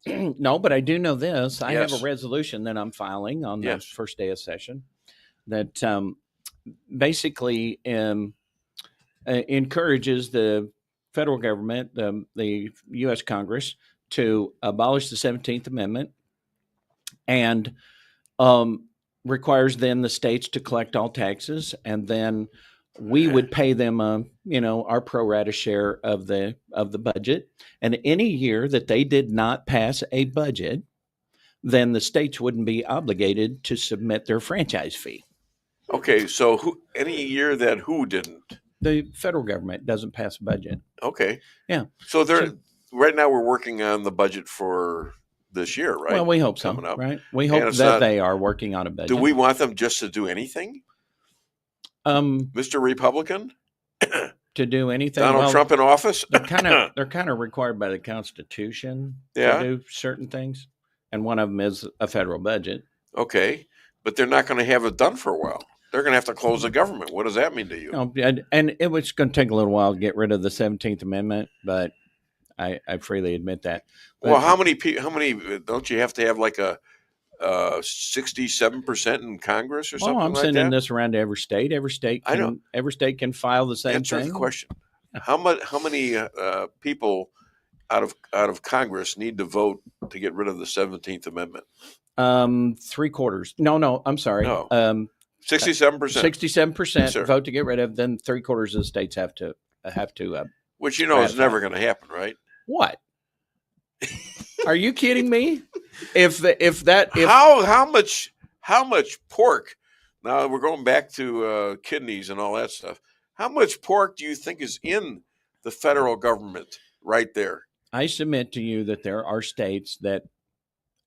No, but I do know this. I have Yes. a resolution that I'm filing on the Yes. first day of session that basically encourages the federal government, the U.S. Congress, to abolish the 17th Amendment and requires then the states to collect all taxes, and then we would pay them, our pro rata share of the budget. And any year that they did not pass a budget, then the states wouldn't be obligated to submit their franchise fee. Okay, so any year that who didn't? The federal government doesn't pass a budget. Okay. Yeah. So right now we're working on the budget for this year, right? Well, we hope so, Coming up. right? We hope that they are working on a budget. Do we want them just to do anything? Mr. Republican? To do anything? Donald Trump in office? They're kind of required by the Constitution Yeah. to do certain things, and one of them is a federal budget. Okay, but they're not going to have it done for a while. They're going to have to close the government. What does that mean to you? No, and it was going to take a little while to get rid of the 17th Amendment, but I freely admit that. But, Well, how many don't you have to have like a 67% in Congress or something I'm like sending that? this around to every state. Every state I know. can file the same Answer thing. the question. How many people out of Congress need to vote to get rid of the 17th Amendment? 3/4. No, I'm sorry. No. 67%. 67%. Sir. Vote to get rid of. Then 3/4 of the states have to. Which is never going to happen, right? What? Are you kidding me? How much pork? Now we're going back to kidneys and all that stuff. How much pork do you think is in the federal government right there? I submit to you that there are states that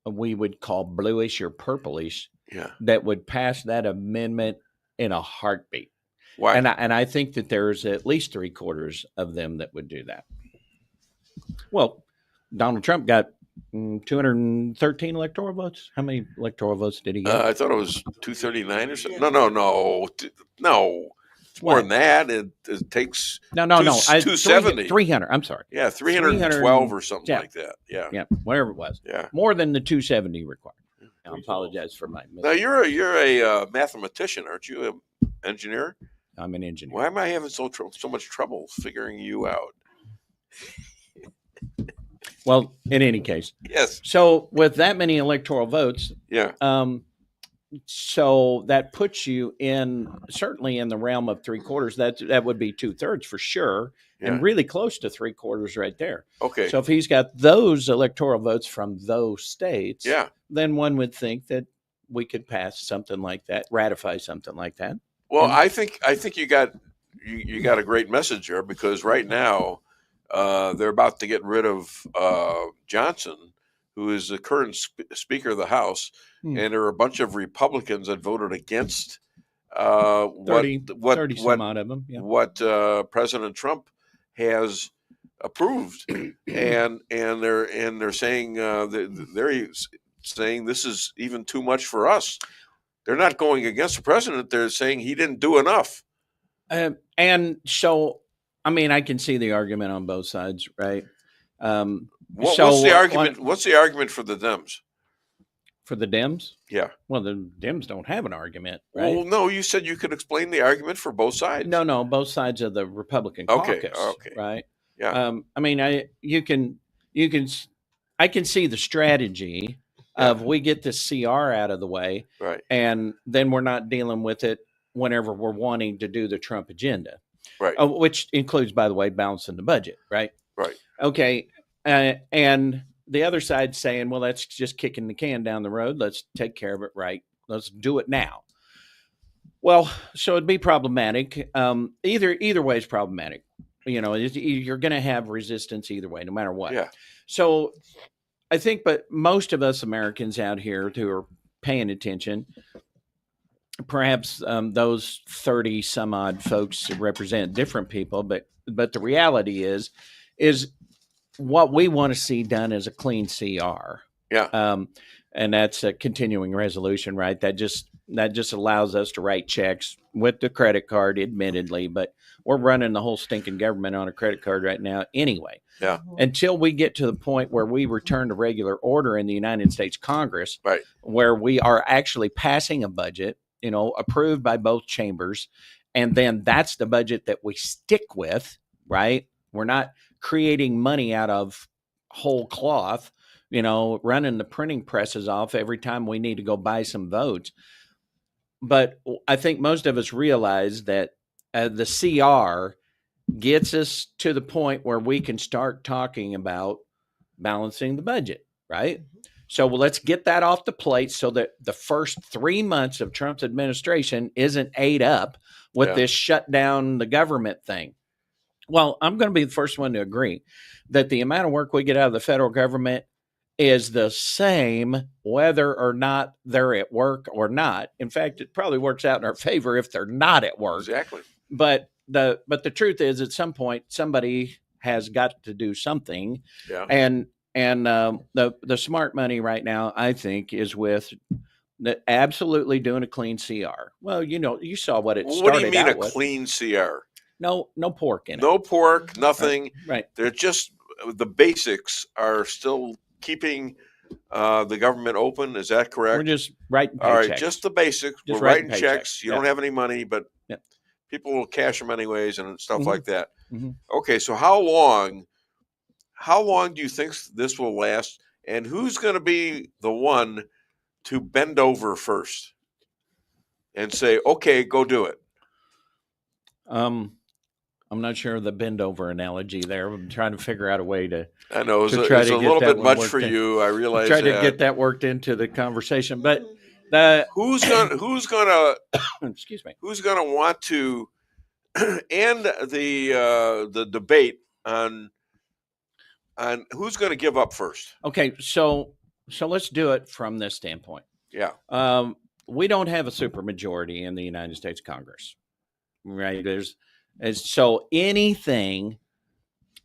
we would call bluish or purplish that would pass that amendment in a heartbeat. Why? And I think that there's at least 3/4 of them that would do that. Well, Donald Trump got 213 electoral votes. How many electoral votes did he get? I thought it was 239 or something. No. It's more than that. It takes no. 270. 300. I'm sorry. Yeah, 312 or something like that. Yeah, whatever it was. Yeah, more than the 270 required. I apologize for my mistake. Now you're a mathematician, aren't you? An engineer. I'm an engineer. Why am I having so much trouble figuring you out? Well, in any case, yes. So with that many electoral votes, so that puts you certainly in the realm of 3/4. That would be 2/3 for sure, and really close to 3/4 right there. Okay. So if he's got those electoral votes from those states, yeah, then one would think that we could pass something like that, ratify something like that. Well, I think you got a great message there, because right now they're about to get rid of Johnson, who is the current Speaker of the House, and there are a bunch of Republicans that voted against 30 some odd of them. Yeah. What President Trump has approved, and they're saying they're saying this is even too much for us. They're not going against the president. They're saying he didn't do enough. And so, I mean, I can see the argument on both sides, right? What's the argument? What's the argument for the Dems? For the Dems? Yeah. Well, the Dems don't have an argument, right? Well, no, you said you could explain the argument for both sides. No, both sides of the Republican caucus. Okay. Right. Yeah. I mean, I can see the strategy of we get this CR out of the way, right, and then we're not dealing with it whenever we're wanting to do the Trump agenda, right, which includes, by the way, balancing the budget, right? Right. Okay, and the other side saying, well, that's just kicking the can down the road. Let's take care of it right. Let's do it now. Well, so it'd be problematic. Either way is problematic. You know, you're going to have resistance either way, no matter what. Yeah. So I think, but most of us Americans out here who are paying attention, perhaps those 30 some odd folks represent different people, but the reality is what we want to see done is a clean CR. Yeah. And that's a continuing resolution, right? That just allows us to write checks with the credit card, admittedly, but we're running the whole stinking government on a credit card right now anyway. Yeah. Until we get to the point where we return to regular order in the United States Congress, right, where we are actually passing a budget, approved by both chambers, and then that's the budget that we stick with, right? We're not creating money out of whole cloth, running the printing presses off every time we need to go buy some votes. But I think most of us realize that the CR gets us to the point where we can start talking about balancing the budget, right? So let's get that off the plate so that the first 3 months of Trump's administration isn't ate up with this shut down the government thing. Well, I'm going to be the first one to agree that the amount of work we get out of the federal government is the same whether or not they're at work or not. In fact, it probably works out in our favor if they're not at work. Exactly. But the truth is, at some point, somebody has got to do something. Yeah. And the smart money right now, I think, is with absolutely doing a clean CR. Well, you saw what it started out with. What do you mean a clean CR? No pork in it. No pork, nothing. Right. They're just the basics are still keeping the government open. Is that correct? We're just writing paychecks. All right, just the basics. Just we're writing paychecks. checks. You don't have any money, but people will cash them anyways and stuff like that. Mm-hmm. Okay, so how long do you think this will last? And who's going to be the one to bend over first and say, okay, go do it? I'm not sure of the bend over analogy there. I'm trying to figure out a way to. I know it's a get little that bit one much for worked in. you. I realize Try to that. get that worked into the conversation, but who's gonna excuse me, who's gonna want to end the debate on who's going to give up first? Okay, so let's do it from this standpoint. Yeah. We don't have a supermajority in the United States Congress, right? So anything,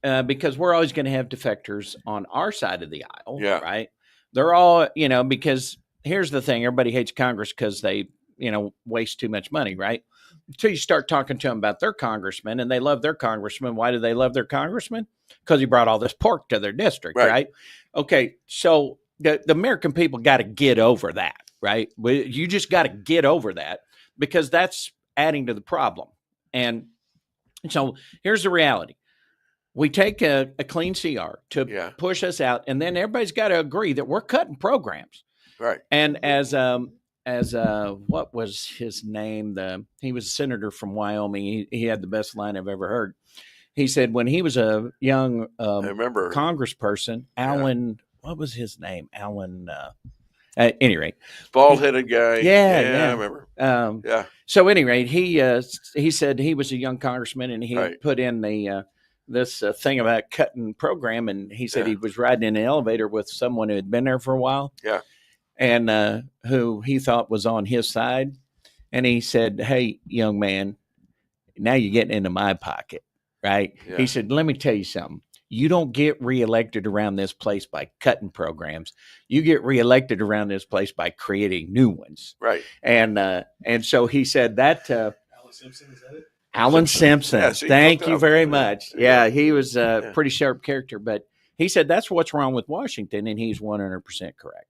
because we're always going to have defectors on our side of the aisle, right? They're all, because here's the thing: everybody hates Congress because they, waste too much money, right? Until you start talking to them about their congressman, and they love their congressman. Why do they love their congressman? Because he brought all this pork to their district, right? Okay, so the American people got to get over that, right? You just got to get over that, because that's adding to the problem. And so here's the reality. We take a clean CR to push us out, and then everybody's got to agree that we're cutting programs. Right. And as what was his name? He was a senator from Wyoming. He had the best line I've ever heard. He said when he was a young I remember congressperson, Alan, what was his name? Alan, at any rate. Bald-headed guy. Yeah. I remember. So at any rate, he said he was a young congressman, and he put in the this thing about cutting program, and he said he was riding in an elevator with someone who had been there for a while. Yeah. And who he thought was on his side. And he said, "Hey, young man, now you're getting into my pocket." Right. Yeah. He said, "Let me tell you something. You don't get reelected around this place by cutting programs. You get reelected around this place by creating new ones." Right. And so he said that Alan Simpson, is that it? Alan Simpson. Yeah, so thank you very much. Yeah, he was a pretty sharp character, but he said that's what's wrong with Washington, and he's 100% correct.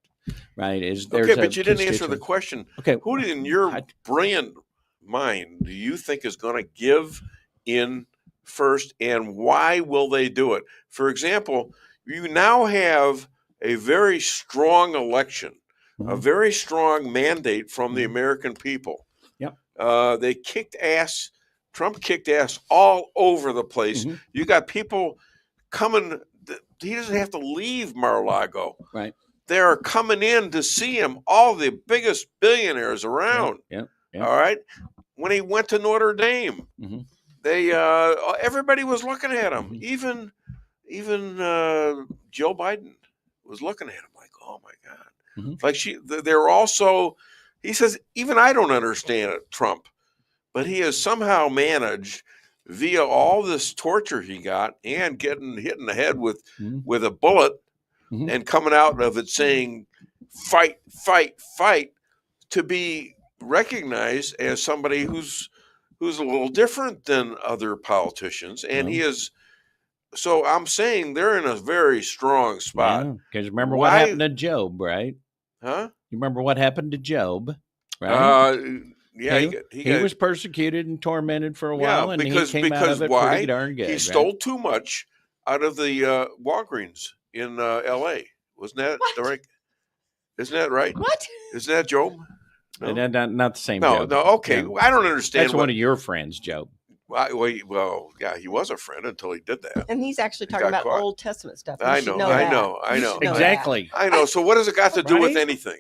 Right. Okay, but you didn't answer the question. Okay. Who in your brilliant mind do you think is going to give in first, and why will they do it? For example, you now have a very strong election, a very strong mandate from the American people. Yep. They kicked ass. Trump kicked ass all over the place. You got people coming. He doesn't have to leave Mar-a-Lago. Right. They're coming in to see him. All the biggest billionaires around. Yeah. All right. When he went to Notre Dame, they everybody was looking at him. Even Joe Biden was looking at him like, oh my God. Like they're also. He says, even I don't understand it, Trump, but he has somehow managed via all this torture he got and getting hit in the head with a bullet. And coming out of it saying, fight, fight, fight, to be recognized as somebody who's a little different than other politicians. And he is, so I'm saying they're in a very strong spot. Because remember what happened to Job, right? Huh? You remember what happened to Job, right? Yeah. He was persecuted and tormented for a while, and he came out of it pretty darn good. He stole too much out of the Walgreens in L.A. Wasn't that right? Isn't that right? What? Isn't that Job? No? Not the same No, Job. no, okay. No. I don't understand. That's one of your friends, Job. Well, yeah, he was a friend until he did that. And he's actually talking about caught. Old Testament stuff. I know. Exactly. I know. So what does it got to do with anything?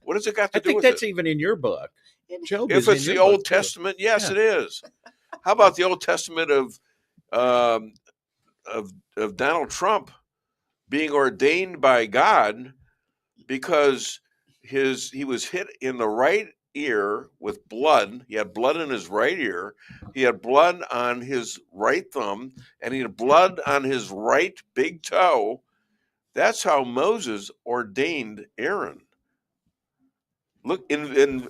What does it got to do with it? I think that's even in your book. Job if it's the Old Testament, yes, it is. How about the Old Testament of Donald Trump being ordained by God because he was hit in the right ear with blood. He had blood in his right ear. He had blood on his right thumb, and he had blood on his right big toe. That's how Moses ordained Aaron. Look in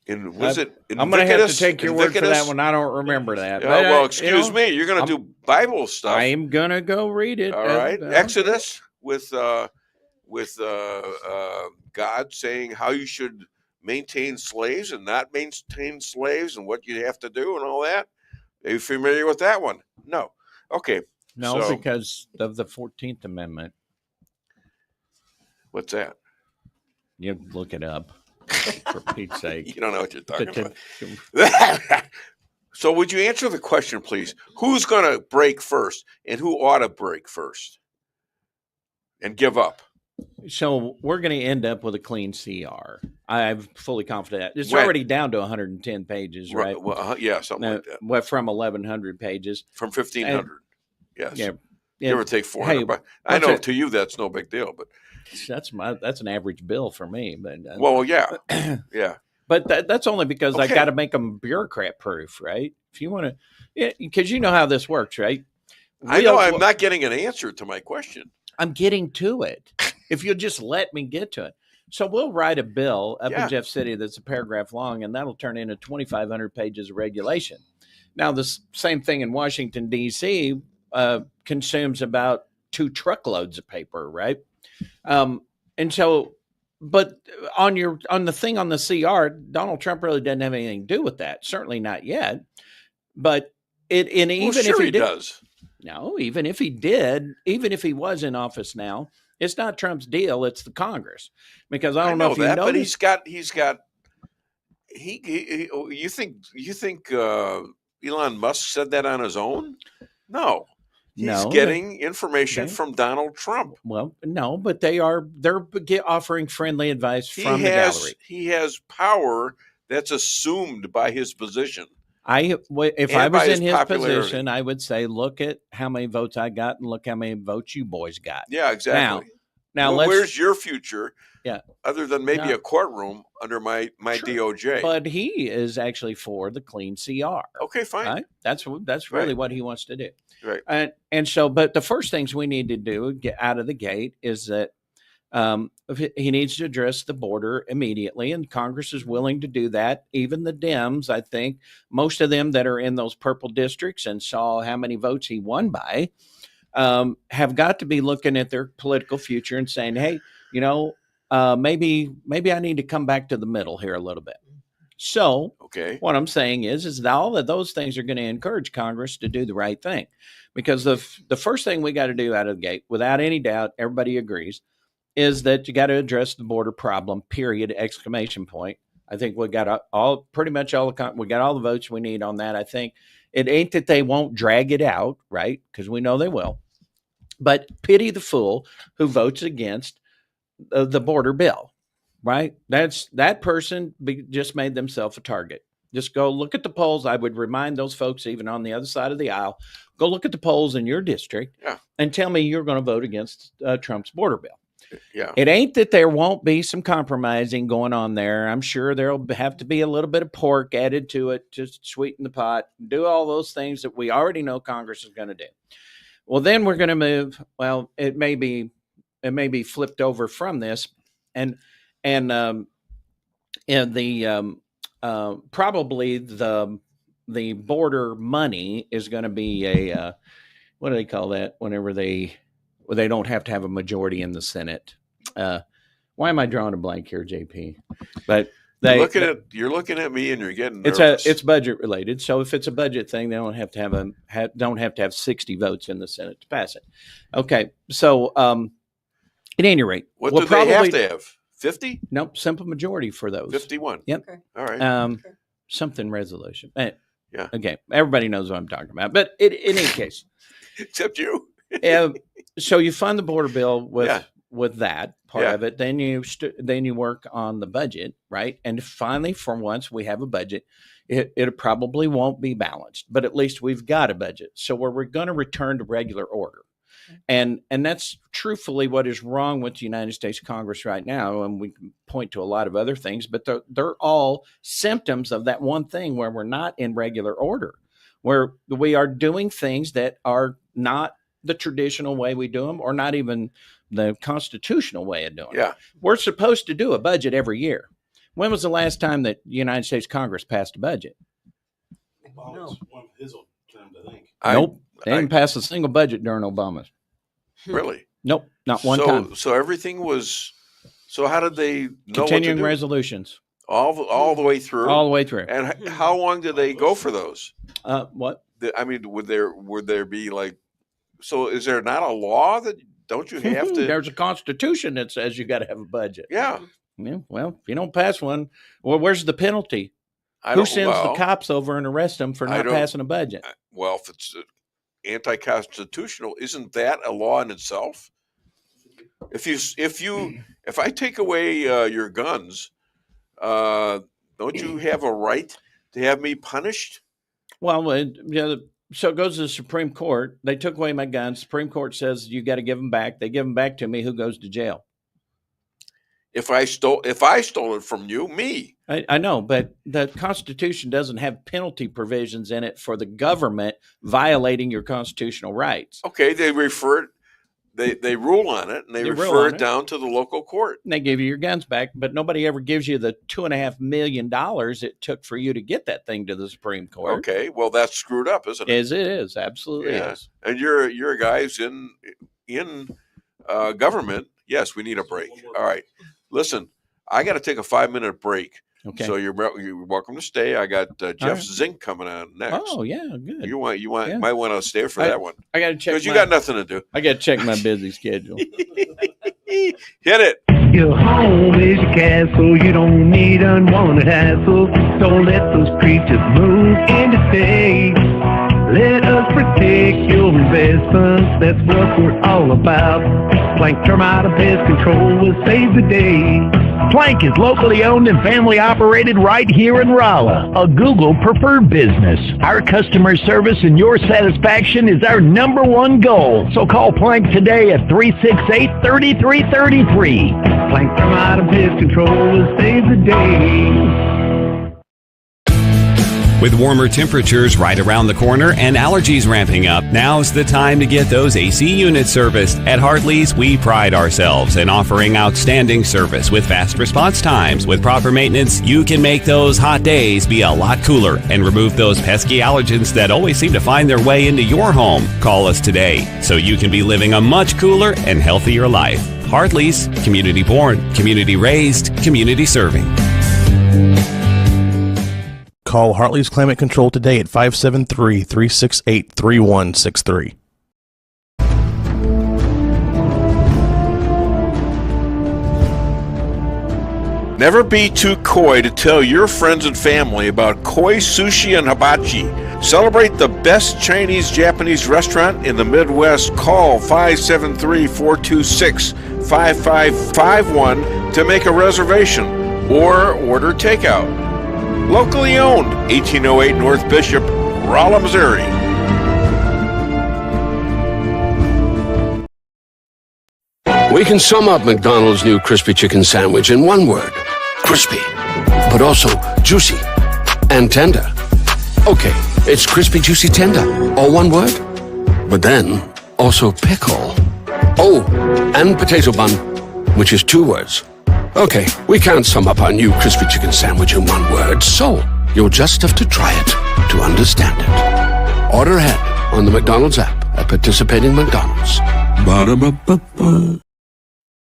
was it? I'm going to have to take your word for that one. I don't remember that. Well, excuse me. You're going to do Bible stuff. I'm going to go read it. All right. Exodus with God saying how you should maintain slaves and not maintain slaves and what you have to do and all that. Are you familiar with that one? No. Okay. No, because of the 14th Amendment. What's that? You look it up for Pete's sake. You don't know what you're talking about. So would you answer the question, please? Who's going to break first and who ought to break first and give up? So we're going to end up with a clean CR. I'm fully confident. It's When? already down to 110 pages, right? Well, yeah, something like that. Well, from 1,100 pages. From 1,500. Yes. Yeah. Give or take 400. Hey, But I know to you that's no big deal, but that's an average bill for me. But well, yeah, yeah. But that's only because I Okay. got to make them bureaucrat proof, right? If you want to, because you know how this works, right? I know I'm not getting an answer to my question. I'm getting to it. If you'll just let me get to it. So we'll write a bill up in Jeff City that's a paragraph long, and that'll turn into 2,500 pages of regulation. Now, the same thing in Washington, D.C. Consumes about 2 truckloads of paper, right? And so, but on the thing on the CR, Donald Trump really doesn't have anything to do with that. Certainly not yet. But even if he does. No, even if he did, even if he was in office now, it's not Trump's deal. It's the Congress, because I don't know if you know but this. you think Elon Musk said that on his own? No. He's getting information from Donald Trump. Well, no, but they're offering friendly advice from the gallery. He has power that's assumed by his position. If I was in his position, I would say, look at how many votes I got and look how many votes you boys got. Yeah, exactly. Now where's your future? Yeah. Other than maybe a courtroom under my DOJ. But he is actually for the clean CR. Okay, fine. Right? That's really what he wants to do. Right. And so, but the first things we need to do, get out of the gate, is that he needs to address the border immediately, and Congress is willing to do that. Even the Dems, I think, most of them that are in those purple districts and saw how many votes he won by, have got to be looking at their political future and saying, hey, maybe I need to come back to the middle here a little bit. So what I'm saying is that all of those things are going to encourage Congress to do the right thing, because the first thing we got to do out of the gate, without any doubt, everybody agrees, is that you got to address the border problem, period, exclamation point. I think we got pretty much all the votes we need on that. I think it ain't that they won't drag it out, right? Because we know they will. But pity the fool who votes against the border bill, right? That person just made themselves a target. Just go look at the polls. I would remind those folks, even on the other side of the aisle, go look at the polls in your district and tell me you're going to vote against Trump's border bill. Yeah. It ain't that there won't be some compromising going on there. I'm sure there'll have to be a little bit of pork added to it to sweeten the pot, do all those things that we already know Congress is going to do. Well, then we're going to move. Well, it may be flipped over from this, and probably the border money is going to be a what do they call that whenever they don't have to have a majority in the Senate. Why am I drawing a blank here, JP? But you're looking at me and you're getting nervous. It's budget related. So if it's a budget thing, they don't have to have 60 votes in the Senate to pass it. Okay. So at any rate, what do they have to have? 50? Nope, simple majority for those. 51. Yep. Okay. All right. Something resolution. Yeah. Okay. Everybody knows what I'm talking about. But in any case, except you. So you fund the border bill with that part of it. Then you work on the budget, right? And finally, for once, we have a budget. It probably won't be balanced, but at least we've got a budget. So we're going to return to regular order. And that's truthfully what is wrong with the United States Congress right now. And we can point to a lot of other things, but they're all symptoms of that one thing where we're not in regular order, where we are doing things that are not the traditional way we do them, or not even the constitutional way of doing it. We're supposed to do a budget every year. When was the last time that the United States Congress passed a budget? No. One of his old times, I think. Nope. They didn't pass a single budget during Obama's. Really? Nope. Not one time. So everything was. So how did they know continuing what to do? Resolutions? All the way through. All the way through. And how long did they go for those? What? I mean, would there be like? So is there not a law that don't you have to? There's a constitution that says you got to have a budget. Yeah. Yeah, well, if you don't pass one, well, where's the penalty? Who sends the cops over and arrest them for not passing a budget? Well, if it's anti-constitutional, isn't that a law in itself? If I take away your guns, don't you have a right to have me punished? Well, so it goes to the Supreme Court. They took away my guns. Supreme Court says you got to give them back. They give them back to me. Who goes to jail? If I stole it from you, me. I know, but the Constitution doesn't have penalty provisions in it for the government violating your constitutional rights. Okay, they refer it. They rule on it, and they refer it down to the local court. And they give you your guns back, but nobody ever gives you the $2.5 million it took for you to get that thing to the Supreme Court. Okay, well, that's screwed up, isn't it? It is, absolutely is. And you're guys in government. Yes, we need a break. All right. Listen, I got to take a 5-minute break. Okay. So you're welcome to stay. I got Jeff Zink coming on next. Oh yeah, good. You might want to stay for that one. I got to check because you got nothing to do. I got to check my busy schedule. Hit it. Your home is your castle. You don't need unwanted hassle. Don't let those creatures move in to stay. Let us protect your investments. That's what we're all about. Plank Termite and Pest Control will save the day. Plank is locally owned and family operated right here in Rolla, a Google preferred business. Our customer service and your satisfaction is our #1 goal. So call Plank today at 368-3333. Plank Termite and Pest Control will save the day. With warmer temperatures right around the corner and allergies ramping up, now's the time to get those AC units serviced. At Hartley's, we pride ourselves in offering outstanding service with fast response times. With proper maintenance, you can make those hot days be a lot cooler and remove those pesky allergens that always seem to find their way into your home. Call us today so you can be living a much cooler and healthier life. Hartley's, community born, community raised, community serving. Call Hartley's Climate Control today at 573-368-3163. Never be too coy to tell your friends and family about koi sushi and hibachi. Celebrate the best Chinese-Japanese restaurant in the Midwest. Call 573-426-5551 to make a reservation or order takeout. Locally owned, 1808 North Bishop, Rolla, Missouri. We can sum up McDonald's new crispy chicken sandwich in one word. Crispy. But also juicy and tender. Okay, it's crispy, juicy, tender. All one word? But then, also pickle. Oh, and potato bun, which is 2 words. Okay, we can't sum up our new crispy chicken sandwich in one word, so you'll just have to try it to understand it. Order ahead on the McDonald's app at participating McDonald's. Ba-da-ba-ba-ba.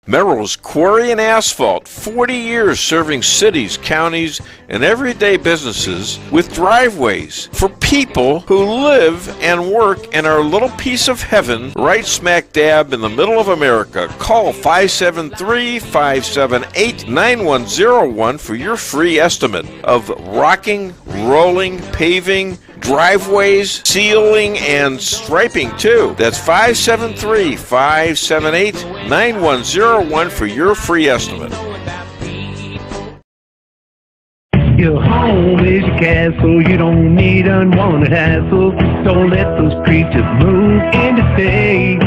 Merrill's Quarry and Asphalt, 40 years serving cities, counties, and everyday businesses with driveways for people who live and work in our little piece of heaven right smack dab in the middle of America. Call 573-578-9101 for your free estimate of rocking, rolling, paving, driveways, sealing, and striping too. That's 573-578-9101 for your free estimate. Your home is your castle. You don't need unwanted hassle. Don't let those creatures move in to stay.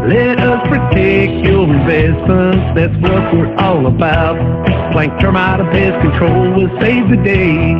Let us protect your investments. That's what we're all about. Plank Termite and Pest Control will save the day.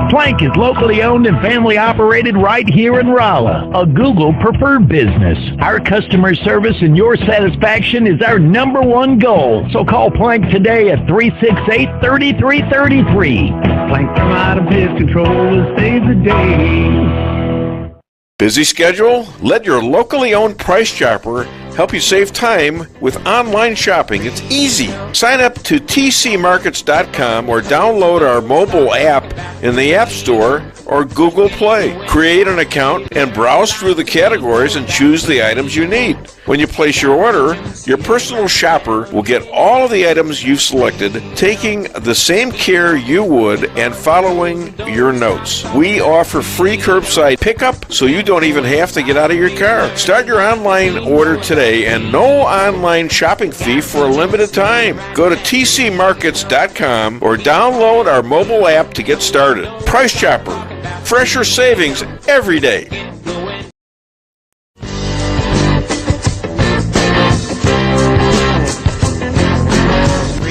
Plank is locally owned and family operated right here in Rolla, a Google preferred business. Our customer service and your satisfaction is our #1 goal. So call Plank today at 368-3333. Plank Termite and Pest Control will save the day. Busy schedule? Let your locally owned Price Chopper help you save time with online shopping. It's easy. Sign up to tcmarkets.com or download our mobile app in the App Store or Google Play. Create an account and browse through the categories and choose the items you need. When you place your order, your personal shopper will get all of the items you've selected, taking the same care you would and following your notes. We offer free curbside pickup, so you don't even have to get out of your car. Start your online order today and no online shopping fee for a limited time. Go to tcmarkets.com or download our mobile app to get started. Price Chopper. Fresher savings every day.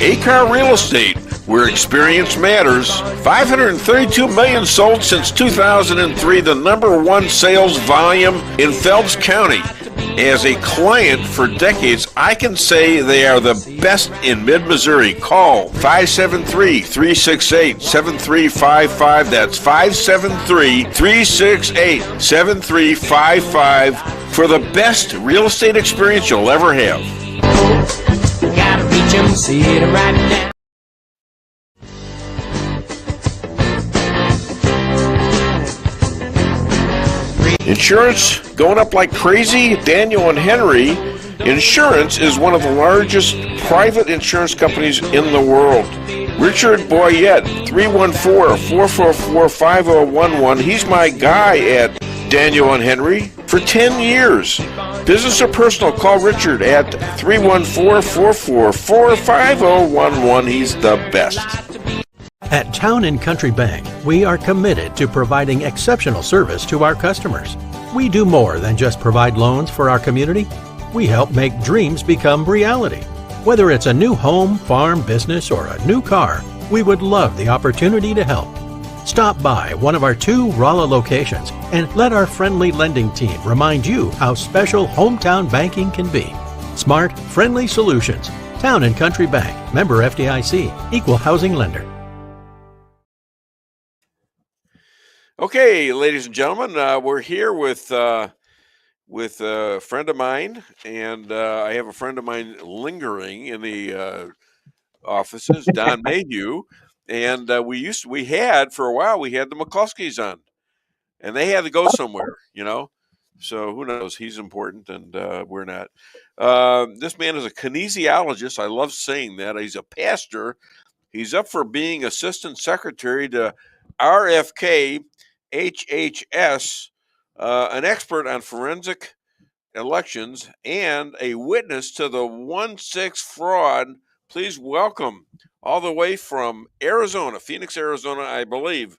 A-Car Real Estate, where experience matters. 532 million sold since 2003, the #1 sales volume in Phelps County. As a client for decades, I can say they are the best in mid-Missouri. Call 573-368-7355. That's 573-368-7355 for the best real estate experience you'll ever have. Gotta reach 'em, see it right now. Insurance going up like crazy? Daniel and Henry Insurance is one of the largest private insurance companies in the world. Richard Boyette, 314-444-5011. He's my guy at Daniel and Henry for 10 years. Business or personal, call Richard at 314-444-5011. He's the best. At Town & Country Bank, we are committed to providing exceptional service to our customers. We do more than just provide loans for our community. We help make dreams become reality. Whether it's a new home, farm, business, or a new car, we would love the opportunity to help. Stop by one of our 2 Rolla locations and let our friendly lending team remind you how special hometown banking can be. Smart, friendly solutions. Town & Country Bank, member FDIC, equal housing lender. Okay, ladies and gentlemen, we're here with a friend of mine, and I have a friend of mine lingering in the offices, Don Mayhew, and we had for a while we had the McCluskeys on, and they had to go somewhere, you know. So who knows? He's important, and we're not. This man is a kinesiologist. I love saying that. He's a pastor. He's up for being assistant secretary to RFK HHS, an expert on forensic elections and a witness to the 1-6 fraud. Please welcome, all the way from Arizona, Phoenix, Arizona, I believe,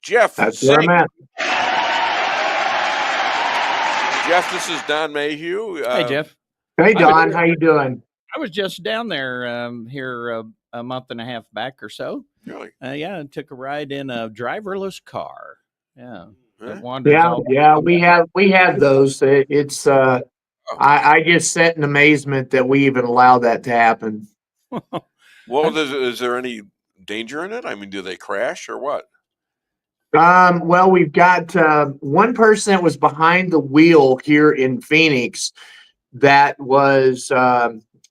Jeff. That's where I'm at. Jeff, this is Don Mayhew. Hey, Jeff. Hey, Don. How you doing? I was just down there here a month and a half back or so. Really? Yeah, I took a ride in a driverless car. Yeah. We have those. It's I just sit in amazement that we even allow that to happen. Well, is there any danger in it? I mean, do they crash or what? Well, we've got one person that was behind the wheel here in Phoenix that was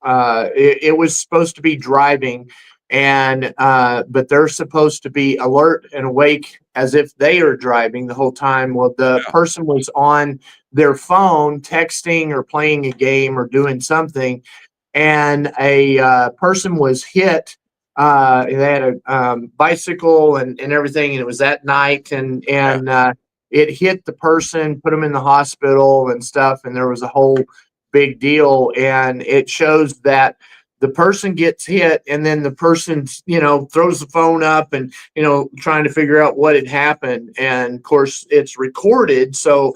it was supposed to be driving, and but they're supposed to be alert and awake as if they are driving the whole time. Well, the person was on their phone texting or playing a game or doing something, and a person was hit. They had a bicycle and everything, and it was at night, and it hit the person, put them in the hospital and stuff, and there was a whole big deal. And it shows that the person gets hit, and then the person, throws the phone up and, trying to figure out what had happened. And of course it's recorded. So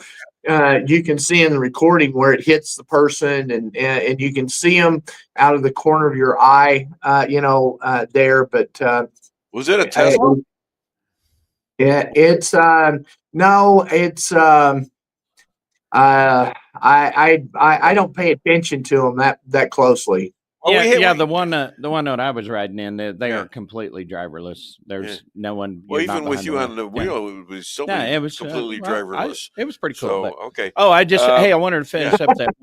you can see in the recording where it hits the person, and you can see them out of the corner of your eye, there. But was it a Tesla? Yeah, it's no, it's I don't pay attention to them that closely. Well, the one that I was riding in, they are completely driverless. There's no one. Well, you're not even with behind you the on the wheel, it was still it was completely well, driverless. it was pretty cool. So, but, okay. Oh, hey, I wanted to finish up that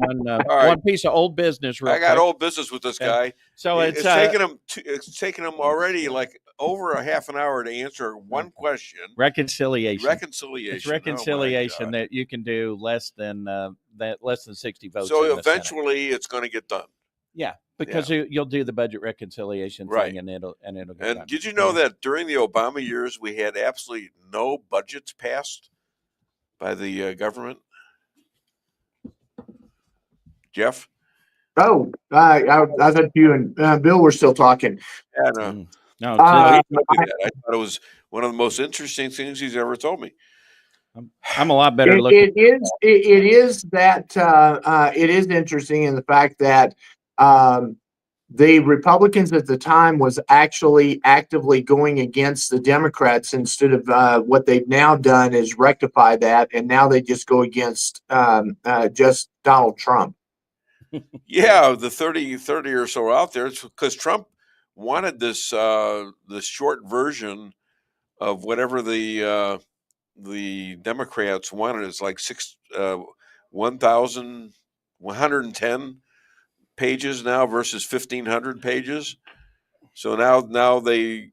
All right. one piece of old business. Real I got quick. old business with this guy. So it's taken him. It's taken him already like over a half an hour to answer one question. Reconciliation. It's reconciliation that you can do less than 60 votes. So in the Senate. eventually, it's going to get done. Yeah, because you'll do the budget reconciliation thing, and it'll get done. Did you know that during the Obama years we had absolutely no budgets passed by the government? Jeff? Oh, I thought you and Bill were still talking. Yeah, no. No, I thought it was one of the most interesting things he's ever told me. I'm a lot better looking. It is interesting in the fact that the Republicans at the time was actually actively going against the Democrats instead of what they've now done is rectify that, and now they just go against just Donald Trump. Yeah, the 30 or so out there, it's because Trump wanted this this short version of whatever the Democrats wanted. It's like 1,110 pages now versus 1,500 pages. So now they,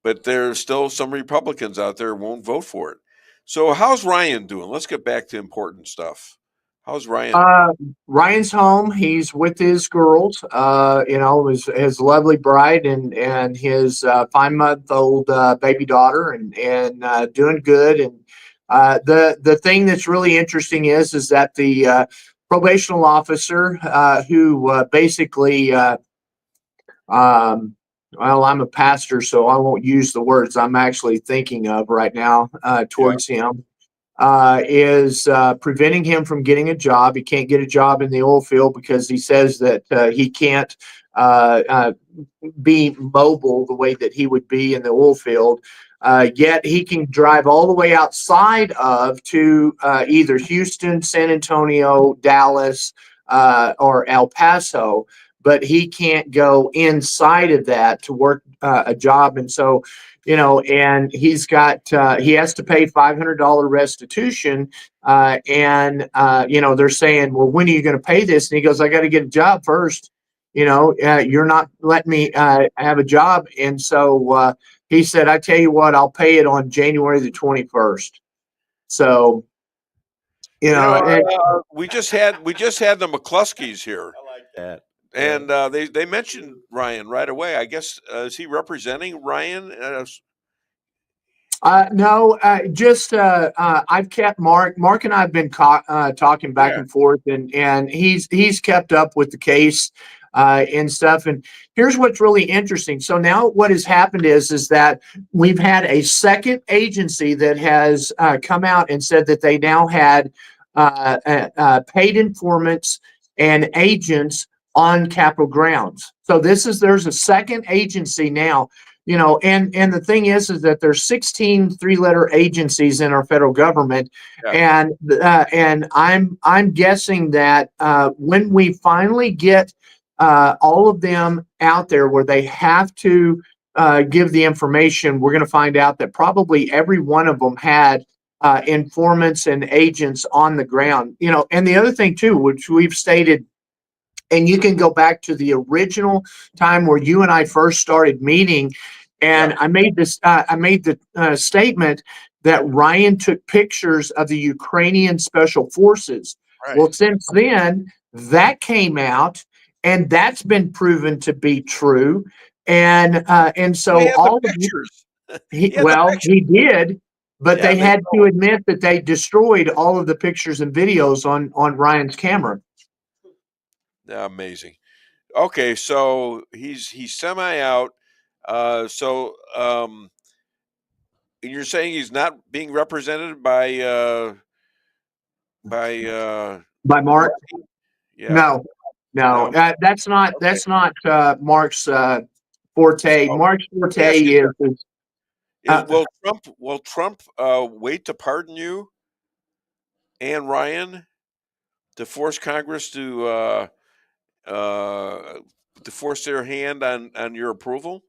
but there's still some Republicans out there who won't vote for it. So how's Ryan doing? Let's get back to important stuff. How's Ryan? Ryan's home. He's with his girls. His lovely bride and his 5-month-old baby daughter, and doing good. And the thing that's really interesting is that the probational officer who basically, I'm a pastor, so I won't use the words I'm actually thinking of right now towards him. Is preventing him from getting a job. He can't get a job in the oil field because he says that he can't be mobile the way that he would be in the oil field. Yet he can drive all the way outside to either Houston, San Antonio, Dallas, or El Paso, but he can't go inside of that to work a job. And so, and he's got, he has to pay $500 restitution. They're saying, well, when are you going to pay this? And he goes, I got to get a job first. You're not letting me have a job. And so he said, I tell you what, I'll pay it on January the 21st. So, we just had the McCluskeys here. I like that. And they mentioned Ryan right away. I guess is he representing Ryan? No, I've kept Mark. Mark and I have been talking back and forth, and he's kept up with the case and stuff. And here's what's really interesting. So now what has happened is that we've had a second agency that has come out and said that they now had paid informants and agents on Capitol grounds. So there's a second agency now, and the thing is that there's 16 3-letter agencies in our federal government. And I'm guessing that when we finally get all of them out there where they have to give the information, we're going to find out that probably every one of them had informants and agents on the ground, and the other thing too, which we've stated, and you can go back to the original time where you and I first started meeting, and I made the statement that Ryan took pictures of the Ukrainian special forces. Right. Well, since then that came out, and that's been proven to be true, and so all the pictures. He did, but they had to admit that they destroyed all of the pictures and videos on Ryan's camera. Amazing. Okay, so he's semi out. So you're saying he's not being represented by Mark? Yeah. No. That's not Mark's forte. Mark's forte is will Trump wait to pardon you and Ryan to force Congress to to force their hand on your approval?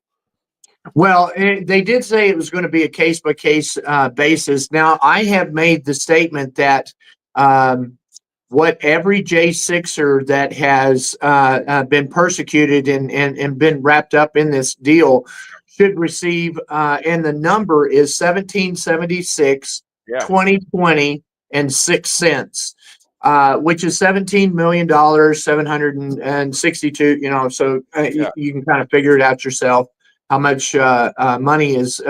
Well, they did say it was going to be a case by case basis. Now, I have made the statement that what every J6er that has been persecuted and been wrapped up in this deal should receive, and the number is 1776, 2020, and 6 cents. Which is $17 million, 762. So you can kind of figure it out yourself how much money is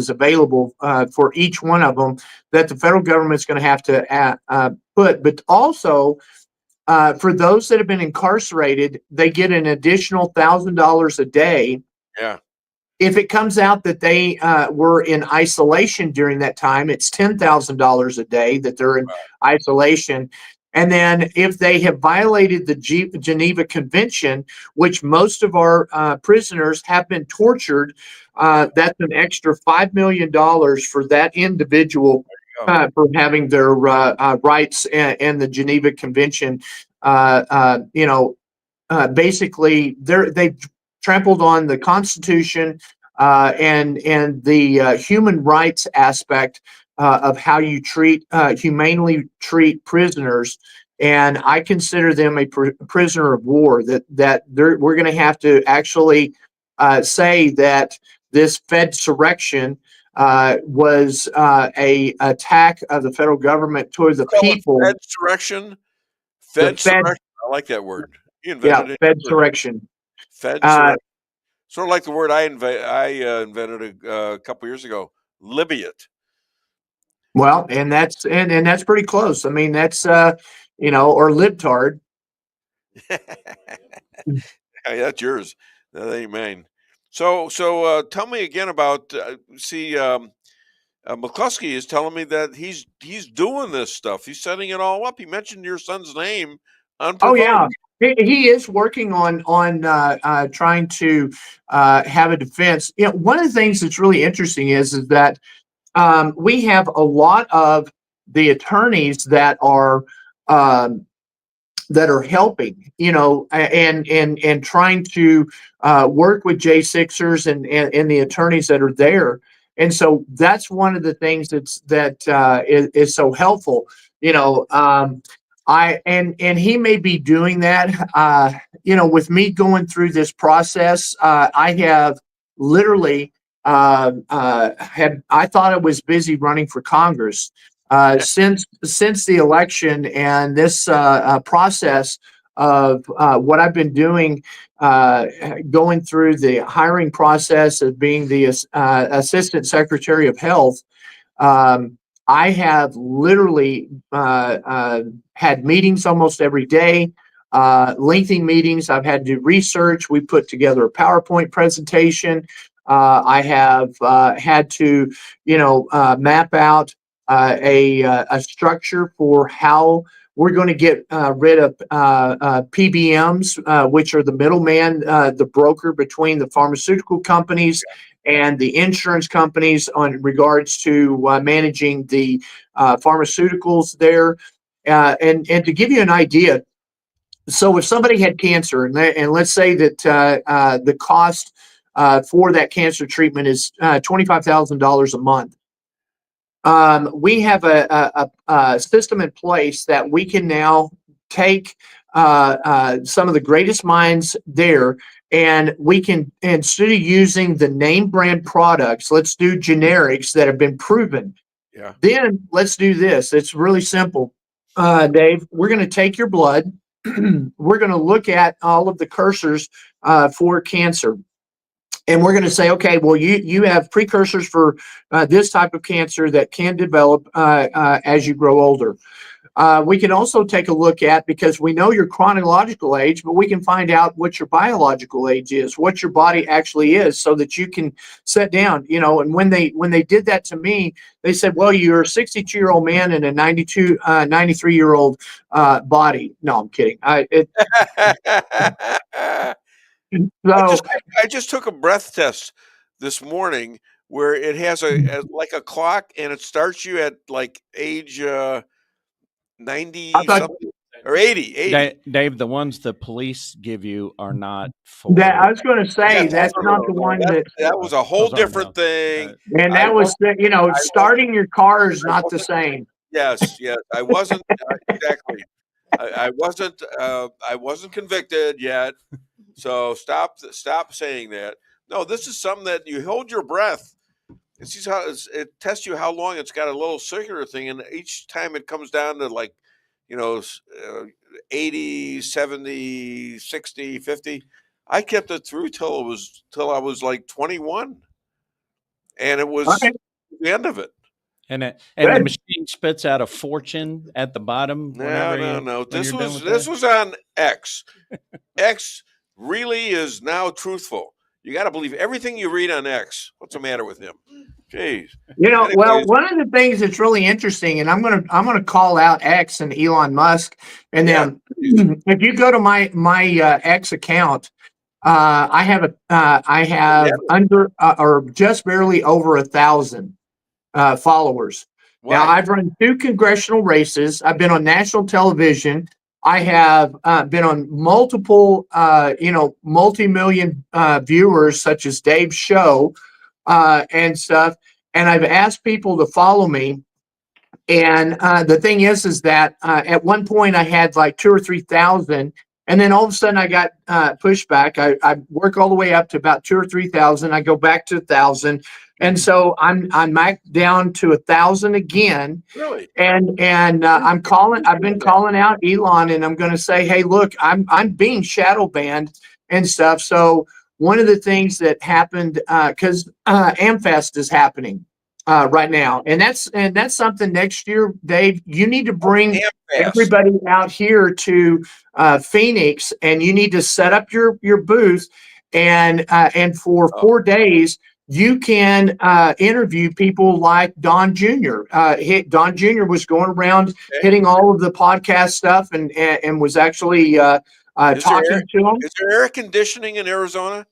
available for each one of them that the federal government's going to have to put. But also for those that have been incarcerated, they get an additional $1,000 a day. Yeah. If it comes out that they were in isolation during that time, it's $10,000 a day that they're in isolation. And then if they have violated the Geneva Convention, which most of our prisoners have been tortured, that's an extra $5 million for that individual for having their rights and the Geneva Convention. Basically, they've trampled on the Constitution and the human rights aspect of how you humanely treat prisoners, and I consider them a prisoner of war. That we're going to have to actually say that this Fedsurrection was a attack of the federal government toward the people. Fedsurrection. Fedsurrection. I like that word. You invented it. Fedsurrection. Fedsurrection. Sort of like the word I invented a couple years ago. Libyate. Well, and that's pretty close. I mean, that's or libtard. Hey, that's yours. That ain't mine. So tell me again about McCluskey is telling me that he's doing this stuff. He's setting it all up. He mentioned your son's name on. Oh yeah, he is working on trying to have a defense. One of the things that's really interesting is that we have a lot of the attorneys that are helping, and trying to work with J6ers and the attorneys that are there. And so that's one of the things that is so helpful. And he may be doing that. With me going through this process, I have literally I thought I was busy running for Congress since the election, and this process of what I've been doing, going through the hiring process of being the Assistant Secretary of Health. I have literally had meetings almost every day, lengthy meetings. I've had to do research. We put together a PowerPoint presentation. I have had to, map out a structure for how we're going to get rid of PBMs, which are the middleman, the broker between the pharmaceutical companies and the insurance companies on regards to managing the pharmaceuticals there. And to give you an idea, so if somebody had cancer, and let's say that the cost for that cancer treatment is $25,000 a month. We have a system in place that we can now take some of the greatest minds there, and we can, instead of using the name brand products, let's do generics that have been proven. Yeah. Then let's do this. It's really simple, Dave. We're going to take your blood. We're going to look at all of the cursors for cancer. And we're going to say, okay, well, you have precursors for this type of cancer that can develop as you grow older. We can also take a look at, because we know your chronological age, but we can find out what your biological age is, what your body actually is, so that you can sit down, and when they did that to me, they said, well, you're a 62-year-old man in a 93-year-old body. No, I'm kidding. I just took a breath test this morning where it has like a clock, and it starts you at like age 90 something or 80. Dave, the ones the police give you are not for. That I was going to say Yeah, that's not the one that was a whole different thing. And that was, starting your car is not the same. Yes, I wasn't exactly. I wasn't convicted yet. So stop saying that. No, this is something that you hold your breath. It sees how it tests you how long it's got a little circular thing, and each time it comes down to 80, 70, 60, 50. I kept it through till I was like 21, and it was the end of it. And the machine spits out a fortune at the bottom. No. This was on X. X really is now truthful. You got to believe everything you read on X. What's the matter with him? Jeez. Anyways. Well, one of the things that's really interesting, and I'm gonna call out X and Elon Musk, and then if you go to my X account, I have under or just barely over 1,000 followers. Wow. Now I've run 2 congressional races. I've been on national television. I have been on multiple, multi-million viewers, such as Dave's show and stuff. And I've asked people to follow me. And the thing is that at one point I had like 2,000 or 3,000. And then all of a sudden I got pushback. I work all the way up to about 2,000 or 3,000. I go back to 1,000. And so I'm back down to 1,000 again. Really? And I've been calling out Elon, and I'm going to say, hey, look, I'm being shadow banned and stuff. So one of the things that happened, because AmFest is happening right now, and that's something next year, Dave, you need to bring everybody out here to Phoenix, and you need to set up your booth, and for 4 days, you can interview people like Don Jr. Don Jr. was going around hitting all of the podcast stuff and was actually talking to them. Is there air conditioning in Arizona?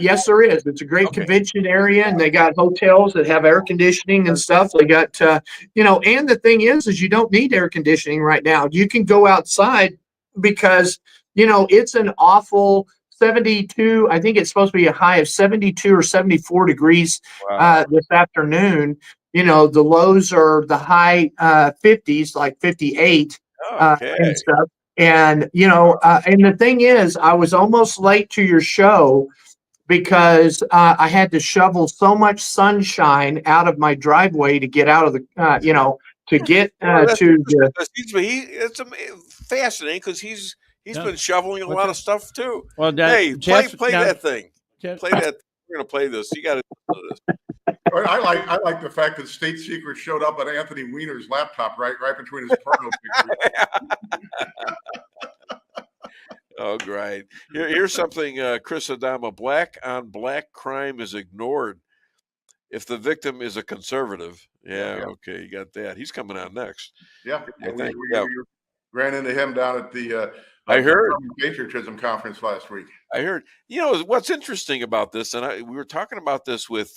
Yes, there is. It's a great convention area, and they got hotels that have air conditioning and stuff. They got, and the thing is you don't need air conditioning right now. You can go outside because, it's an awful 72. I think it's supposed to be a high of 72 or 74 degrees this afternoon. The lows are the high 50s, like 58 and stuff. And, and the thing is, I was almost late to your show because I had to shovel so much sunshine out of my driveway to get out of the, to get to the. It's fascinating because he's been shoveling a lot of stuff too. Well, hey, play that thing. Play that. We're gonna play this. You got to do this. I like the fact that State Secret showed up on Anthony Weiner's laptop right between his porno pictures. Oh, great. Here's something, Chris Adama. Black on black crime is ignored if the victim is a conservative. Yeah. Okay, you got that. He's coming on next. Yeah. We ran into him down at the I heard patriotism conference last week. I heard. What's interesting about this, and we were talking about this with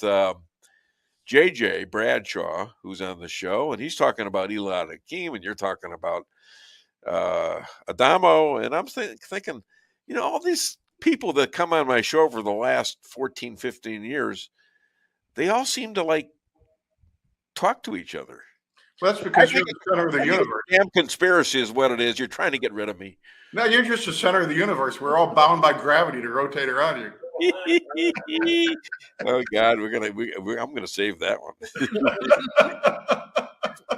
JJ Bradshaw, who's on the show, and he's talking about Elon Hakeem, and you're talking about Adamo, and I'm thinking, all these people that come on my show for the last 14, 15 years, they all seem to talk to each other. Well, that's because you're the center of the universe. Damn conspiracy is what it is. You're trying to get rid of me. No, you're just the center of the universe. We're all bound by gravity to rotate around you. Oh God, I'm gonna save that one.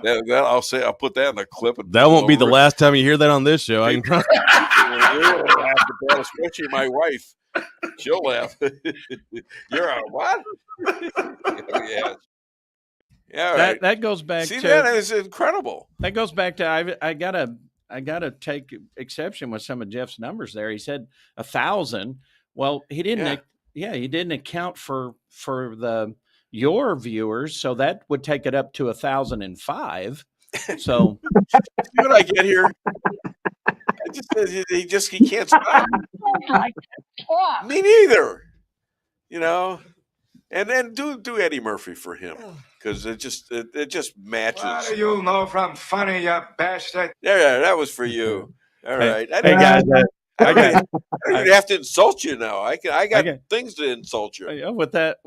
I'll put that in the clip. That won't be the last time you hear that on this show. I can try. Especially my wife. She'll laugh. You're a what? Yeah. Yeah, right. That goes back to that is incredible. That goes back to I gotta take exception with some of Jeff's numbers there. He said 1,000. Well, he didn't. Yeah, he didn't account for your viewers, so that would take it up to 1,005. So when I get here, he can't stop. Me neither. And then do Eddie Murphy for him. because it just matches. What do you know from funny, you bastard? Yeah, that was for you. All right. Hey guys, I don't even have to insult you now. I got things to insult you. With that,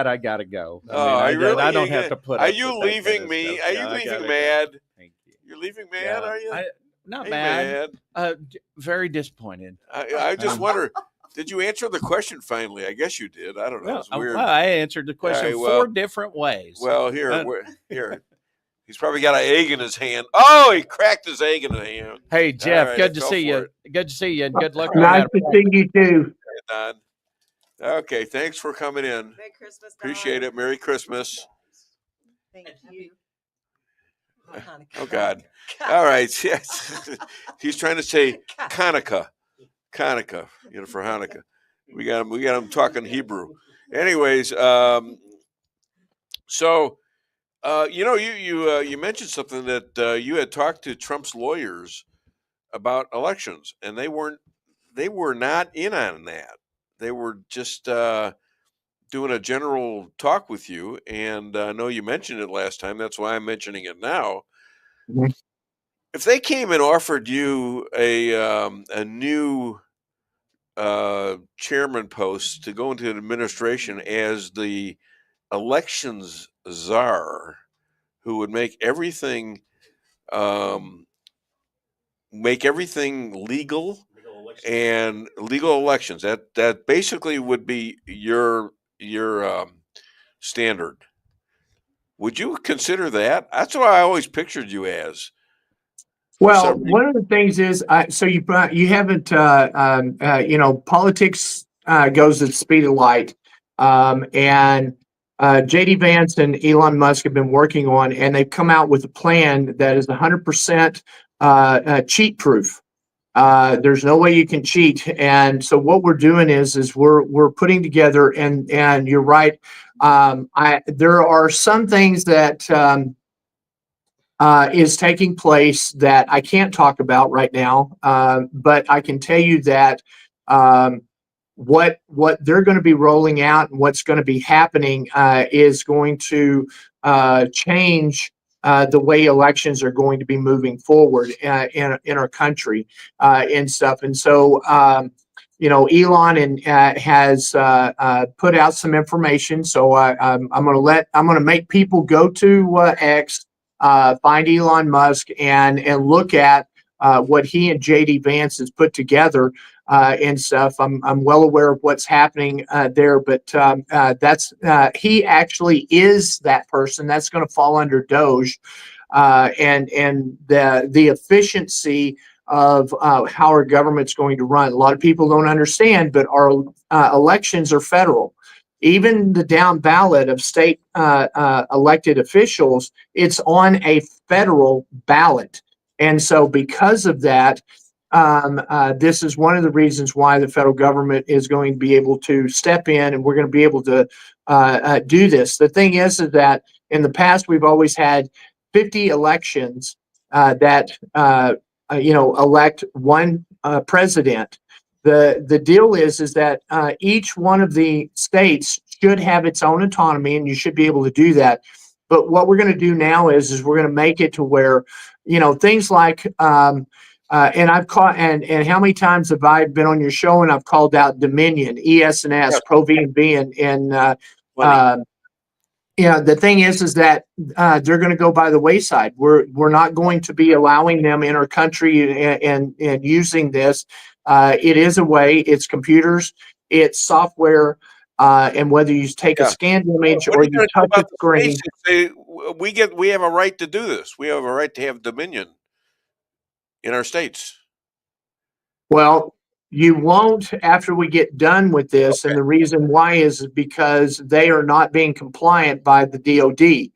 I gotta go. I don't have to put. Are you leaving me? Are you leaving mad? Thank you. You're leaving mad? Are you? Not Hey, mad. Very disappointed. I just wonder. Did you answer the question finally? I guess you did. I don't know. It's weird. Well, I answered the question 4 different ways. Well, here. He's probably got an egg in his hand. Oh, he cracked his egg in his hand. Hey, Jeff, right, good to see you. Good to see you, and good luck. Nice to see you too. Don. Okay, thanks for coming in. Merry Christmas, Appreciate it. Merry Christmas. Thank you. Oh God. All right. Yes. He's trying to say Hanukkah, for Hanukkah. We got him talking Hebrew. Anyways, so you mentioned something that you had talked to Trump's lawyers about elections, and they were not in on that. They were just doing a general talk with you, and I know you mentioned it last time. That's why I'm mentioning it now. Mm-hmm. If they came and offered you a new chairman post to go into the administration as the elections czar, who would make everything legal and legal elections, that basically would be your standard. Would you consider that? That's what I always pictured you as. Well, one of the things is, so you haven't, politics goes at the speed of light, and J.D. Vance and Elon Musk have been working on, and they've come out with a plan that is 100% cheat proof. There's no way you can cheat, and so what we're doing is we're putting together, and you're right. There are some things that is taking place that I can't talk about right now, but I can tell you that what they're going to be rolling out and what's going to be happening is going to change the way elections are going to be moving forward in our country and stuff. And so, Elon has put out some information. So I'm going to make people go to X, find Elon Musk and look at what he and J.D. Vance has put together and stuff. I'm well aware of what's happening there, but that's he actually is that person that's going to fall under Doge, and the efficiency of how our government's going to run. A lot of people don't understand, but our elections are federal. Even the down ballot of state elected officials, it's on a federal ballot. And so because of that, this is one of the reasons why the federal government is going to be able to step in, and we're going to be able to do this. The thing is that in the past, we've always had 50 elections that elect one president. The deal is that each one of the states should have its own autonomy, and you should be able to do that. But what we're going to do now is we're going to make it to where, things like, and I've caught, and how many times have I been on your show and I've called out Dominion, ES&S, Pro V&V, and the thing is that they're going to go by the wayside. We're not going to be allowing them in our country and using this. It is a way. It's computers, it's software, and whether you take a scanned image or you touch a screen. We have a right to do this. We have a right to have dominion in our states. Well, You won't after we get done with this. And the reason why is because they are not being compliant by the DOD.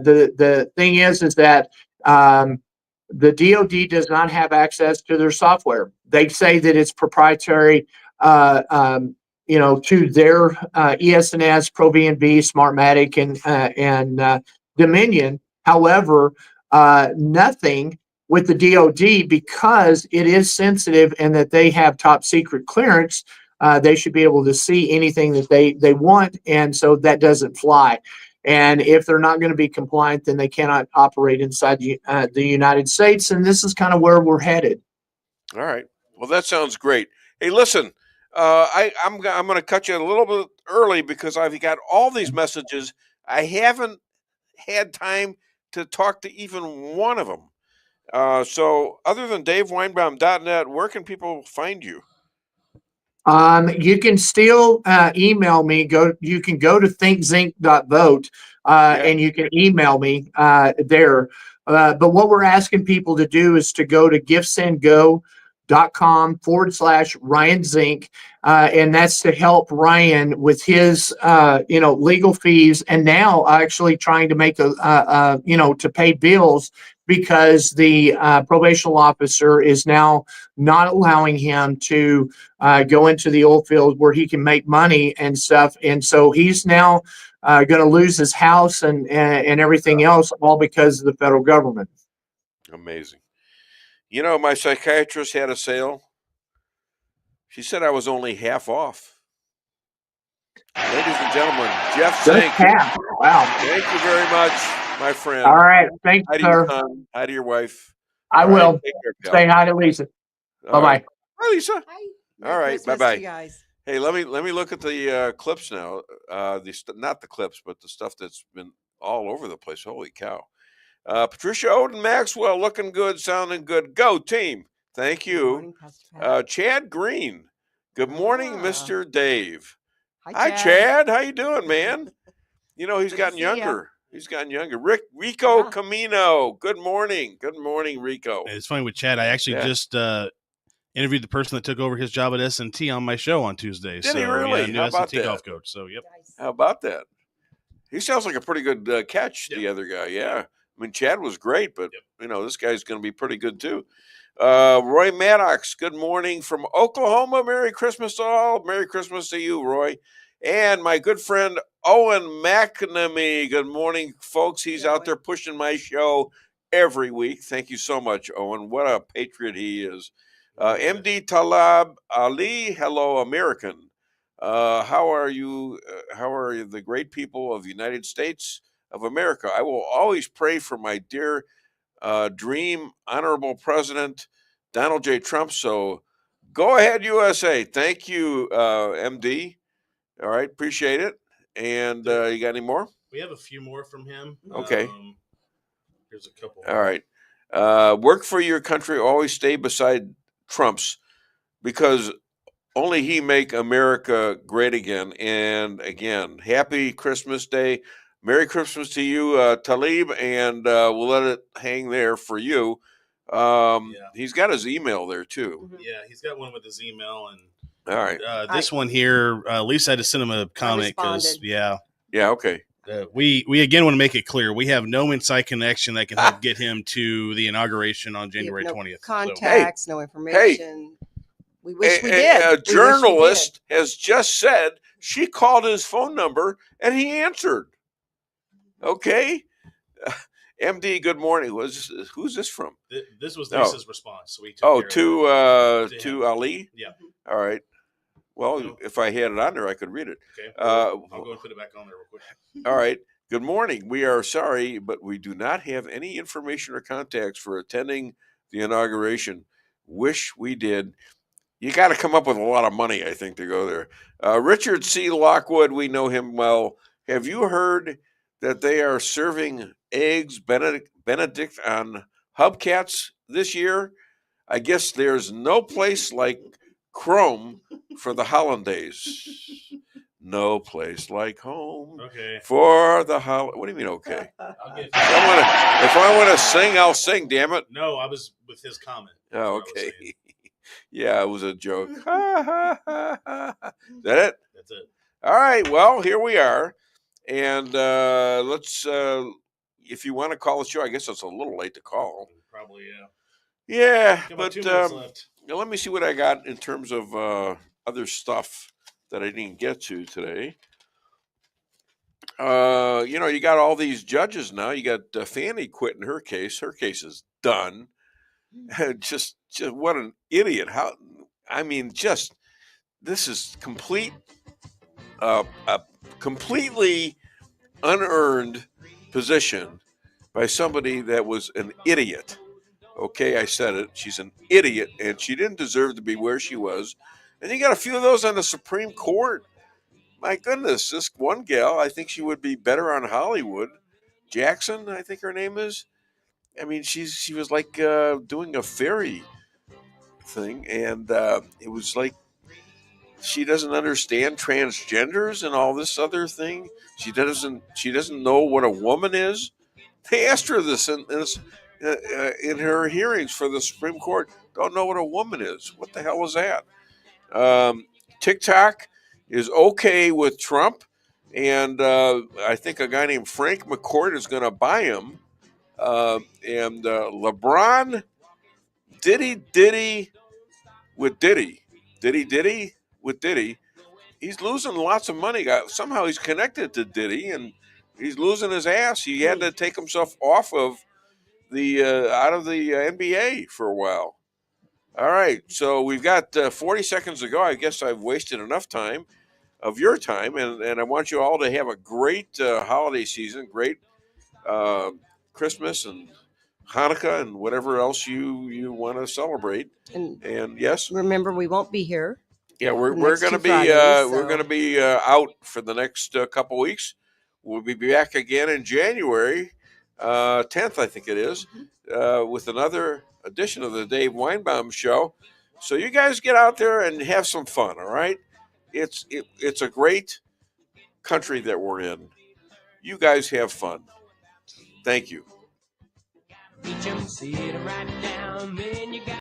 The thing is that the DOD does not have access to their software. They say that it's proprietary, to their ES&S, Pro V&V, Smartmatic, and Dominion. However, nothing with the DOD, because it is sensitive and that they have top secret clearance. They should be able to see anything that they want, and so that doesn't fly. And if they're not going to be compliant, then they cannot operate inside the United States. And this is kind of where we're headed. All right. Well, that sounds great. Hey, listen, I'm going to cut you a little bit early because I've got all these messages. I haven't had time to talk to even one of them. So other than DaveWeinbaum.net, where can people find you? You can still email me. You can go to thinkzink.vote and you can email me there. But what we're asking people to do is to go to giftsandgo.com/Ryan Zink. And that's to help Ryan with his, legal fees. And now actually trying to make to pay bills because the probation officer is now not allowing him to go into the oil field where he can make money and stuff. And so he's now going to lose his house and everything else, all because of the federal government. Amazing. You know, my psychiatrist had a sale. She said I was only half off. Ladies and gentlemen, Jeff Zink. Wow. Thank you very much, my friend. All right. Thanks, hi to sir. your son. Hi to your wife. I All will. right, take care, pal. Say hi to Lisa. All Bye-bye. right. Hi, Lisa. Hi. All right. Christmas Bye-bye. to you guys. Hey, let me look at the clips now. Not the clips, but the stuff that's been all over the place. Holy cow. Patricia Odin Maxwell, looking good, sounding good. Go team. Thank you. Chad Green. Good morning, Mr. Dave. Hi, Chad. How you doing, man? You know, he's gotten younger. He's gotten younger. Rico Camino. Good morning. Good morning, Rico. It's funny with Chad. I actually just interviewed the person that took over his job at S&T on my show on Tuesday. Did he really? New How about S&T that? golf coach. So, yep. How about that? He sounds like a pretty good catch, the other guy. Yeah. I mean, Chad was great, but, this guy's going to be pretty good, too. Roy Maddox, good morning from Oklahoma. Merry Christmas to all. Merry Christmas to you, Roy. And my good friend, Owen McNamee. Good morning, folks. He's out there pushing my show every week. Thank you so much, Owen. What a patriot he is. MD Talab Ali, hello, American. How are you? How are the great people of the United States of America? I will always pray for my dear dream honorable president, Donald J. Trump. So go ahead, USA. Thank you, MD. All right. Appreciate it. And you got any more? We have a few more from him. Okay. Here's a couple. All right. Work for your country. Always stay beside Trump's because only he make America great again. And again, happy Christmas Day. Merry Christmas to you, Talib. And we'll let it hang there for you. He's got his email there too. Yeah, he's got one with his email. And all right. This one here, Lisa had to send him a comment because, Yeah, okay. We again want to make it clear we have no inside connection that can help get him to the inauguration on January 20th. Contacts, no information. We wish we did. A journalist has just said she called his phone number and he answered. Okay. MD, good morning. Who's this from? This was Lisa's response. So we took to Ali? Yeah. All right. Well, if I had it on there, I could read it. Okay. I'll go and put it back on there real quick. All right. Good morning. We are sorry, but we do not have any information or contacts for attending the inauguration. Wish we did. You got to come up with a lot of money, I think, to go there. Richard C. Lockwood, we know him well. Have you heard that they are serving eggs Benedict on hubcaps this year? I guess there's no place like Chrome for the hollandaise. No place like home for the holiday. What do you mean, okay? If I want to sing, I'll sing, damn it. No, I was with his comment. Oh, okay. Yeah, it was a joke. Is that it? That's it. All right. Well, here we are. And let's, if you want to call the show, I guess it's a little late to call. Probably, yeah. Yeah, but 2 minutes left. Let me see what I got in terms of other stuff that I didn't get to today. You got all these judges now. You got Fannie quitting her case. Her case is done. just what an idiot. This is completely unearned position by somebody that was an idiot. Okay, I said it. She's an idiot, and she didn't deserve to be where she was. And you got a few of those on the Supreme Court. My goodness, this one gal, I think she would be better on Hollywood. Jackson, I think her name is. I mean, she was like doing a fairy thing, and it was like she doesn't understand transgenders and all this other thing. She doesn't know what a woman is. They asked her this in her hearings for the Supreme Court. Don't know what a woman is. What the hell was that? TikTok is okay with Trump, and I think a guy named Frank McCourt is going to buy him. And LeBron Diddy with Diddy. He's losing lots of money. Somehow he's connected to Diddy, and he's losing his ass. He had to take himself off of the out of the NBA for a while. All right, so we've got 40 seconds to go. I guess I've wasted enough time of your time, and I want you all to have a great holiday season, great Christmas and Hanukkah and whatever else you want to celebrate. And yes, remember, we won't be here. Yeah, we're going to be we're going to be out for the next couple weeks. We'll be back again in January 10th, I think it is, with another edition of the Dave Weinbaum Show. So you guys get out there and have some fun. All right, it's a great country that we're in. You guys have fun. Thank you. Reach 'em, see it right down, man, you